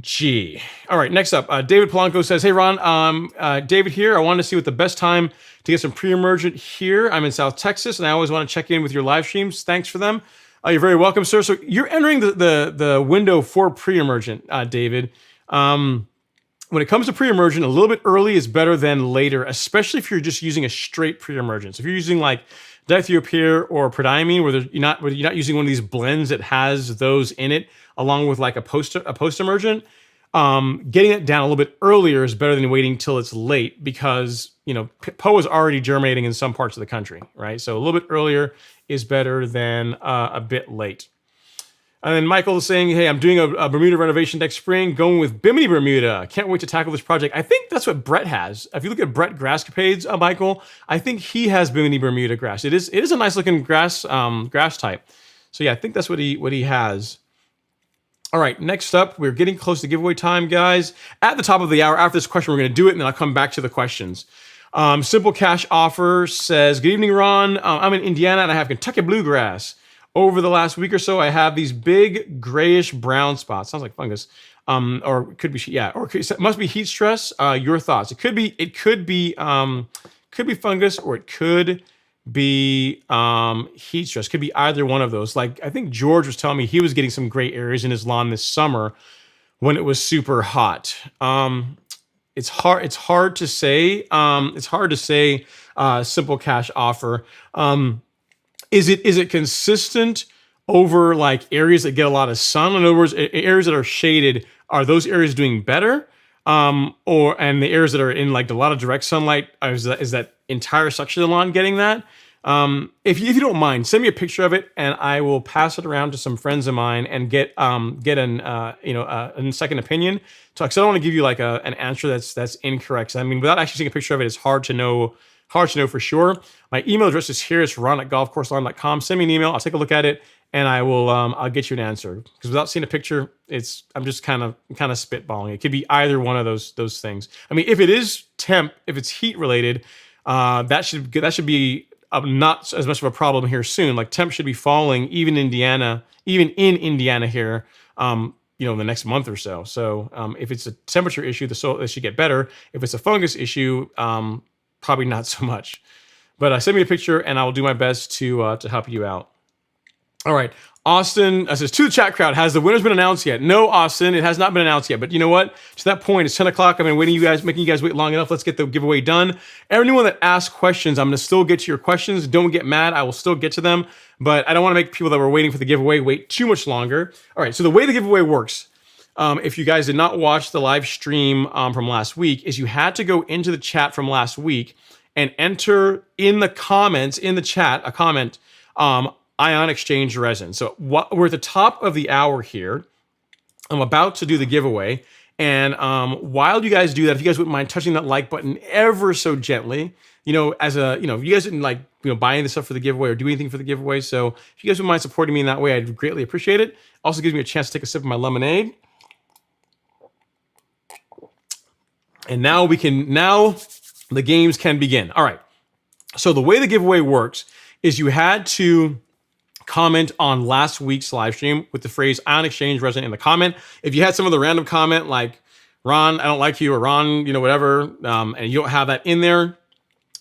G. All right, next up, David Polanco says, "Hey Ron, David here. I wanted to see what the best time to get some pre-emergent here. I'm in South Texas, and I always want to check in with your live streams. Thanks for them." You're very welcome, sir. So you're entering the window for pre-emergent, David. When it comes to pre-emergent, a little bit early is better than later, especially if you're just using a straight pre-emergent. So if you're using like dithiopyr or prodiamine, where you're not using one of these blends that has those in it, along with like a post-emergent, getting it down a little bit earlier is better than waiting till it's late, because POA is already germinating in some parts of the country, right? So a little bit earlier is better than a bit late. And then Michael is saying, hey, I'm doing a Bermuda renovation next spring, going with Bimini Bermuda. Can't wait to tackle this project. I think that's what Brett has. If you look at Brett Grasscapades, Michael, I think he has Bimini Bermuda grass. It is a nice looking grass type. So yeah, I think that's what he has. All right, next up, we're getting close to giveaway time, guys. At the top of the hour, after this question, we're going to do it, and then I'll come back to the questions. Simple Cash Offer says, good evening, Ron. I'm in Indiana, and I have Kentucky bluegrass. Over the last week or so, I have these big grayish brown spots. Sounds like fungus. Or it could be, yeah, or it must be heat stress. Your thoughts? It could be fungus, or it could be heat stress. Could be either one of those. Like, I think George was telling me he was getting some gray areas in his lawn this summer when it was super hot. It's hard to say. Simple Cash Offer. Is it consistent over like areas that get a lot of sun? In other words, areas that are shaded, are those areas doing better? And the areas that are in like a lot of direct sunlight, is that entire section of the lawn getting that? If you don't mind, send me a picture of it, and I will pass it around to some friends of mine and get a second opinion. Because I don't want to give you like an answer that's incorrect. I mean, without actually seeing a picture of it, it's hard to know for sure. My email address is here. It's ron@golfcourselawn.com. Send me an email. I'll take a look at it, and I will I'll get you an answer. Because without seeing a picture, I'm just kind of spitballing. It could be either one of those things. I mean, if it is temp, if it's heat related, that should be not as much of a problem here soon. Like temp should be falling even in Indiana here. In the next month or so. So if it's a temperature issue, the soil should get better. If it's a fungus issue, probably not so much. But send me a picture, and I will do my best to help you out. All right, Austin says, to the chat crowd, has the winner's been announced yet? No, Austin, it has not been announced yet. But you know what? To that point, it's 10 o'clock. I've been making you guys wait long enough. Let's get the giveaway done. Everyone that asks questions, I'm going to still get to your questions. Don't get mad. I will still get to them. But I don't want to make people that were waiting for the giveaway wait too much longer. All right, so the way the giveaway works, if you guys did not watch the live stream from last week, is you had to go into the chat from last week and enter in the comments, in the chat, a comment, ion exchange resin. So we're at the top of the hour here. I'm about to do the giveaway. And while you guys do that, if you guys wouldn't mind touching that like button ever so gently, you guys didn't buy any of the stuff for the giveaway or do anything for the giveaway. So if you guys wouldn't mind supporting me in that way, I'd greatly appreciate it. Also gives me a chance to take a sip of my lemonade. And now the games can begin. All right. So the way the giveaway works is you had to comment on last week's live stream with the phrase ion exchange resin in the comment. If you had some other random comment like, Ron, I don't like you, or Ron, whatever, and you don't have that in there,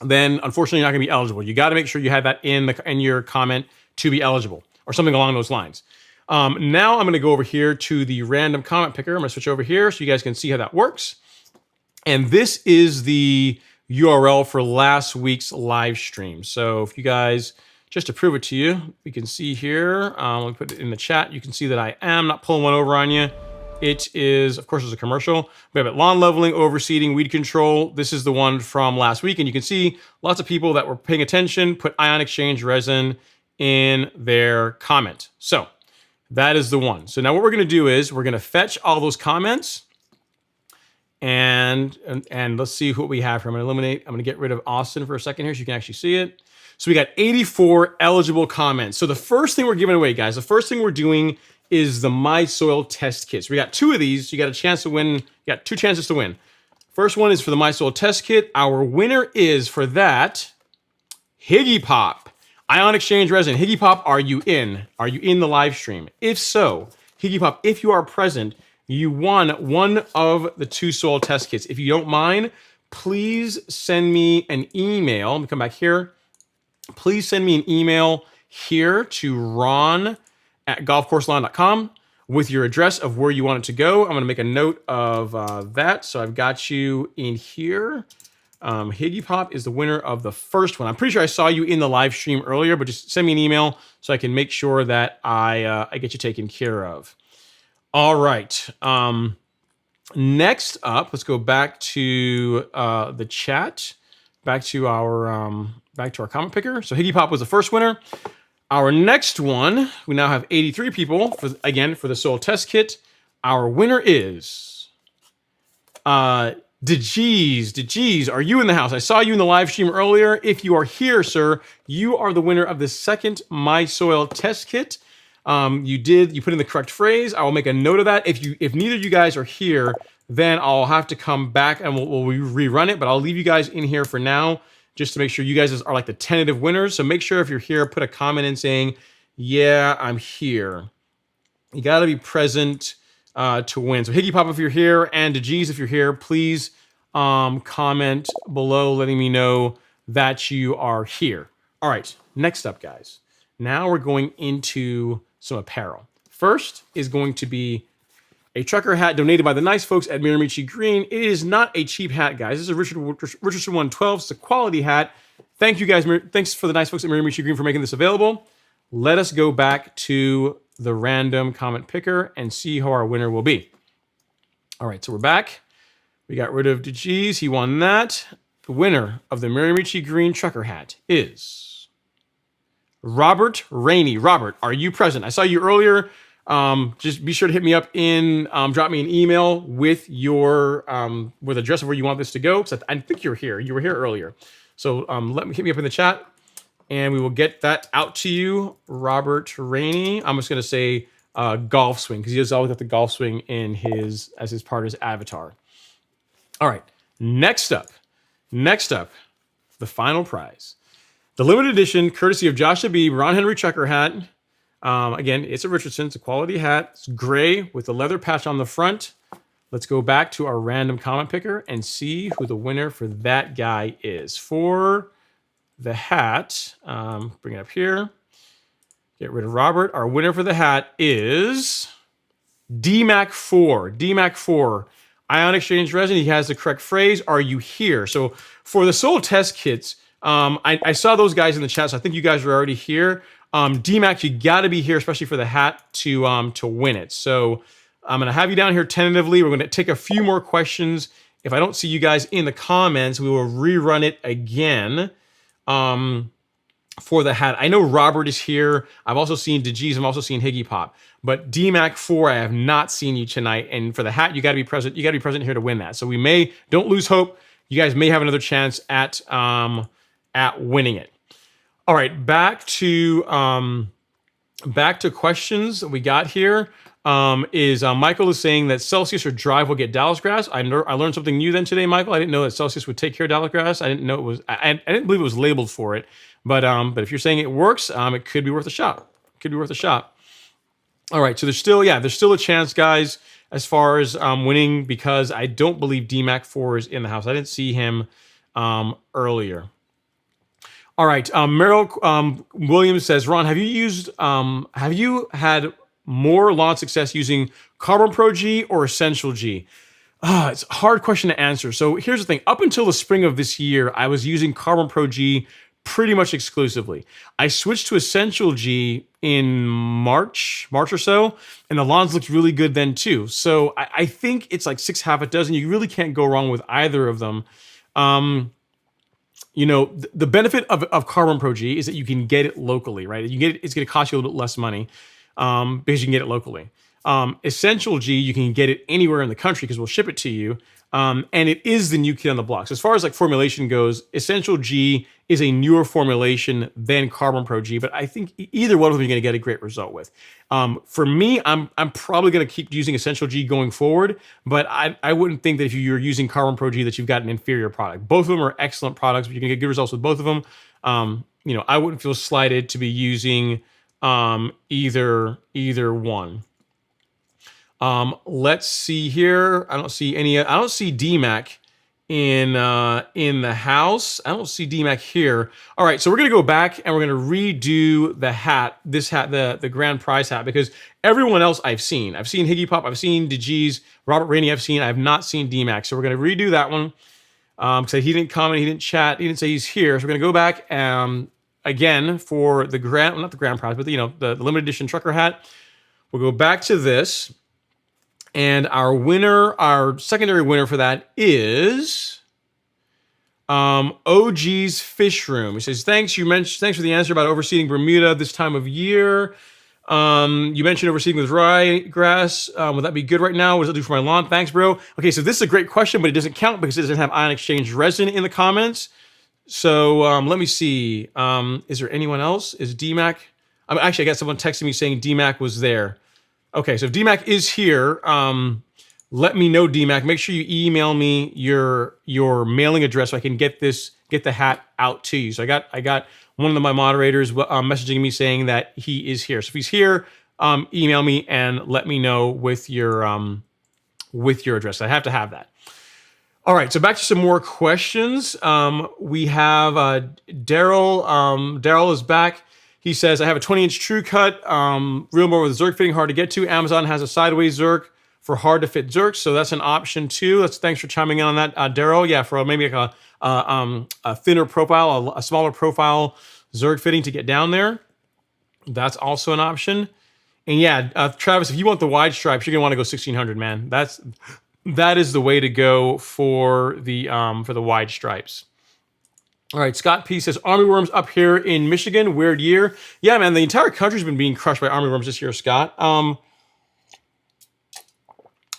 then unfortunately you're not going to be eligible. You got to make sure you have that in your comment to be eligible, or something along those lines. Now I'm going to go over here to the random comment picker. I'm going to switch over here so you guys can see how that works. And this is the URL for last week's live stream. So if you guys, just to prove it to you, we can see here, let me put it in the chat. You can see that I am not pulling one over on you. It is, of course, it's a commercial. We have it, lawn leveling, overseeding, weed control. This is the one from last week. And you can see lots of people that were paying attention put ion exchange resin in their comment. So that is the one. So now what we're going to do is we're going to fetch all those comments. And let's see what we have here. I'm going to get rid of Austin for a second here so you can actually see it. So we got 84 eligible comments. So the first thing we're giving away, guys, the first thing we're doing is the My Soil Test Kit. So we got two of these. You got a chance to win. You got two chances to win. First one is for the My Soil Test Kit. Our winner is for that, Higgy Pop. Ion exchange resin. Higgy Pop, are you in? Are you in the live stream? If so, Higgy Pop, if you are present, you won one of the two soil test kits. If you don't mind, please send me an email. Let me come back here. Please send me an email here to ron@golfcourselawn.com with your address of where you want it to go. I'm going to make a note of that. So I've got you in here. Higgy Pop is the winner of the first one. I'm pretty sure I saw you in the live stream earlier, but just send me an email so I can make sure that I get you taken care of. All right. Next up, let's go back to the chat, back to our comment picker. So Higgy Pop was the first winner. Our next one, we now have 83 people for the soil test kit. Our winner is DeGeez, are you in the house? I saw you in the live stream earlier. If you are here, sir, you are the winner of the second My Soil test kit. You put in the correct phrase. I will make a note of that. If neither of you guys are here, then I'll have to come back and we'll rerun it. But I'll leave you guys in here for now, just to make sure you guys are like the tentative winners. So make sure if you're here, put a comment in saying, yeah, I'm here. You got to be present to win. So Higgy Pop, if you're here, and DeGeez, if you're here, please comment below letting me know that you are here. All right, next up, guys. Now we're going into some apparel. First is going to be a trucker hat donated by the nice folks at Mirimichi Green. It is not a cheap hat, guys. This is a Richardson 112. It's a quality hat. Thank you, guys. Thanks for the nice folks at Mirimichi Green for making this available. Let us go back to the random comment picker and see how our winner will be. All right, so we're back. We got rid of DeGeez. He won that. The winner of the Mirimichi Green trucker hat is Robert Rainey. Robert, are you present? I saw you earlier. Just be sure to hit me up drop me an email with your with address of where you want this to go. So I think you're here. You were here earlier. So hit me up in the chat and we will get that out to you. Robert Rainey. I'm just gonna say golf swing, because he has always got the golf swing in as his part of his avatar. All right. Next up, the final prize. The limited edition, courtesy of Josh Abib, Ron Henry trucker hat. Again, it's a Richardson. It's a quality hat. It's gray with a leather patch on the front. Let's go back to our random comment picker and see who the winner for that guy is. For the hat, bring it up here. Get rid of Robert. Our winner for the hat is DMAC4. DMAC4. Ion Exchange Resin. He has the correct phrase. Are you here? So for the soil test kits, I saw those guys in the chat, so I think you guys are already here. DMAC, you got to be here, especially for the hat to win it. So I'm going to have you down here tentatively. We're going to take a few more questions. If I don't see you guys in the comments, we will rerun it again for the hat. I know Robert is here. I've also seen DeGeez. I've also seen Higgy Pop. But DMAC4, I have not seen you tonight. And for the hat, you got to be present. You got to be present here to win that. So don't lose hope. You guys may have another chance at winning it. All right, back to questions that we got here. Michael is saying that Celsius or Drive will get Dallas grass. I learned something new then today, Michael. I didn't know that Celsius would take care of Dallas grass. I didn't know it was. I didn't believe it was labeled for it. But if you're saying it works, it could be worth a shot. All right, so there's still a chance, guys, as far as winning, because I don't believe DMAC4 is in the house. I didn't see him earlier. All right, Meryl Williams says, Ron, have you had more lawn success using Carbon Pro G or Essential G? It's a hard question to answer. So here's the thing. Up until the spring of this year, I was using Carbon Pro G pretty much exclusively. I switched to Essential G in March or so, and the lawns looked really good then too. So I think it's like 6 half a dozen. You really can't go wrong with either of them. The benefit of Carbon Pro G is that you can get it locally, right? It's going to cost you a little bit less money because you can get it locally. Essential G, you can get it anywhere in the country because we'll ship it to you. And it is the new kid on the block. So as far as like formulation goes, Essential G is a newer formulation than Carbon Pro G, but I think either one of them you're going to get a great result with. For me, I'm probably going to keep using Essential G going forward, but I wouldn't think that if you're using Carbon Pro G that you've got an inferior product. Both of them are excellent products, but you can get good results with both of them. I wouldn't feel slighted to be using either one. Let's see here. I don't see DMAC in the house. I don't see DMAC here. All right, so we're gonna go back and we're gonna redo the hat, the grand prize hat, because everyone else I've seen Higgy Pop, I've seen DeGeez, Robert Rainey, I have not seen DMAC. So we're gonna redo that one. Because he didn't comment, he didn't chat, he didn't say he's here. So we're gonna go back again for the not the grand prize, but the limited edition trucker hat. We'll go back to this. And our secondary winner for that is OG's Fish Room. He says, thanks for the answer about overseeding Bermuda this time of year. You mentioned overseeding with ryegrass. Would that be good right now? What does it do for my lawn? Thanks, bro. Okay, so this is a great question, but it doesn't count because it doesn't have ion exchange resin in the comments. So let me see. Is there anyone else? Is DMAC? Actually, I got someone texting me saying DMAC was there. Okay, so if DMAC is here, let me know, DMAC. Make sure you email me your mailing address so I can get the hat out to you. So I got one of my moderators messaging me saying that he is here. So if he's here, email me and let me know with your address. I have to have that. All right, so back to some more questions. We have Daryl. Daryl is back. He says, I have a 20-inch true cut, real mower with a Zerk fitting, hard to get to. Amazon has a sideways Zerk for hard to fit Zerks, so that's an option too. Thanks for chiming in on that, Daryl. Yeah, for maybe like a thinner profile, a smaller profile Zerk fitting to get down there. That's also an option. And yeah, Travis, if you want the wide stripes, you're gonna want to go 1600, man. That is the way to go for the wide stripes. All right, Scott P says, armyworms up here in Michigan, weird year. Yeah, man, the entire country's been being crushed by armyworms this year, Scott.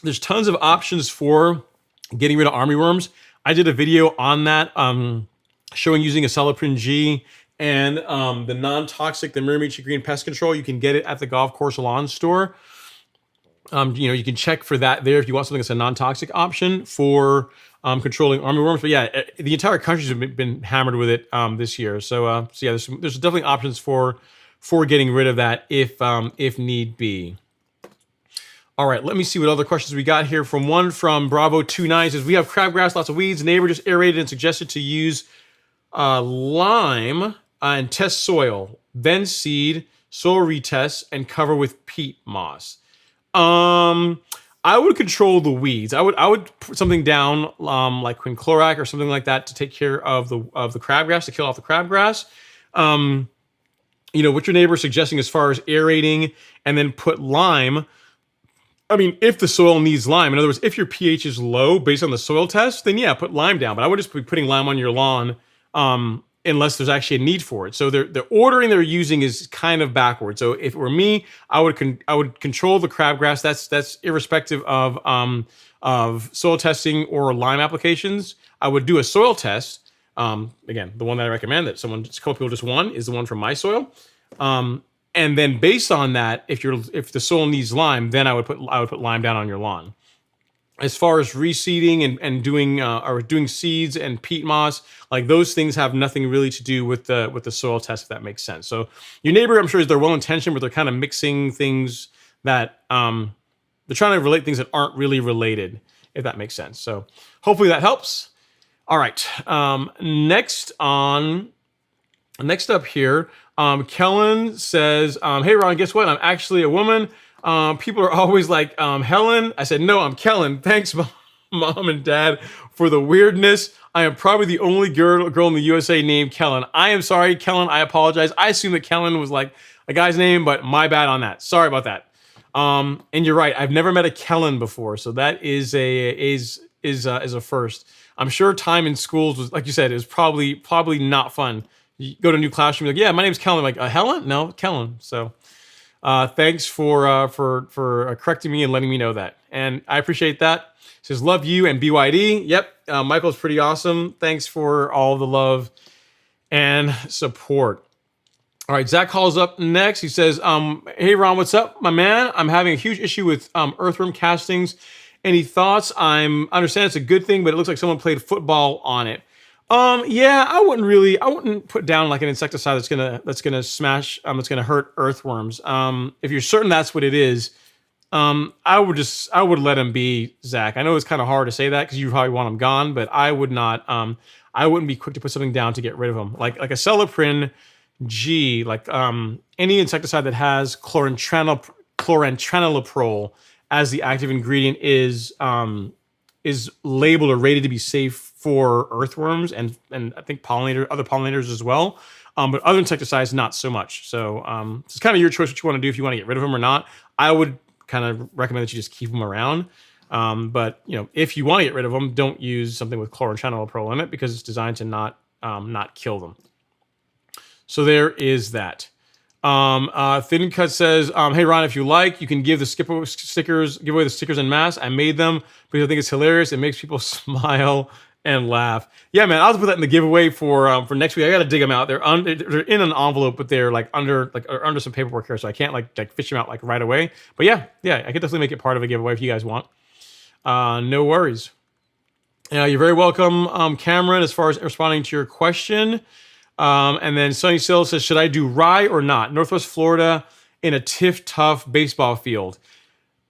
There's tons of options for getting rid of armyworms. I did a video on that, showing using a Celiprin G and the non-toxic, the Mirimichi Green Pest Control. You can get it at the golf course lawn store. You can check for that there if you want something that's a non-toxic option for controlling armyworms. But yeah, the entire country's been hammered with it this year. So yeah, there's definitely options for getting rid of that if need be. All right, let me see what other questions we got here. From Bravo29 says, we have crabgrass, lots of weeds. Neighbor just aerated and suggested to use lime and test soil, then seed, soil retest, and cover with peat moss. I would control the weeds. I would put something down like quinclorac or something like that to take care of the crabgrass, to kill off the crabgrass. What your neighbor is suggesting as far as aerating and then put lime. I mean, if the soil needs lime, in other words, if your pH is low based on the soil test, then yeah, put lime down. But I would just be putting lime on your lawn unless there's actually a need for it. So the ordering they're using is kind of backwards. So if it were me, I would control the crabgrass. That's irrespective of soil testing or lime applications. I would do a soil test. Again, the one that I recommend that a couple people just won is the one from my soil. And then based on that, if the soil needs lime, then I would put lime down on your lawn. As far as reseeding and doing seeds and peat moss, like those things have nothing really to do with the soil test, if that makes sense. So your neighbor, I'm sure, they're well intentioned, but they're kind of mixing things that they're trying to relate things that aren't really related, if that makes sense. So hopefully that helps. All right. Next up here. Kellen says, hey, Ron, guess what? I'm actually a woman. People are always like, Helen. I said, no, I'm Kellen. Thanks, Mom and Dad, for the weirdness. I am probably the only girl in the USA named Kellen. I am sorry, Kellen. I apologize. I assumed that Kellen was like a guy's name, but my bad on that. Sorry about that. And you're right. I've never met a Kellen before, so that is a first. I'm sure time in schools was, like you said, it was probably not fun. You go to a new classroom, you're like, yeah, my name's Kellen. I'm like, Helen? No, Kellen. So thanks for correcting me and letting me know that. And I appreciate that. It says, love you and BYD. Yep, Michael's pretty awesome. Thanks for all the love and support. All right, Zach calls up next. He says, hey, Ron, what's up, my man? I'm having a huge issue with earthworm castings. Any thoughts? I understand it's a good thing, but it looks like someone played football on it. Yeah, I wouldn't put down like an insecticide that's gonna smash, that's gonna hurt earthworms. If you're certain that's what it is, I would let them be, Zach. I know it's kind of hard to say that because you probably want them gone, but I would not, I wouldn't be quick to put something down to get rid of them. Like a Celiprin G, like, any insecticide that has chlorantraniliprole as the active ingredient is labeled or rated to be safe for earthworms and I think other pollinators as well. But other insecticides, not so much. So it's kind of your choice what you want to do, if you want to get rid of them or not. I would kind of recommend that you just keep them around. But if you want to get rid of them, don't use something with chlorantraniliprole pro limit because it's designed to not kill them. So there is that. Thin Cut says, "Hey Ron, if you like, you can give give away the stickers en masse. I made them because I think it's hilarious. It makes people smile and laugh." Yeah, man, I'll put that in the giveaway for next week. I got to dig them out. They're in an envelope, but they're under some paperwork here, so I can't like fish them out like right away. But yeah, I could definitely make it part of a giveaway if you guys want. No worries. You're very welcome, Cameron, as far as responding to your question. And then Sunny Sill says, should I do rye or not? Northwest Florida in a tough baseball field.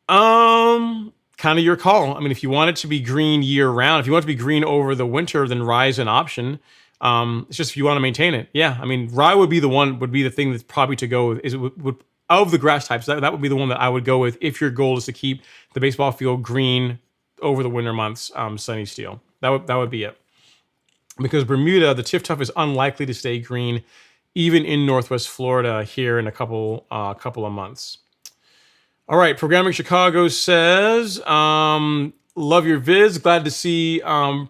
Kind of your call. I mean, if you want it to be green year round, if you want it to be green over the winter, then rye is an option. It's just if you want to maintain it. Yeah, I mean, rye would be the thing that's probably to go with, of the grass types, that would be the one that I would go with if your goal is to keep the baseball field green over the winter months. Sunny Steel. That would be it. Because Bermuda, the tough is unlikely to stay green, even in Northwest Florida here in a couple of months. All right, Programming Chicago says, love your vids. Glad to see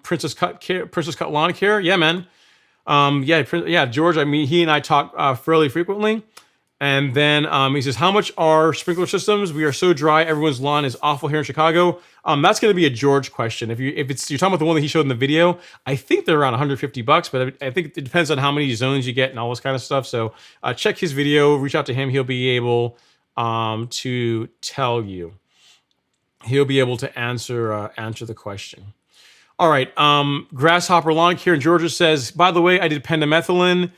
Princess Cut Lawn Care. Yeah, man. George. I mean, he and I talk fairly frequently. And then he says, how much are sprinkler systems? We are so dry. Everyone's lawn is awful here in Chicago. That's going to be a George question. If you're talking about the one that he showed in the video, I think they're around $150, but I think it depends on how many zones you get and all this kind of stuff. So check his video, reach out to him. He'll be able to tell you. He'll be able to answer the question. All right. Grasshopper Lawn Care in Georgia says, by the way, I did pendimethalin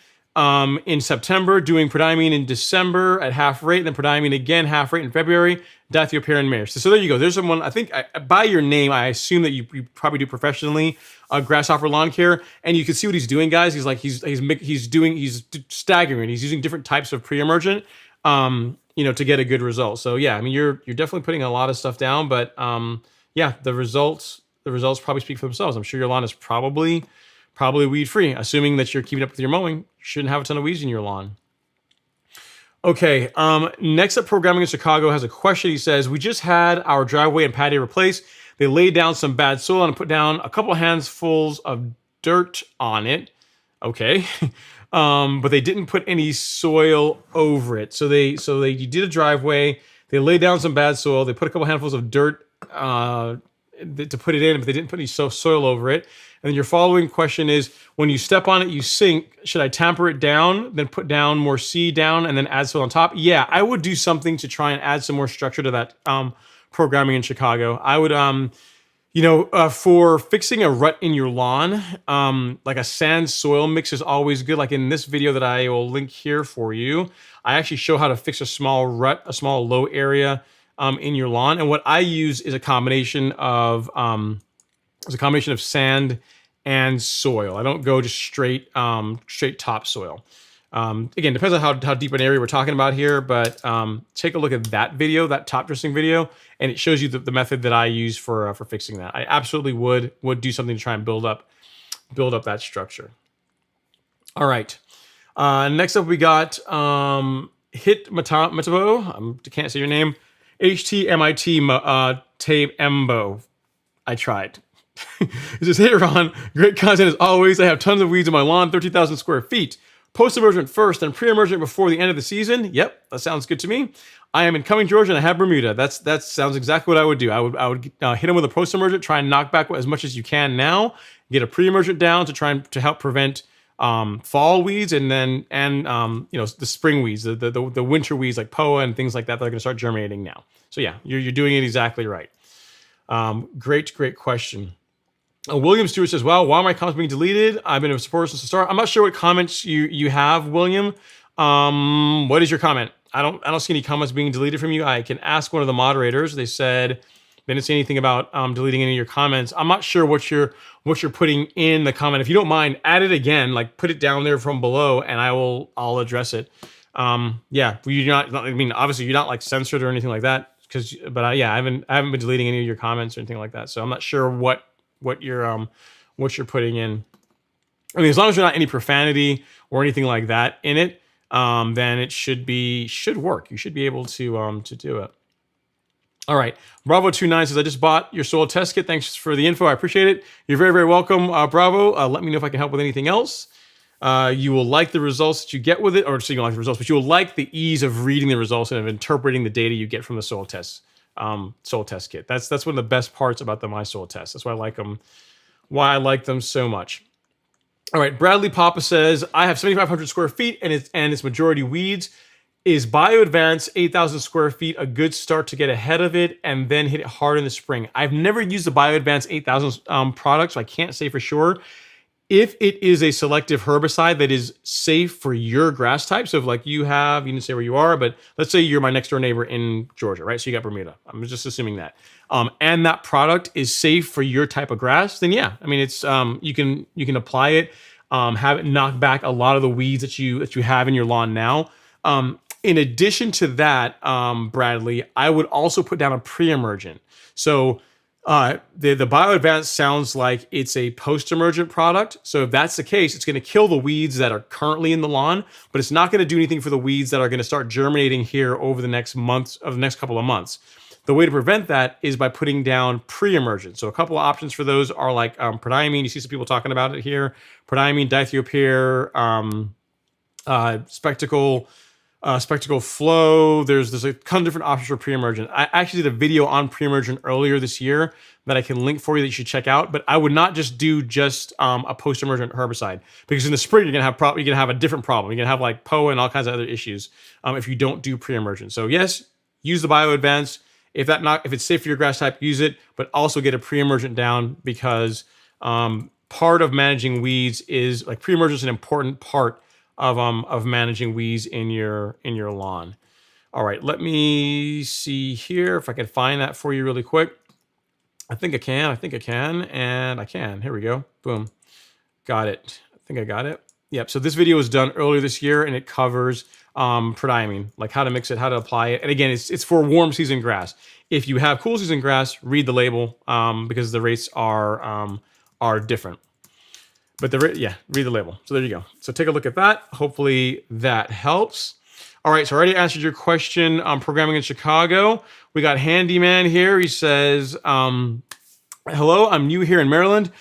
in September, doing prodiamine in December at half rate, then prodiamine again half rate in February, dithiopyrin in May. So there you go. There's someone, I think, by your name, I assume that you probably do professionally Grasshopper Lawn Care, and you can see what he's doing, guys. He's staggering. He's using different types of pre-emergent, to get a good result. So yeah, I mean, you're definitely putting a lot of stuff down, but the results probably speak for themselves. I'm sure your lawn is probably weed free, assuming that you're keeping up with your mowing. You shouldn't have a ton of weeds in your lawn. Okay, next up, Programming in Chicago has a question. He says, we just had our driveway and patio replaced. They laid down some bad soil and put down a couple handfuls of dirt on it. Okay, but they didn't put any soil over it. So they did a driveway. They laid down some bad soil. They put a couple handfuls of dirt to put it in, but they didn't put any soil over it. And then your following question is, when you step on it, you sink. Should I tamper it down, then put down more seed down, and then add soil on top? Yeah, I would do something to try and add some more structure to that Programming in Chicago. I would, for fixing a rut in your lawn, like a sand soil mix is always good. Like in this video that I will link here for you, I actually show how to fix a small rut, a small low area in your lawn. And what I use is a combination of sand and soil. I don't go just straight topsoil. Again, depends on how deep an area we're talking about here, but take a look at that video, that top dressing video, and it shows you the method that I use for fixing that. I absolutely would do something to try and build up that structure. All right. Next up, we got Hit Metabo. I can't say your name. HTMIT Tape Embo. I tried. It says, hey Ron, great content as always. I have tons of weeds on my lawn, 13,000 square feet. Post-emergent first and pre-emergent before the end of the season. Yep, that sounds good to me. I am in Cumming, Georgia, and I have Bermuda. That sounds exactly what I would do. I would hit them with a post-emergent, try and knock back as much as you can now, get a pre-emergent down to help prevent fall weeds, and the spring weeds, the winter weeds like POA and things like that are going to start germinating now. So yeah, you're doing it exactly right. Great question. William Stewart says, wow, why are my comments being deleted? I've been a supporter since the start. I'm not sure what comments you have, William. What is your comment? I don't see any comments being deleted from you. I can ask one of the moderators. They said they didn't say anything about deleting any of your comments. I'm not sure what you're putting in the comment. If you don't mind, add it again, like put it down there from below, and I'll address it. You're not. I mean, obviously you're not like censored or anything like that. I haven't been deleting any of your comments or anything like that. So I'm not sure what you're putting in. I mean, as long as there's not any profanity or anything like that in it, then it should work. You should be able to do it. All right. Bravo29 says, I just bought your soil test kit. Thanks for the info. I appreciate it. You're very, very welcome, Bravo. Let me know if I can help with anything else. You will like the results that you get with it, or so you don't like the results, but you will like the ease of reading the results and of interpreting the data you get from the soil test kit. That's one of the best parts about the My Soil Test. That's why I like them. Why I like them so much. All right, Bradley Papa says, I have 7,500 square feet and it's majority weeds. Is BioAdvance 8,000 square feet a good start to get ahead of it and then hit it hard in the spring? I've never used the BioAdvance 8,000 product, so I can't say for sure. If it is a selective herbicide that is safe for your grass type, so if like you didn't say where you are, but let's say you're my next door neighbor in Georgia, right? So you got Bermuda. I'm just assuming that. And that product is safe for your type of grass, then yeah. I mean, it's you can apply it, have it knock back a lot of the weeds that you have in your lawn now. In addition to that, Bradley, I would also put down a pre-emergent. So the BioAdvance sounds like it's a post-emergent product. So if that's the case, it's going to kill the weeds that are currently in the lawn, but it's not going to do anything for the weeds that are going to start germinating here over the next couple of months. The way to prevent that is by putting down pre-emergent. So a couple of options for those are like prodiamine. You see some people talking about it here. Prodiamine, dithiopyr, Spectacle Flow. There's a ton of different options for pre-emergent. I actually did a video on pre-emergent earlier this year that I can link for you that you should check out. But I would not just do a post-emergent herbicide, because in the spring you're gonna have a different problem. You're gonna have like POA and all kinds of other issues if you don't do pre-emergent. So yes, use the BioAdvance. If it's safe for your grass type, use it, but also get a pre-emergent down, because part of managing weeds is like pre-emergent is an important part of managing weeds in your lawn. All right, let me see here if I can find that for you really quick. I think I can, and I can. Here we go. Boom. Got it. I think I got it. Yep. So this video was done earlier this year, and it covers prodiamine, like how to mix it, how to apply it. And again, it's for warm season grass. If you have cool season grass, read the label because the rates are different. But read the label. So there you go. So take a look at that. Hopefully that helps. All right, so I already answered your question on programming in Chicago. We got Handyman here. He says, hello, I'm new here in Maryland.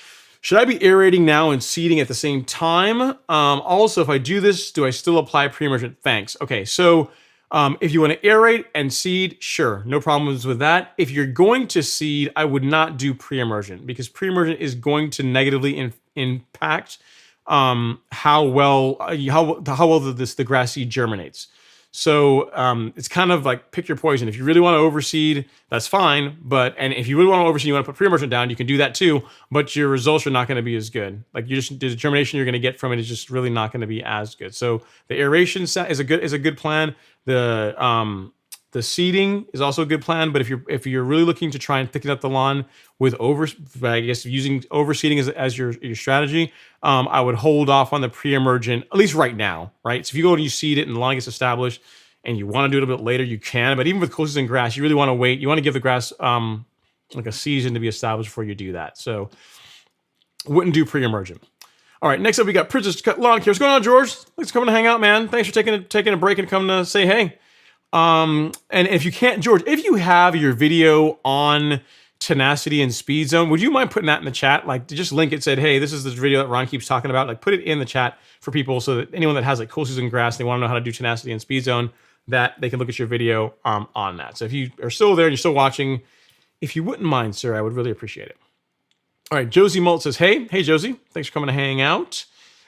Should I be aerating now and seeding at the same time? Also, if I do this, do I still apply pre-emergent? Thanks. Okay, so if you want to aerate and seed, sure, no problems with that. If you're going to seed, I would not do pre-emergent, because pre-emergent is going to negatively impact how well the grass seed germinates. So it's kind of like pick your poison. If you really want to overseed, that's fine. And if you really want to overseed, you want to put pre-emergent down, you can do that too. But your results are not going to be as good. Like the germination you're going to get from it is just really not going to be as good. So the aeration is a good plan. The seeding is also a good plan, but if you're really looking to try and thicken up the lawn with using overseeding as your strategy, I would hold off on the pre-emergent, at least right now, right? So if you go and you seed it and the lawn gets established and you want to do it a bit later, you can. But even with cool season grass, you really want to wait. You want to give the grass like a season to be established before you do that. So wouldn't do pre-emergent. All right, next up we got Princess Lawn Care. What's going on, George? Thanks for coming to hang out, man. Thanks for taking a break and coming to say hey. And if you can't, George, if you have your video on tenacity and speed zone, would you mind putting that in the chat? Like, just link it, said, hey, this is the video that Ron keeps talking about. Like, put it in the chat for people so that anyone that has like cool season grass, they want to know how to do tenacity and speed zone, that they can look at your video on that. So if you are still there and you're still watching, if you wouldn't mind, sir, I would really appreciate it. All right, Josie Molt says, hey Josie, thanks for coming to hang out.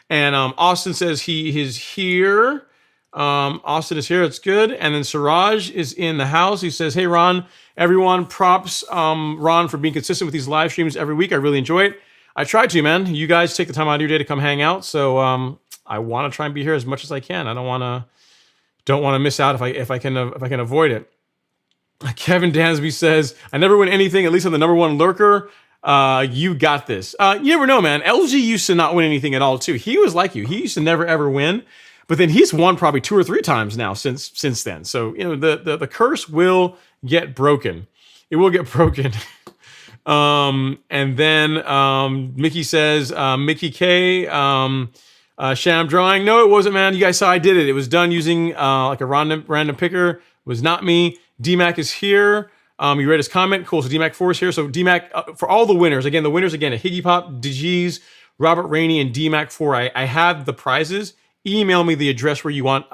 And Austin says he is here. Austin is here. It's good. And then Siraj is in the house. He says, hey, Ron, everyone, props, Ron, for being consistent with these live streams every week. I really enjoy it. I try to, man. You guys take the time out of your day to come hang out. So I want to try and be here as much as I can. I don't want to miss out if I can avoid it. Kevin Dansby says, I never win anything, at least I'm the number one lurker. You got this. You never know, man. LG used to not win anything at all, too. He was like you. He used to never, ever win. But then he's won probably 2 or 3 times now since then. So, you know, the curse will get broken. It will get broken. And then Mickey says, Mickey K, sham drawing. No, it wasn't, man. You guys saw I did it. It was done using like a random picker. It was not me. DMAC is here. You read his comment. Cool. So DMAC4 is here. So DMAC, for all the winners, again, the winners again, Higgy Pop, DG's, Robert Rainey, and DMAC4. I have the prizes. Email me the address where you want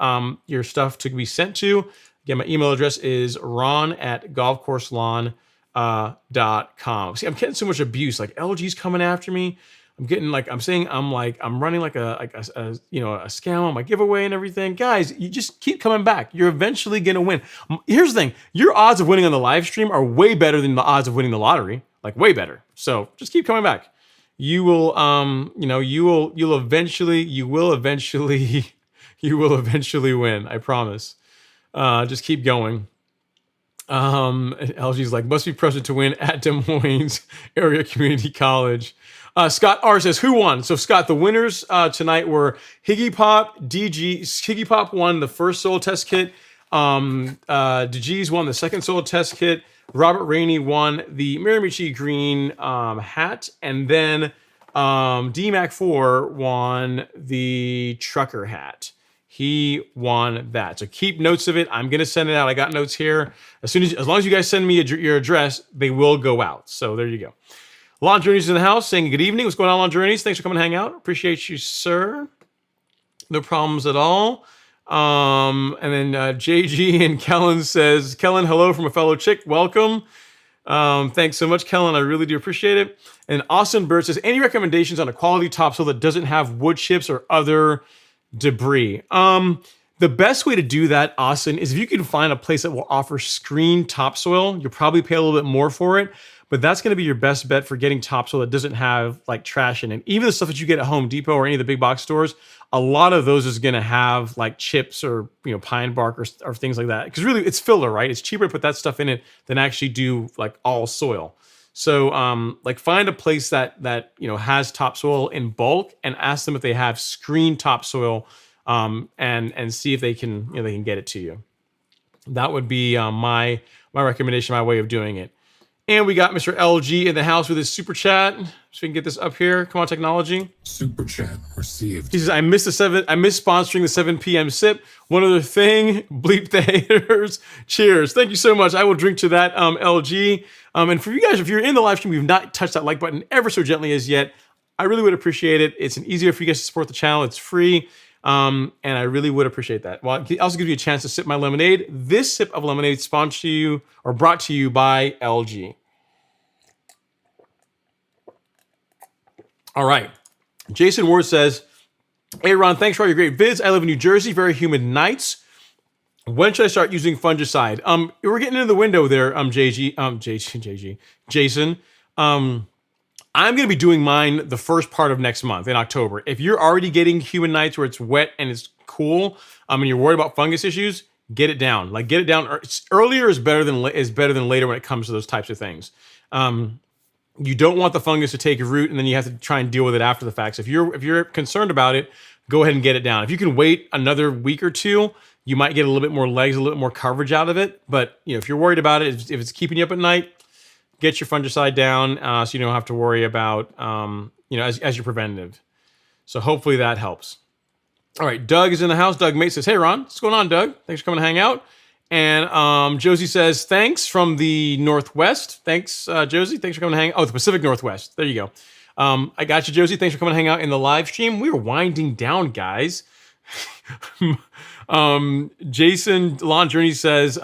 your stuff to be sent to. Again, my email address is ron@golfcourselawn.com. See, I'm getting so much abuse. Like LG's coming after me. I'm getting like I'm running like a scam on my giveaway and everything. Guys, you just keep coming back. You're eventually gonna win. Here's the thing: your odds of winning on the live stream are way better than the odds of winning the lottery. Like way better. So just keep coming back. You will eventually win. I promise. Just keep going. LG's like, must be present to win at Des Moines Area Community College. Scott R says, who won? So Scott, the winners tonight were Higgy Pop, DG. Higgy Pop won the first soil test kit. DG's won the second soil test kit. Robert Rainey won the Mirimichi Green hat. And then DMAC4 won the trucker hat. He won that. So keep notes of it. I'm going to send it out. I got notes here. As long as you guys send me your address, they will go out. So there you go. Lawn Journeys in the house saying good evening. What's going on, Lawn Journeys? Thanks for coming to hang out. Appreciate you, sir. No problems at all. And then JG and Kellen says, Kellen, hello from a fellow chick. Welcome. Thanks so much, Kellen. I really do appreciate it. And Austin Bird says, any recommendations on a quality topsoil that doesn't have wood chips or other debris? The best way to do that, Austin, is if you can find a place that will offer screen topsoil. You'll probably pay a little bit more for it, but that's going to be your best bet for getting topsoil that doesn't have like trash in it. Even the stuff that you get at Home Depot or any of the big box stores, a lot of those is going to have like chips or pine bark or things like that. Because really, it's filler, right? It's cheaper to put that stuff in it than actually do like all soil. So like find a place that has topsoil in bulk and ask them if they have screen topsoil, and see if they can get it to you. That would be my recommendation, my way of doing it. And we got Mr. LG in the house with his super chat, so we can get this up here. Come on, technology. Super chat received. He says, I miss sponsoring the 7 p.m. sip. One other thing, bleep the haters. Cheers. Thank you so much. I will drink to that, LG. And for you guys, if you're in the live stream, you've not touched that like button ever so gently as yet, I really would appreciate it. It's an easy way for you guys to support the channel. It's free. And I really would appreciate that. Well, it also gives you a chance to sip my lemonade. This sip of lemonade sponsored to you or brought to you by LG. All right. Jason Ward says, hey, Ron, thanks for all your great vids. I live in New Jersey, very humid nights. When should I start using fungicide? We're getting into the window there, Jason. I'm going to be doing mine the first part of next month in October. If you're already getting humid nights where it's wet and it's cool, and you're worried about fungus issues, get it down. Like get it down earlier is better than later when it comes to those types of things. You don't want the fungus to take root and then you have to try and deal with it after the fact. So if you're concerned about it, go ahead and get it down. If you can wait another week or two, you might get a little bit more legs, a little bit more coverage out of it. But if you're worried about it, if it's keeping you up at night, get your fungicide down so you don't have to worry about as your preventative. So hopefully that helps. All right, Doug is in the house. Doug Mate says, hey, Ron, what's going on, Doug? Thanks for coming to hang out. And Josie says, thanks from the Northwest. Thanks, Josie. Thanks for coming to hang out. Oh, the Pacific Northwest. There you go. I got you, Josie. Thanks for coming to hang out in the live stream. We're winding down, guys. Jason Lawn Journey says,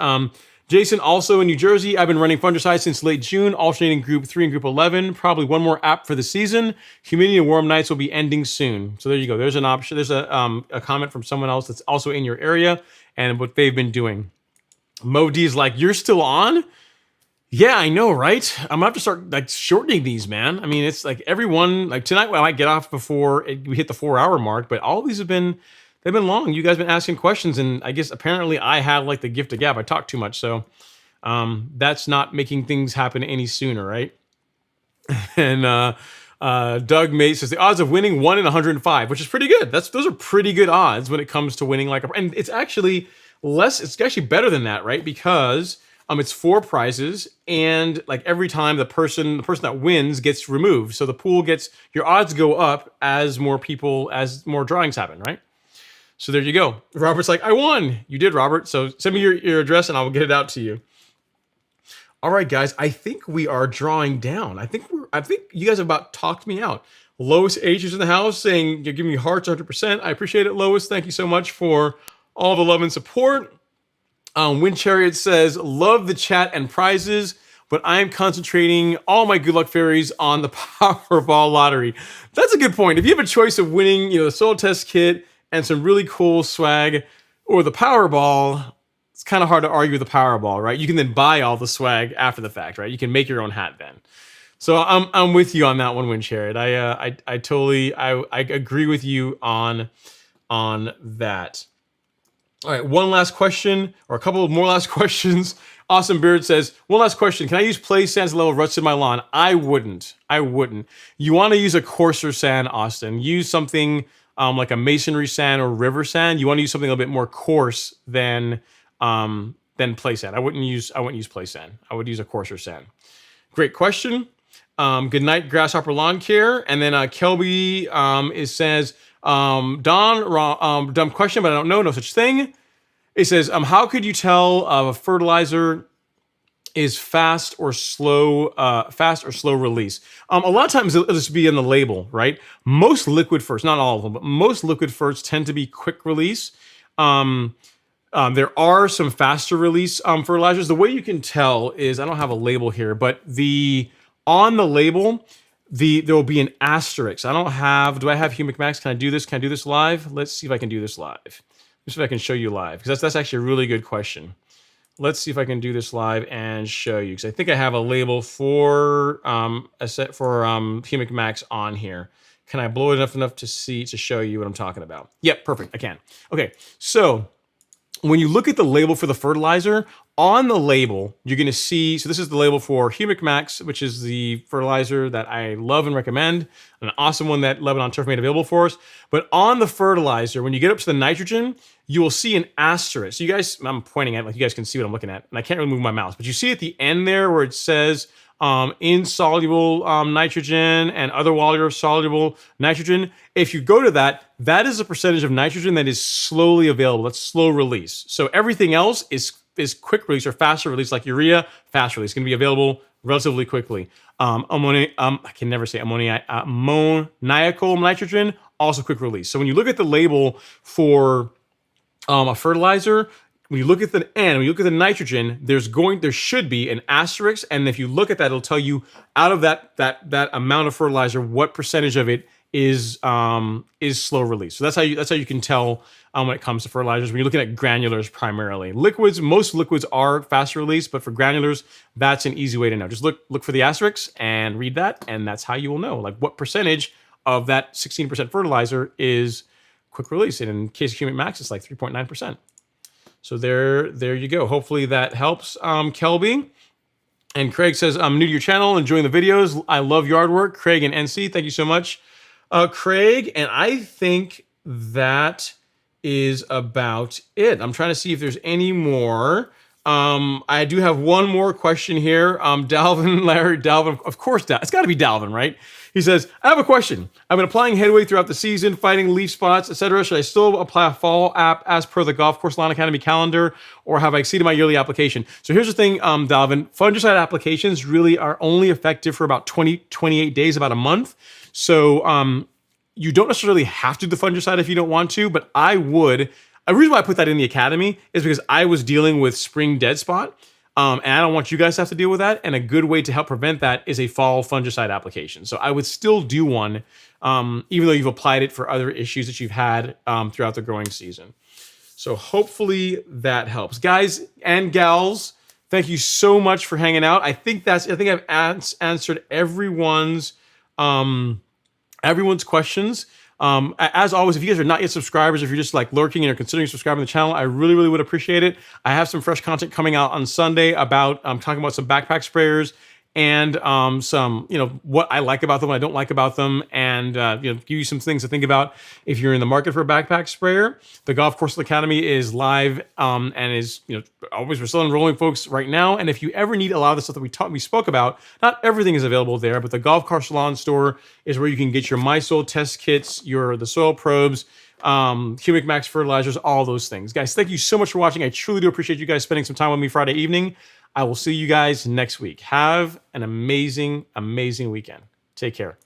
Jason, also in New Jersey, I've been running fungicide since late June, alternating group 3 and group 11. Probably one more app for the season. Humidity and warm nights will be ending soon. So there you go. There's an option. There's a comment from someone else that's also in your area and what they've been doing. Mo D's like, you're still on? Yeah, I know, right? I'm gonna have to start like shortening these, man. I mean, it's like everyone, like tonight I might get off before we hit the 4-hour mark, but all of these they've been long. You guys been asking questions, and I guess apparently I have like the gift of gab. I talk too much, so that's not making things happen any sooner, right? And Doug Mate says the odds of winning 1 in 105, which is pretty good. Those are pretty good odds when it comes to winning and it's actually less. It's actually better than that, right? Because it's 4 prizes, and like every time the person that wins gets removed, so the pool your odds go up as more drawings happen, right? So there you go. Robert's like, I won. You did, Robert. So send me your address and I will get it out to you. All right, guys, I think we are drawing down. I think you guys have about talked me out. Lois H is in the house saying you're giving me hearts 100%. I appreciate it, Lois. Thank you so much for all the love and support. Wind Chariot says, love the chat and prizes, but I am concentrating all my good luck fairies on the Powerball lottery. That's a good point. If you have a choice of winning, the soil test kit and some really cool swag, or the Powerball, it's kind of hard to argue with the Powerball, right? You can then buy all the swag after the fact, right? You can make your own hat then. So I'm with you on that one, Wind Chariot. I totally agree with you on that. All right, one last question, or a couple of more last questions. Awesome Beard says, one last question. Can I use play sands level ruts in my lawn? I wouldn't. You want to use a coarser sand, Austin. Use something like a masonry sand or river sand. You want to use something a little bit more coarse than play sand. I wouldn't use play sand. I would use a coarser sand. Great question. Good night, Grasshopper Lawn Care. And then Kelby says, Don, dumb question, but I don't know, no such thing. It says, how could you tell a fertilizer is fast or slow release? A lot of times it'll just be in the label, right? Most liquid ferts, not all of them, but most liquid ferts tend to be quick release. There are some faster release fertilizers. The way you can tell is, I don't have a label here, but on the label, there will be an asterisk. Do I have Humic Max? Can I do this? Can I do this live? Let's see if I can do this live. Let's see if I can show you live, because that's actually a really good question. Let's see if I can do this live and show you, because I think I have a label for Humic Max on here. Can I blow it enough to show you what I'm talking about? Yep, perfect, I can. Okay, so when you look at the label for the fertilizer, on the label, you're going to see, so this is the label for Humic Max, which is the fertilizer that I love and recommend, an awesome one that Lebanon Turf made available for us. But on the fertilizer, when you get up to the nitrogen, you will see an asterisk. So you guys, I'm pointing at, like you guys can see what I'm looking at, and I can't really move my mouse, but you see at the end there where it says insoluble nitrogen and other water soluble nitrogen. If you go to that, that is a percentage of nitrogen that is slowly available. That's slow release. So everything else is quick release or faster release, like urea, fast release. It's going to be available relatively quickly. I can never say ammoniacal nitrogen, also quick release. So when you look at the label for a fertilizer, when you look at the N, when you look at the nitrogen, there should be an asterisk, and if you look at that, it'll tell you out of that amount of fertilizer, what percentage of it is slow release. So that's how you can tell when it comes to fertilizers. When you're looking at granulars primarily, liquids, most liquids are fast release, but for granulars, that's an easy way to know. Just look for the asterisks and read that, and that's how you will know like what percentage of that 16% fertilizer is quick release. And in case of Humic Max, it's like 3.9%. So there you go. Hopefully that helps, Kelby. And Craig says, I'm new to your channel, enjoying the videos. I love yard work. Craig and NC, thank you so much, Craig. And I think that is about it. I'm trying to see if there's any more. I do have one more question here. Dalvin, of course, it's got to be Dalvin, right? He says, I have a question. I've been applying headway throughout the season, fighting leaf spots, etc. Should I still apply a fall app as per the Golf Course Lawn Academy calendar, or have I exceeded my yearly application? So here's the thing, Dalvin, fungicide applications really are only effective for about 28 days, about a month. So you don't necessarily have to do the fungicide if you don't want to, but I would. A reason why I put that in the academy is because I was dealing with spring dead spot, and I don't want you guys to have to deal with that. And a good way to help prevent that is a fall fungicide application. So I would still do one, even though you've applied it for other issues that you've had throughout the growing season. So hopefully that helps, guys and gals. Thank you so much for hanging out. I think I've answered everyone's questions. As always, if you guys are not yet subscribers, if you're just like lurking and are considering subscribing to the channel, I really, really would appreciate it. I have some fresh content coming out on Sunday about talking about some backpack sprayers and some, what I like about them, what I don't like about them, and give you some things to think about if you're in the market for a backpack sprayer. The Golf Course Academy is live and is, always, we're still enrolling folks right now. And if you ever need a lot of the stuff that we spoke about, not everything is available there, but the Golf Course Lawn Store is where you can get your My Soil test kits, the soil probes, Humic Max fertilizers, all those things. Guys, thank you so much for watching. I truly do appreciate you guys spending some time with me Friday evening. I will see you guys next week. Have an amazing, amazing weekend. Take care.